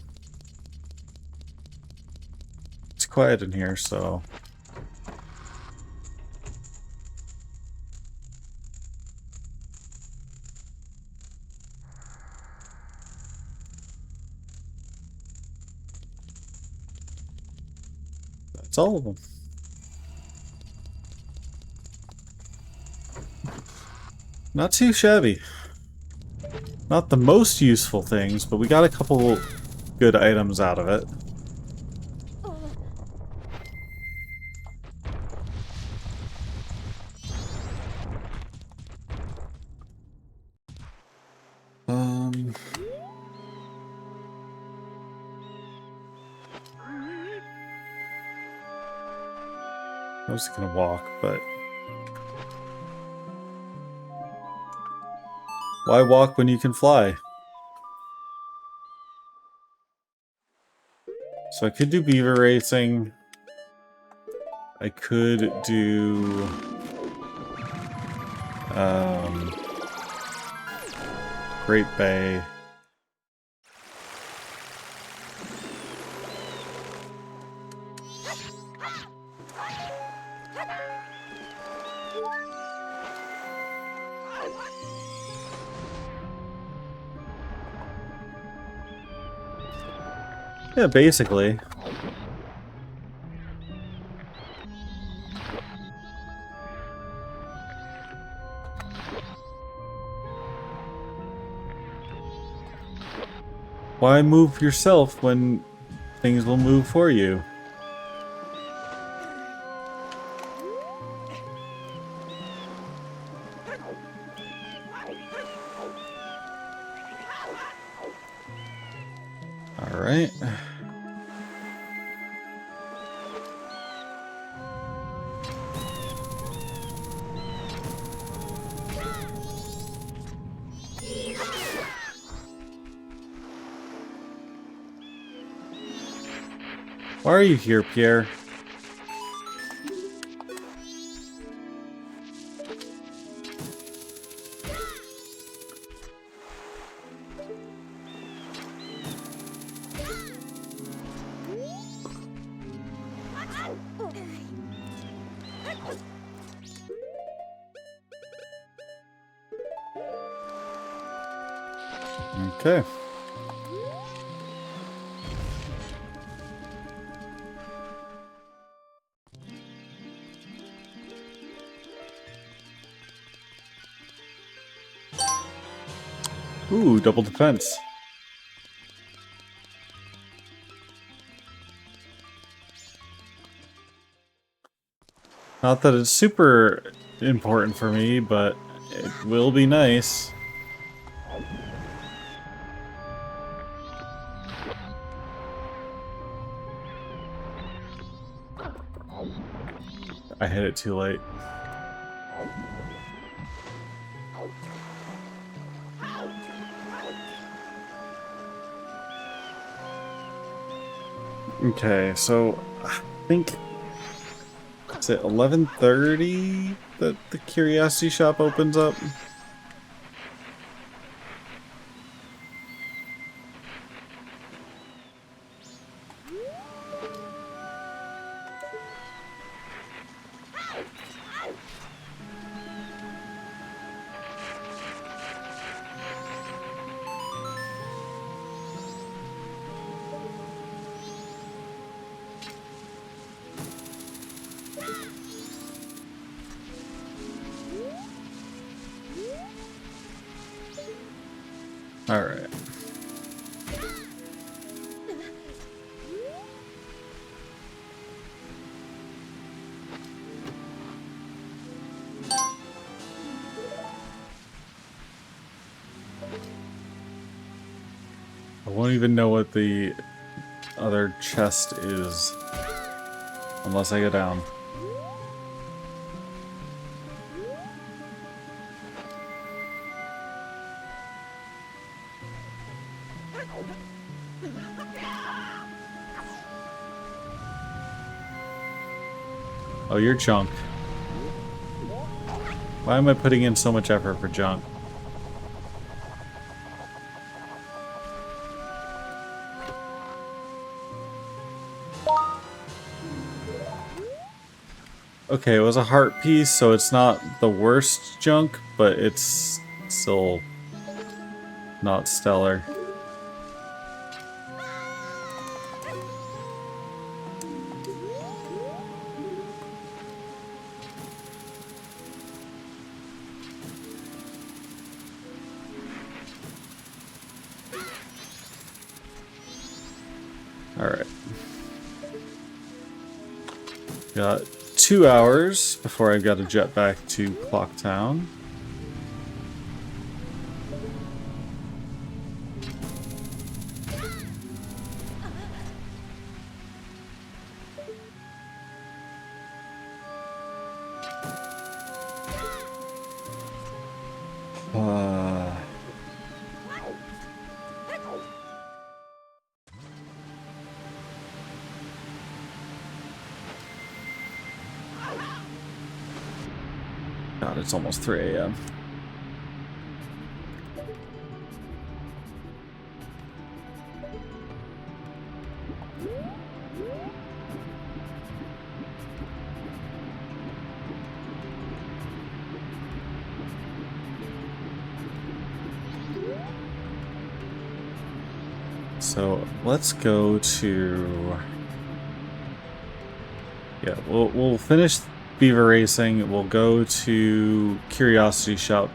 It's quiet in here, so... That's all of them. Not too shabby. Not the most useful things, but we got a couple good items out of it. I was gonna walk, but... Why walk when you can fly? So I could do beaver racing. I could do... Great Bay. Yeah, basically. Why move yourself when things will move for you? All right. Why are you here, Pierre? Okay. Ooh, double defense. Not that it's super important for me, but it will be nice. I hit it too late. Okay, so I think it's at 11:30 that the Curiosity Shop opens up. All right. I won't even know what the other chest is unless I go down. Oh, you're junk. Why am I putting in so much effort for junk? Okay, it was a heart piece, so it's not the worst junk, but it's still not stellar. Alright. Got 2 hours before I've got to jet back to Clocktown. God, it's almost 3 a.m. So let's go to... Yeah, we'll finish Beaver Racing. We'll go to Curiosity Shop.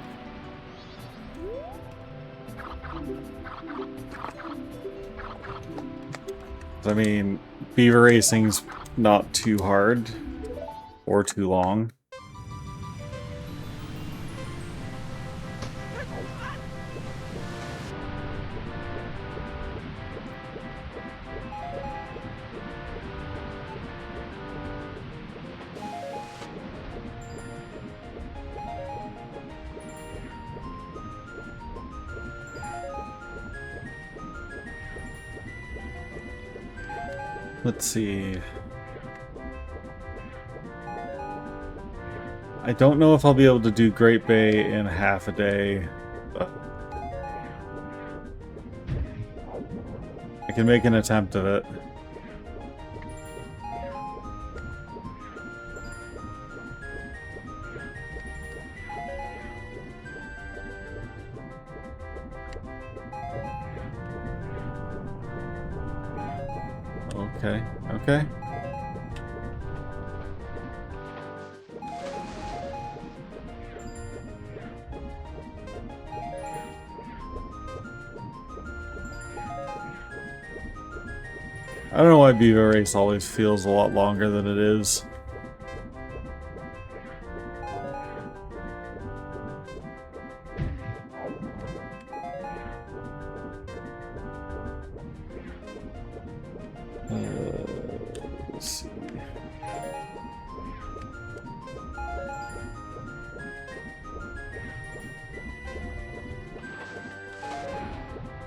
I mean, Beaver Racing's not too hard or too long. Let's see. I don't know if I'll be able to do Great Bay in half a day, but I can make an attempt of it. Okay, okay. I don't know why Beaver Race always feels a lot longer than it is. Let's see.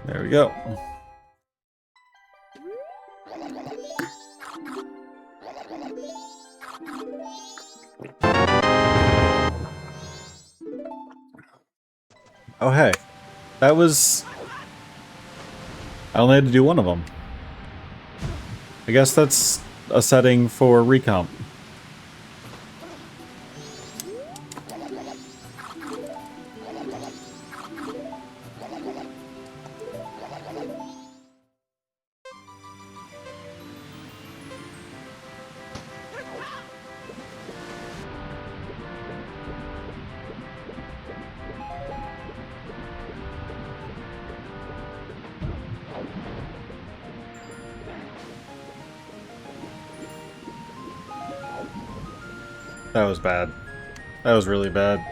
There we go. Oh, hey. That was... I only had to do one of them. I guess that's a setting for recomp. That was bad. That was really bad.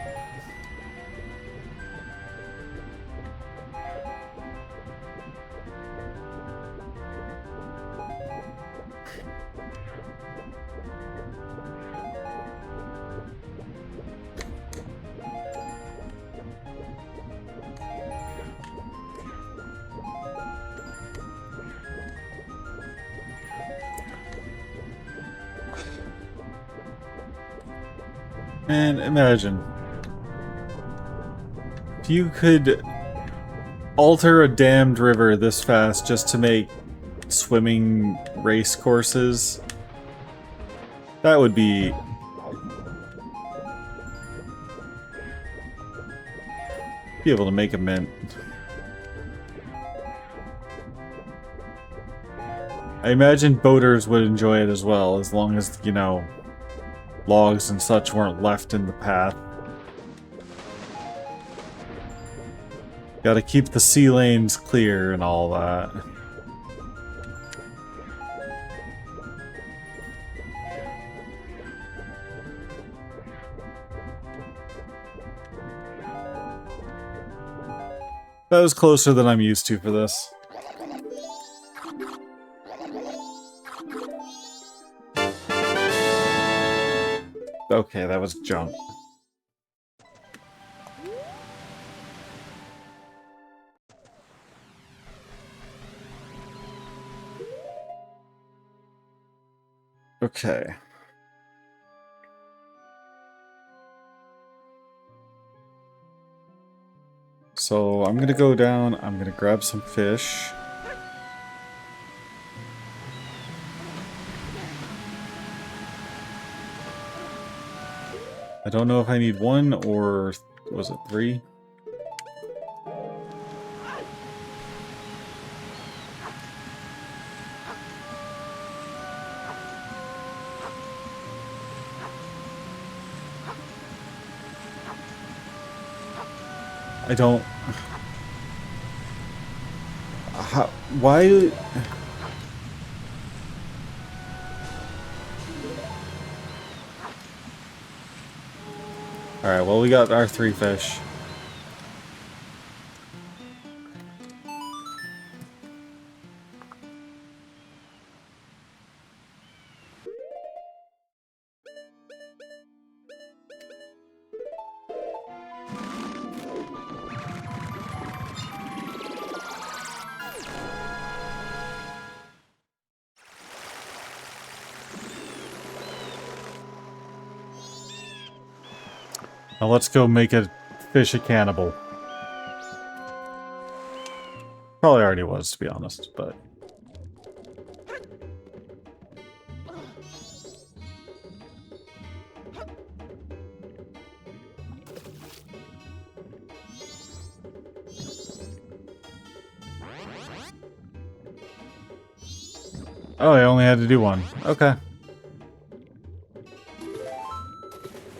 And imagine if you could alter a damned river this fast just to make swimming race courses. That would be able to make a mint. I imagine boaters would enjoy it as well, as long as, you know, logs and such weren't left in the path. Gotta keep the sea lanes clear and all that. That was closer than I'm used to for this. Okay, that was junk. Okay. So I'm gonna go down, I'm gonna grab some fish. I don't know if I need one or was it 3? I don't... How, why... Alright, well we got our 3 fish. Now let's go make a fish a cannibal. Probably already was, to be honest, but... Oh, I only had to do one. Okay.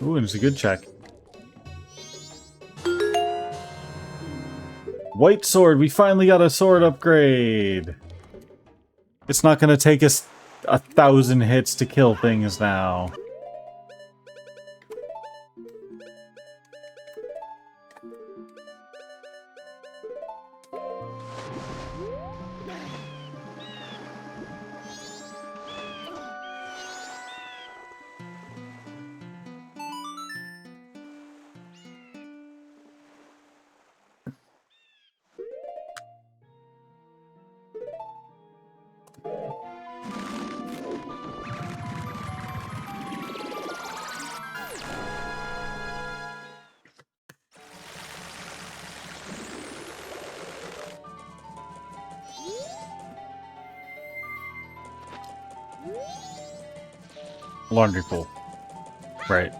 Ooh, and it's a good check. White sword! We finally got a sword upgrade! It's not gonna take us 1,000 hits to kill things now. Laundry pool. Right.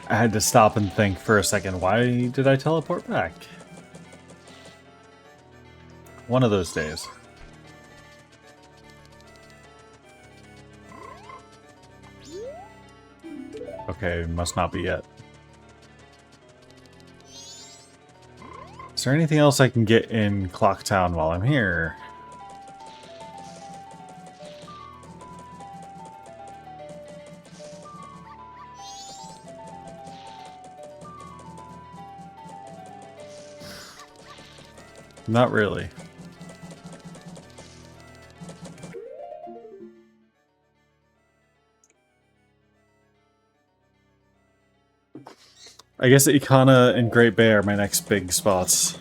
I had to stop and think for a second, why did I teleport back? One of those days. Okay, must not be yet. Is there anything else I can get in Clocktown while I'm here? Not really. I guess Ikana and Great Bay are my next big spots.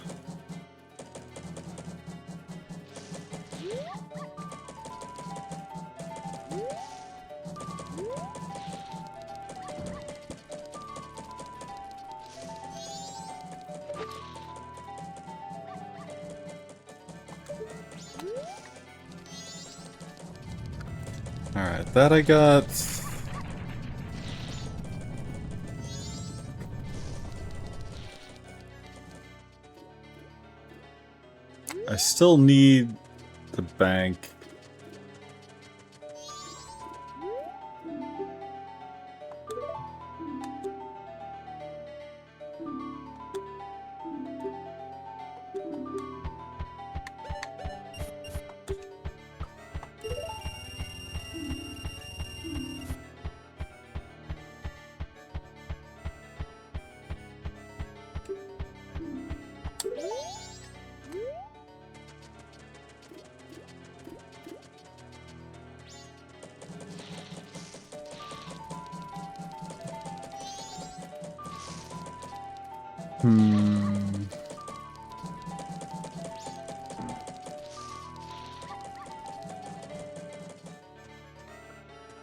Alright, that I got. I still need the bank.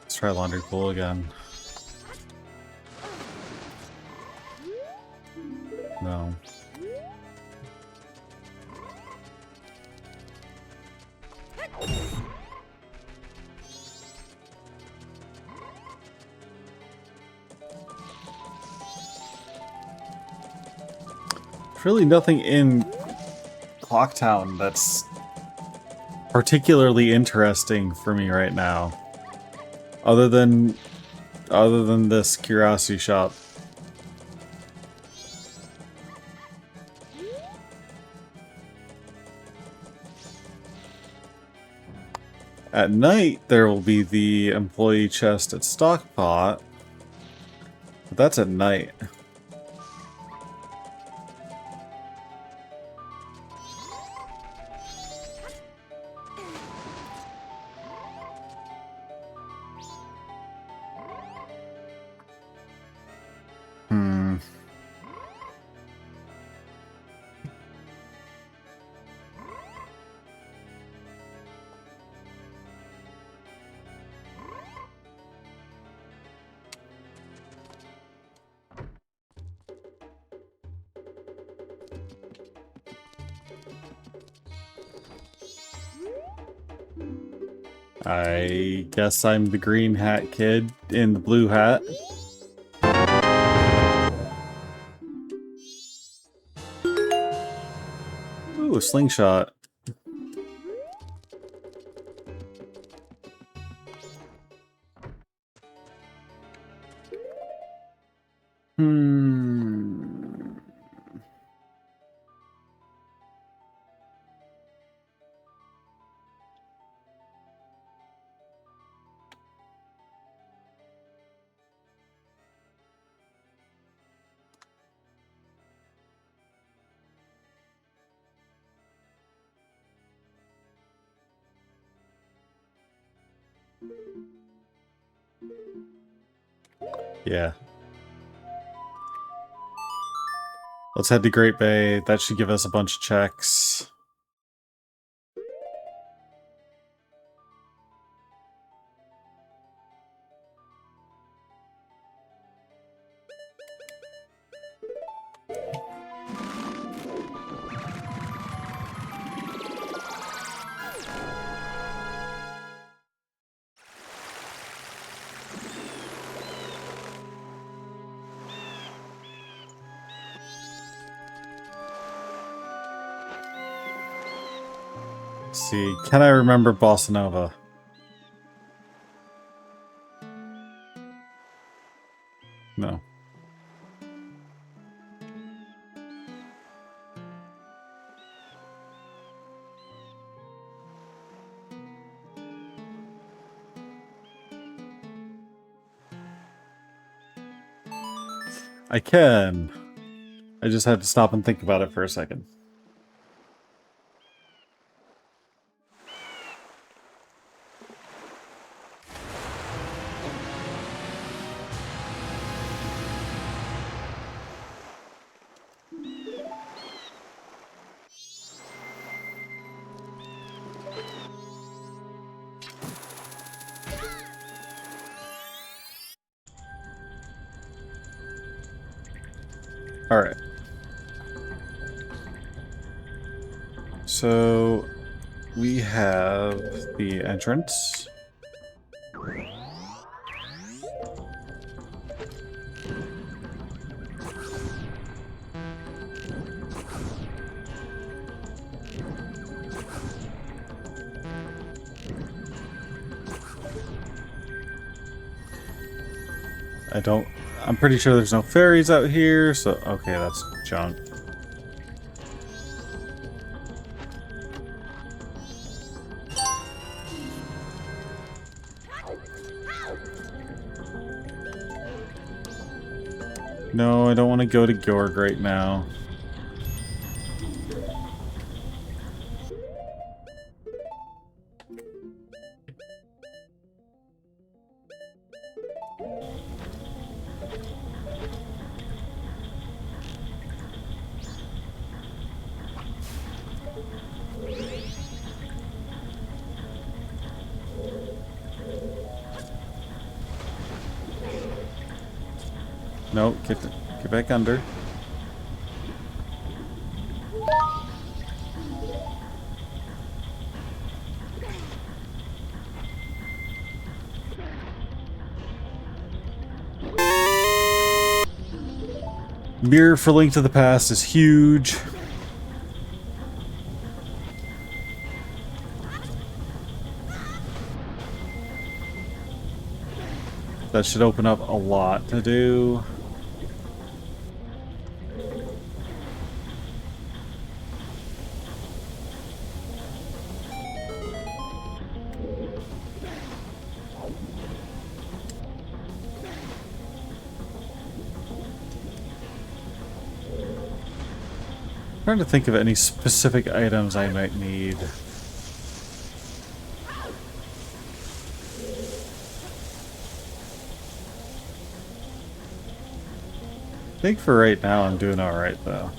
Let's try Laundry Pool again. No. There's really nothing in Clocktown that's particularly interesting for me right now. Other than this Curiosity Shop. At night, there will be the employee chest at Stockpot. But that's at night. I guess I'm the green hat kid in the blue hat. Ooh, a slingshot. Yeah. Let's head to Great Bay. That should give us a bunch of checks. Let's see, can I remember Bossa Nova? No. I can. I just had to stop and think about it for a second. Alright. So we have the entrance. I'm pretty sure there's no fairies out here, so okay, that's junk. No, I don't want to go to Gorg right now. No, get back under. Mirror for Link to the Past is huge. That should open up a lot to do. Trying to think of any specific items I might need. I think for right now I'm doing alright though.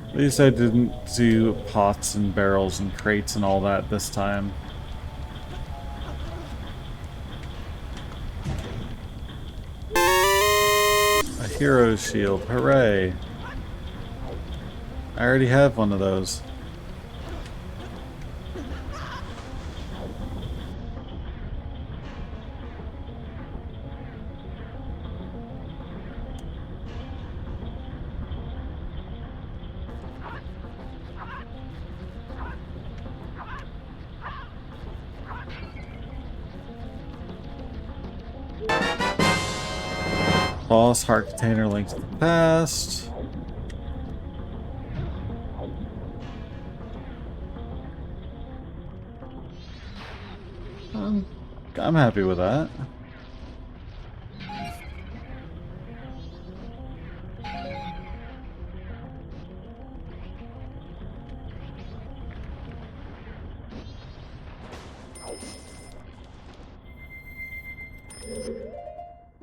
At least I didn't do pots and barrels and crates and all that this time. A hero shield, hooray! I already have one of those. Boss, heart container, Link to the Past. I'm happy with that.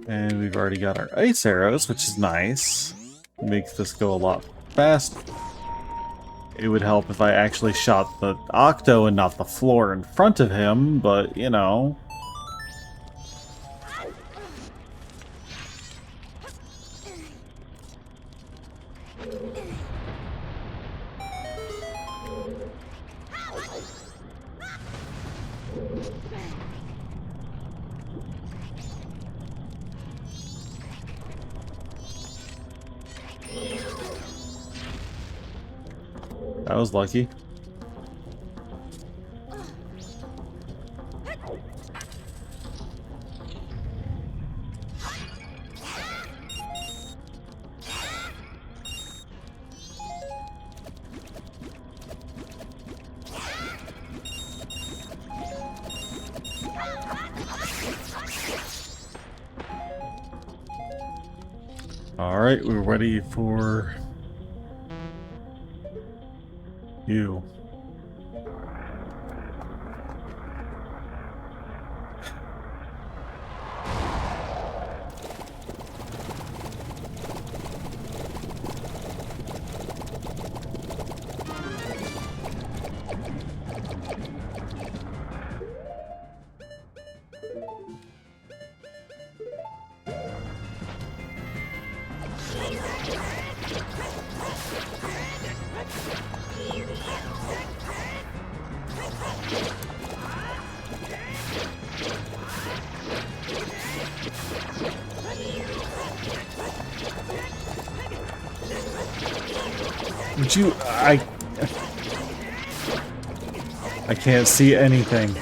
And we've already got our ice arrows, which is nice. Makes this go a lot faster. It would help if I actually shot the Octo and not the floor in front of him, but, you know. That was lucky. All right, we're ready for you. Would you... I can't see anything.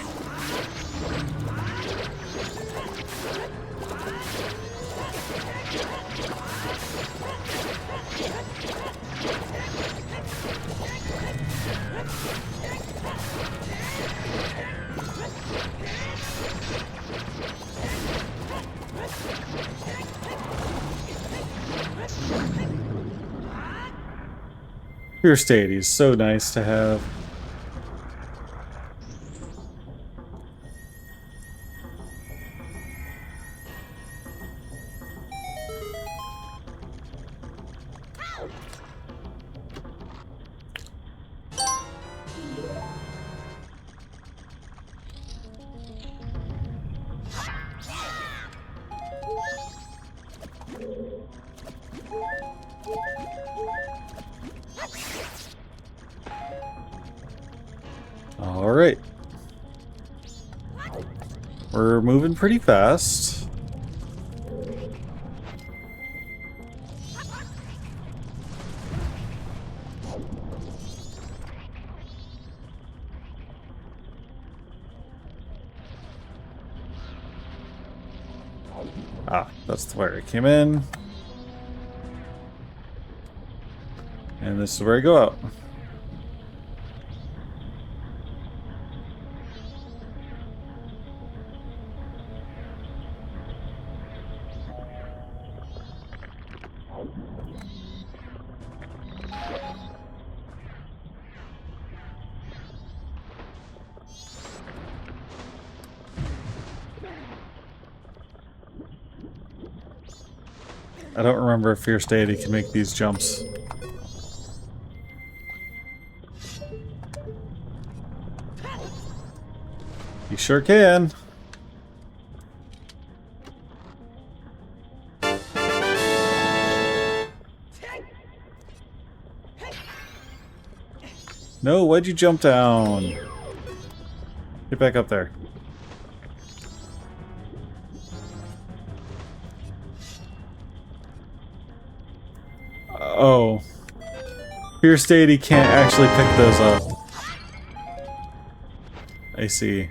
Pure State is so nice to have. All right. We're moving pretty fast. Ah, that's where it came in. And this is where I go out. I don't remember if Fierce Deity can make these jumps. You sure can. No, why'd you jump down? Get back up there. Oh. Fierce Deity can't actually pick those up. I see.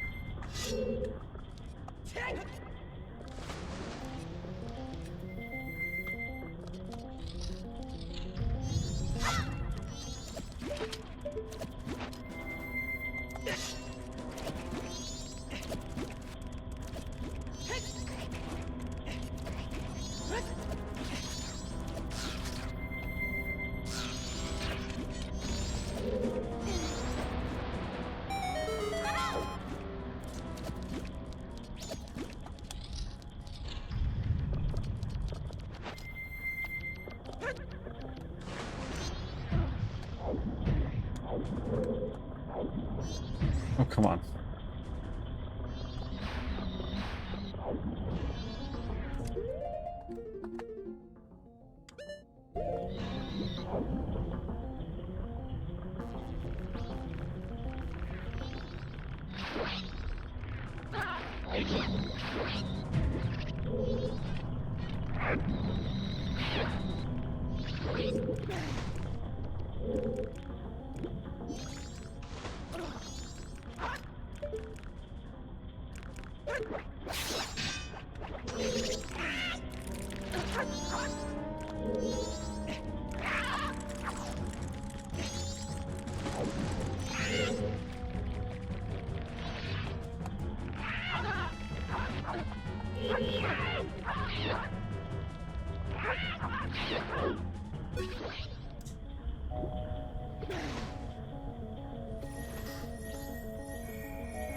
Oh, come on.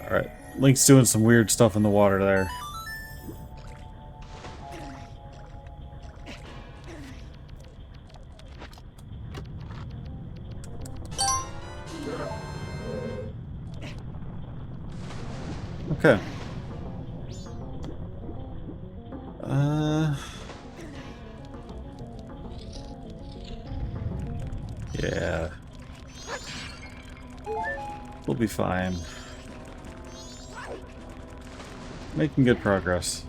Alright, Link's doing some weird stuff in the water there. Okay. Yeah. We'll be fine. Making good progress.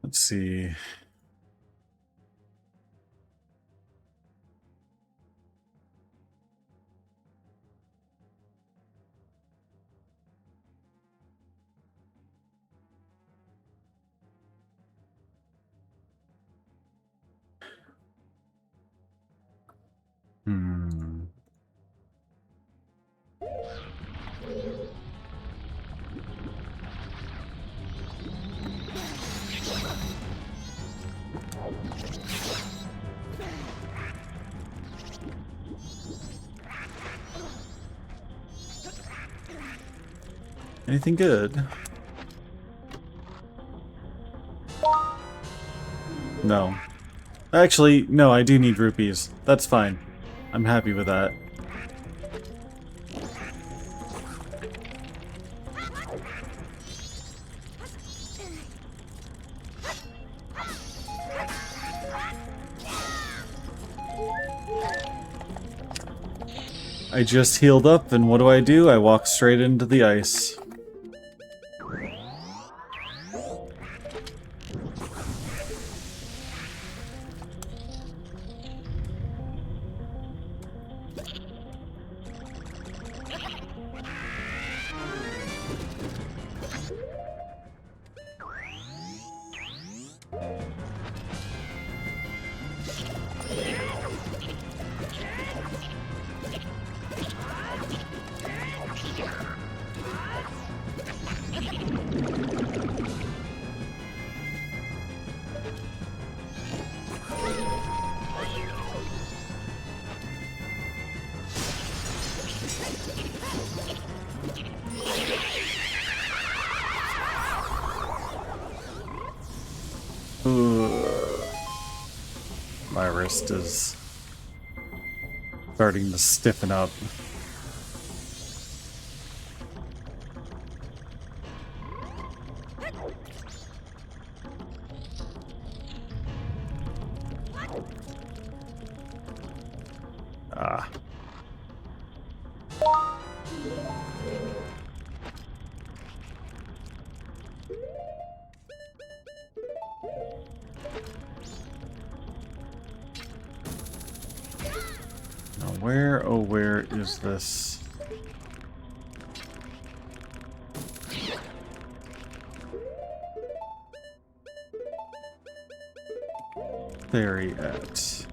Let's see. Hmm. Anything good? No. Actually, no, I do need rupees. That's fine. I'm happy with that. I just healed up, and what do? I walk straight into the ice. My wrist is starting to stiffen up. Ah. Now where, oh where is this? Fairy at?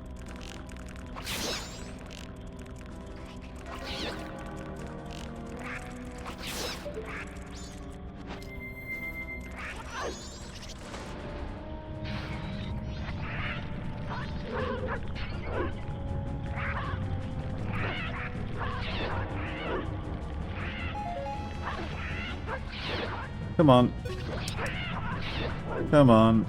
Come on. Come on.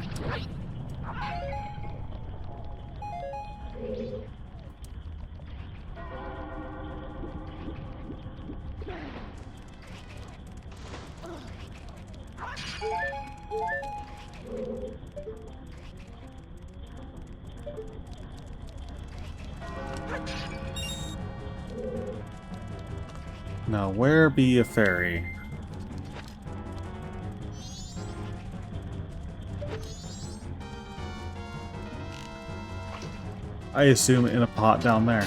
Now where be a fairy? I assume in a pot down there.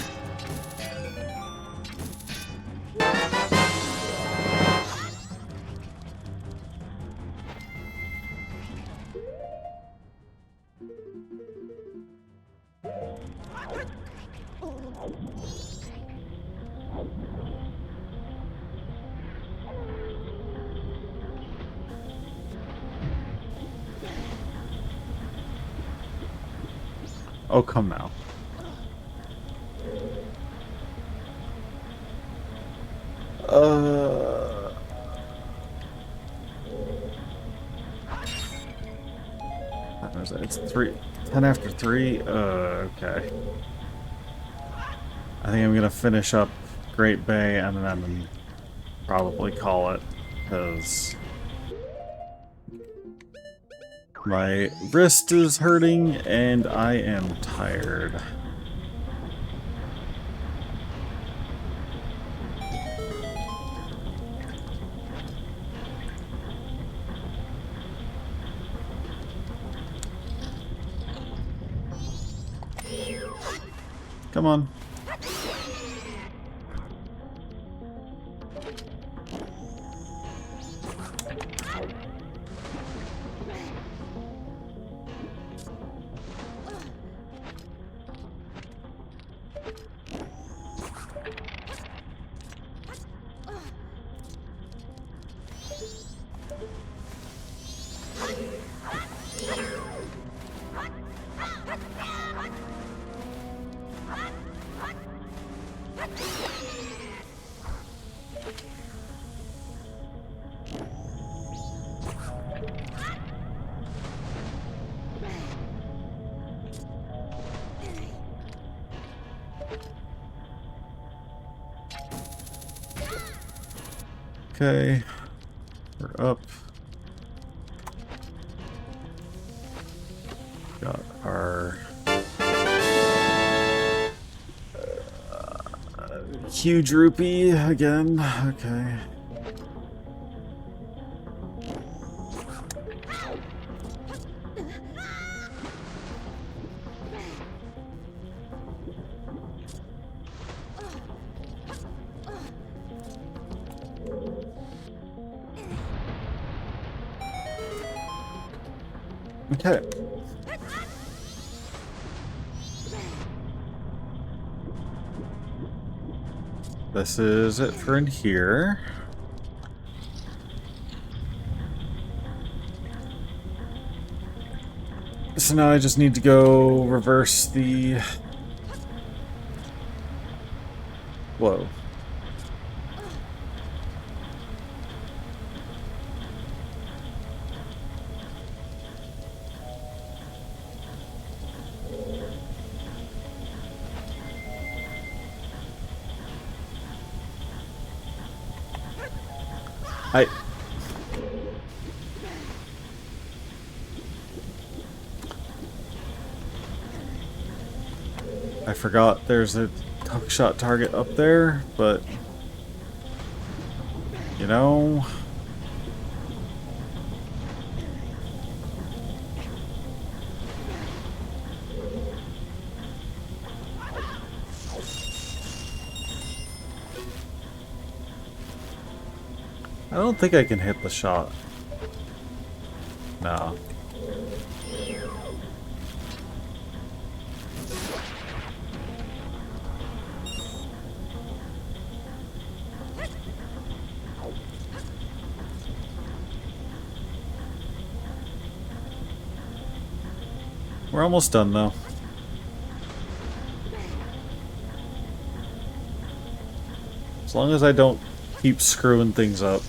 Oh, come now. It's 10 after 3? Okay. I think I'm gonna finish up Great Bay and then probably call it, because my wrist is hurting and I am tired. Come on. Okay, we're up. Got our huge rupee again. Okay. Okay. This is it for in here. So now I just need to go reverse the... Whoa. I forgot there's a hookshot target up there, but you know, I don't think I can hit the shot. No. We're almost done though. As long as I don't keep screwing things up.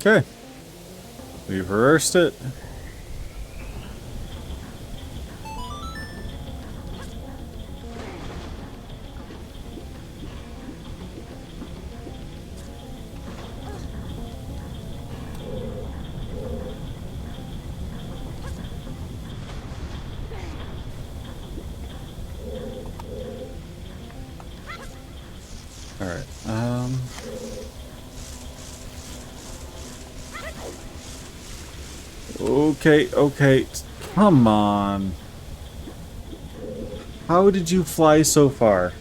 Okay. We've reversed it. Alright, okay, okay. Come on. How did you fly so far?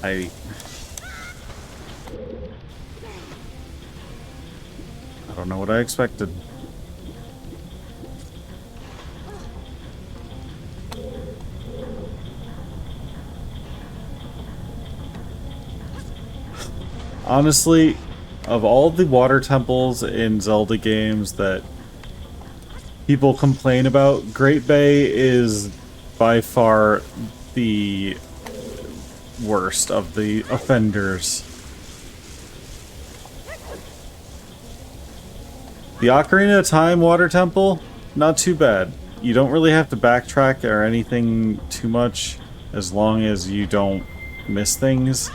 I don't know what I expected. Honestly, of all the water temples in Zelda games that people complain about, Great Bay is by far the worst of the offenders. The Ocarina of Time water temple, not too bad. You don't really have to backtrack or anything too much as long as you don't miss things.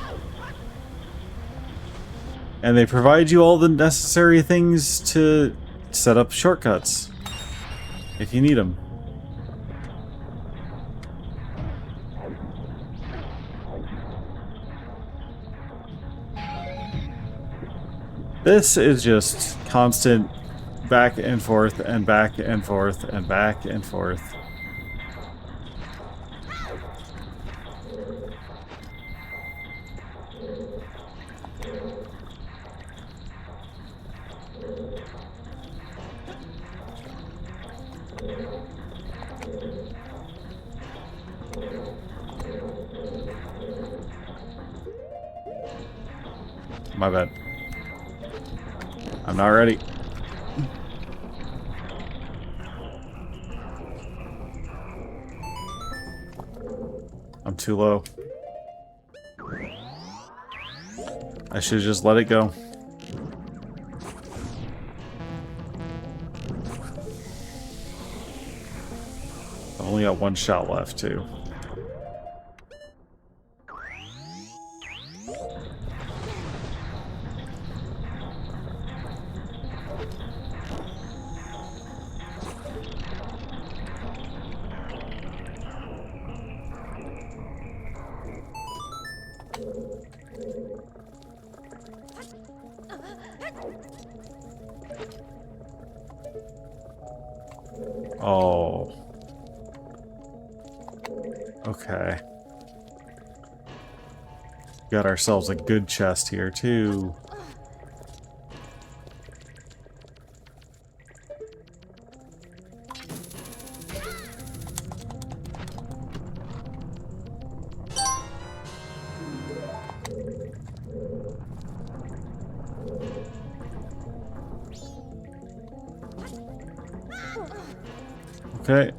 And they provide you all the necessary things to set up shortcuts if you need them. This is just constant back and forth and back and forth and back and forth. My bad. I'm not ready. I'm too low. I should just let it go. I only got one shot left, too. Oh. Okay. Got ourselves a good chest here, too. Okay.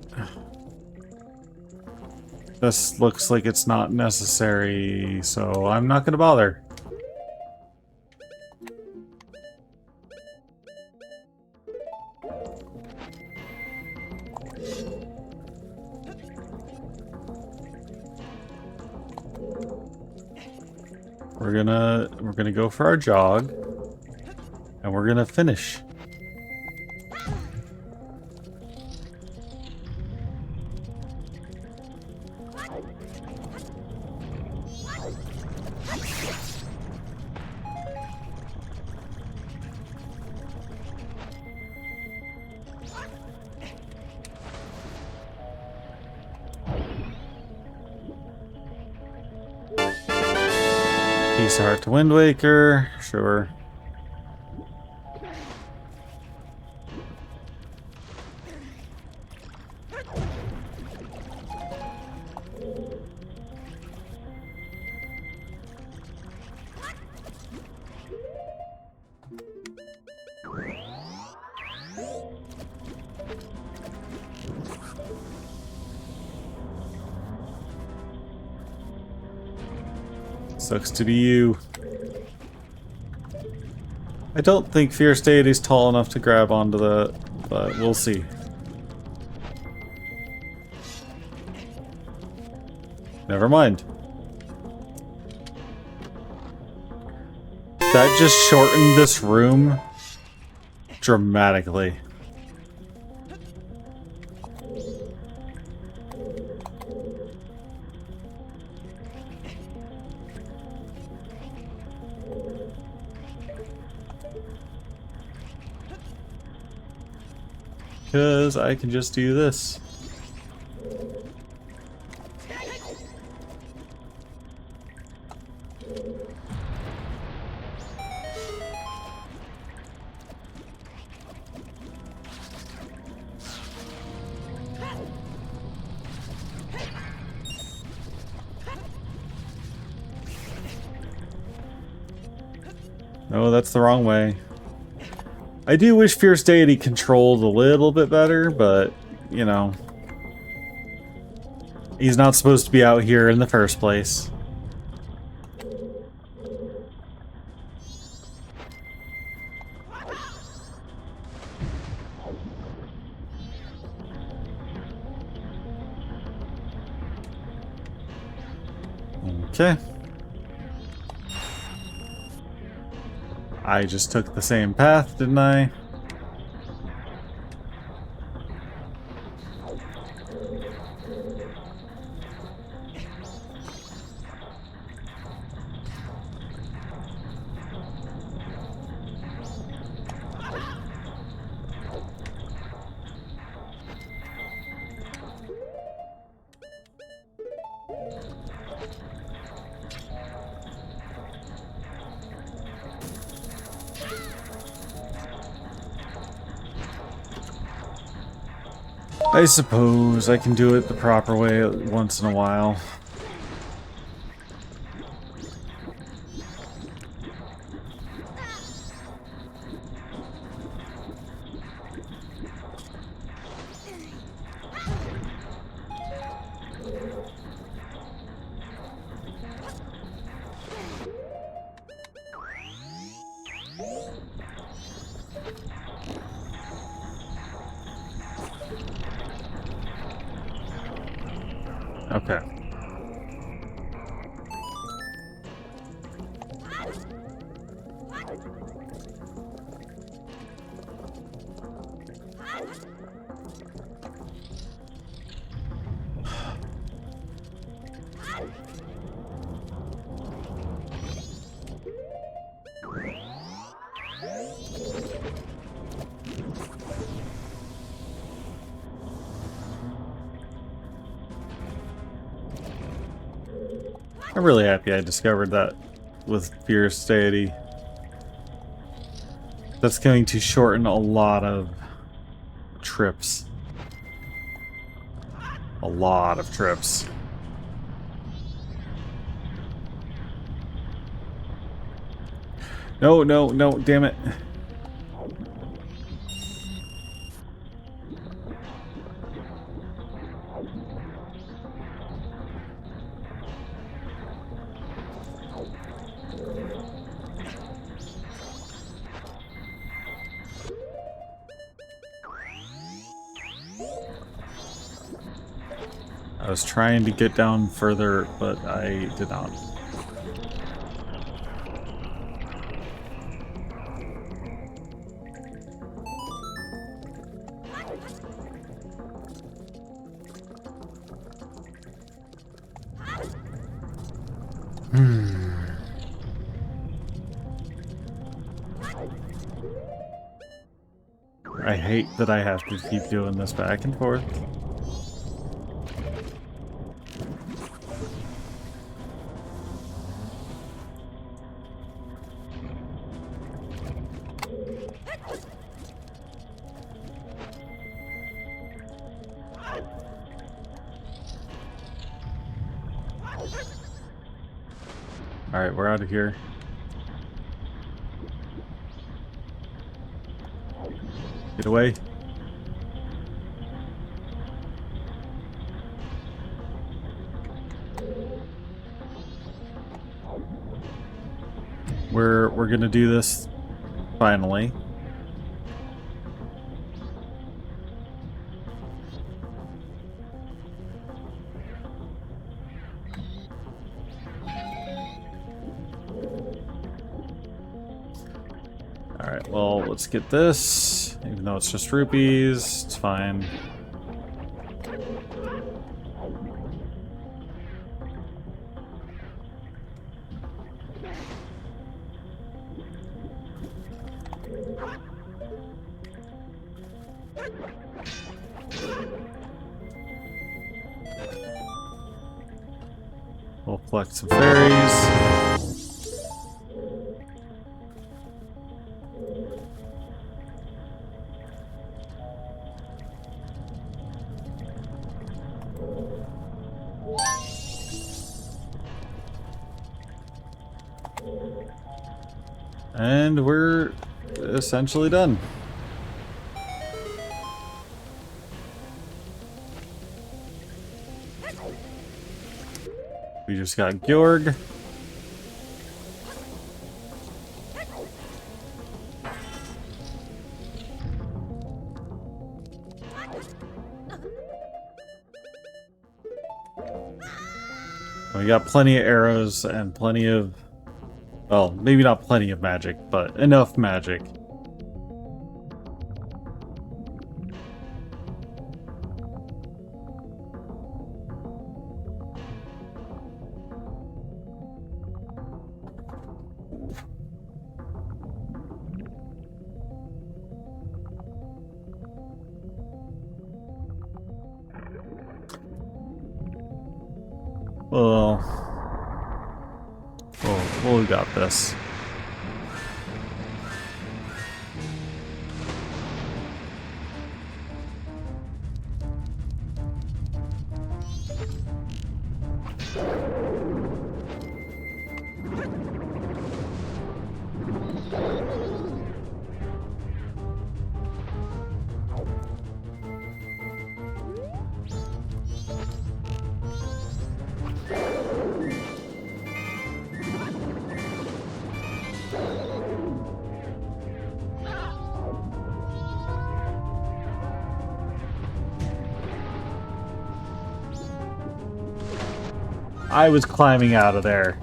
This looks like it's not necessary, so I'm not gonna bother. We're gonna go for our jog, and we're gonna finish. Piece of heart to Wind Waker, sure. Sucks to be you. I don't think Fierce Deity's tall enough to grab onto the, but we'll see. Never mind. That just shortened this room dramatically. because I can just do this. No, that's the wrong way. I do wish Fierce Deity controlled a little bit better, but, you know. He's not supposed to be out here in the first place. Okay. I just took the same path, didn't I? I suppose I can do it the proper way once in a while. Okay. I'm really happy I discovered that with Fierce Deity. That's going to shorten a lot of trips. A lot of trips. No, no, no, damn it. I was trying to get down further, but I did not. I hate that I have to keep doing this back and forth. Alright, we're out of here. Get away. We're gonna do this finally. Alright, well, let's get this. Even though it's just rupees, it's fine. collect some fairies. And we're essentially done. We just got Gjorg. We got plenty of arrows and plenty of, well, maybe not plenty of magic, but enough magic. Well, we got this. I was climbing out of there.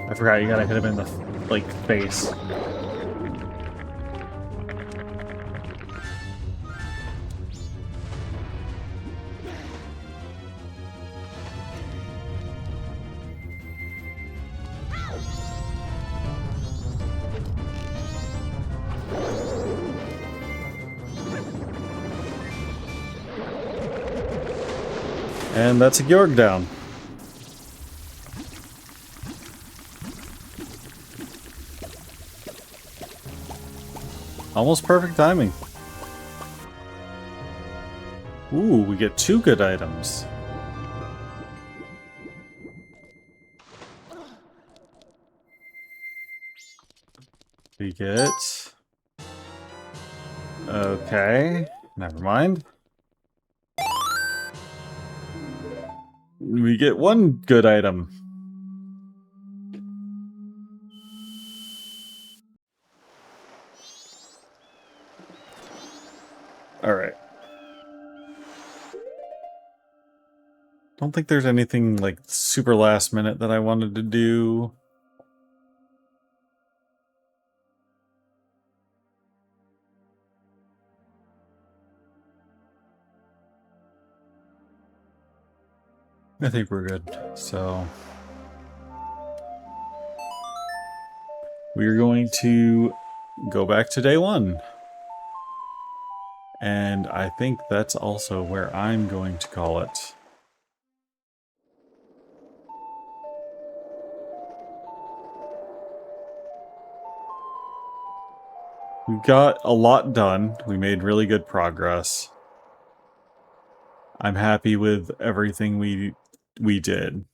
I forgot you gotta hit him in the, like, face. And that's a Gjorg down. Almost perfect timing. Ooh, we get 2 good items. We get... Okay, never mind. We get 1 good item. Alright. Don't think there's anything, like, super last minute that I wanted to do. I think we're good. So we're going to go back to day 1. And I think that's also where I'm going to call it. We've got a lot done. We made really good progress. I'm happy with everything we did.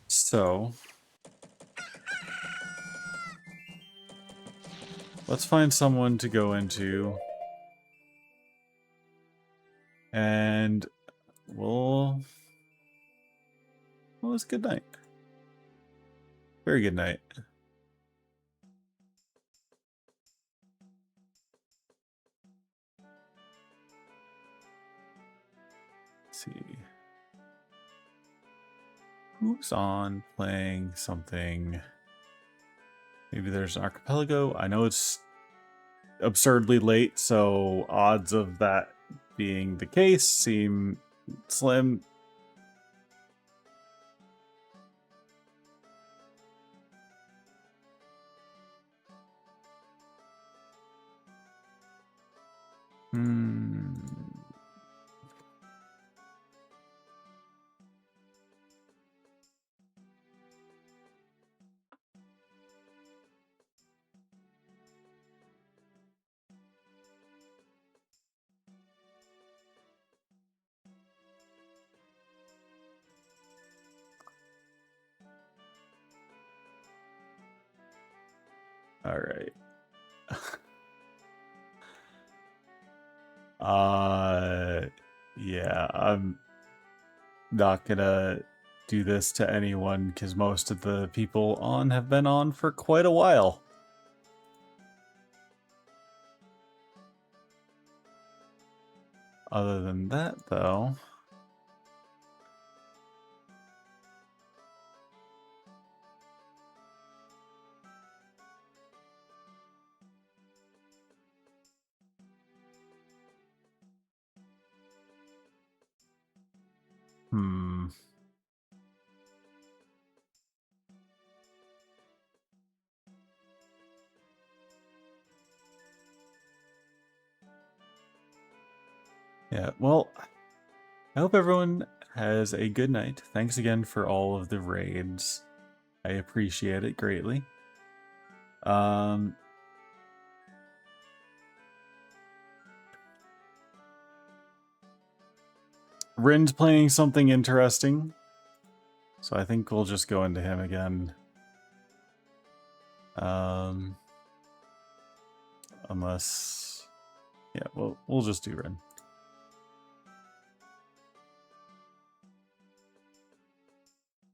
So Let's find someone to go into. And well, it's a good night. Very good night. Let's see. Who's on playing something? Maybe there's an archipelago. I know it's absurdly late, so odds of that being the case seem slim. All right. Yeah, I'm not gonna do this to anyone because most of the people on have been on for quite a while. Other than that, though... Yeah, well, I hope everyone has a good night. Thanks again for all of the raids. I appreciate it greatly. Rin's playing something interesting, so I think we'll just go into him again. Unless... Yeah, we'll just do Rin.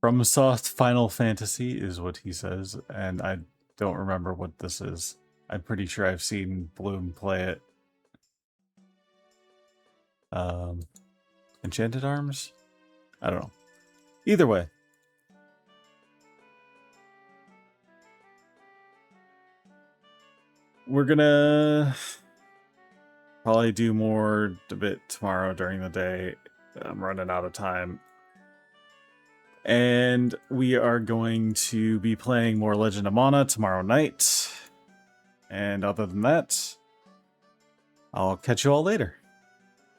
FromSoft Final Fantasy is what he says, and I don't remember what this is. I'm pretty sure I've seen Bloom play it. Enchanted Arms? I don't know. Either way. We're gonna probably do more a bit tomorrow during the day. I'm running out of time. And we are going to be playing more Legend of Mana tomorrow night. And other than that, I'll catch you all later.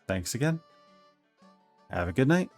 Thanks again. Have a good night.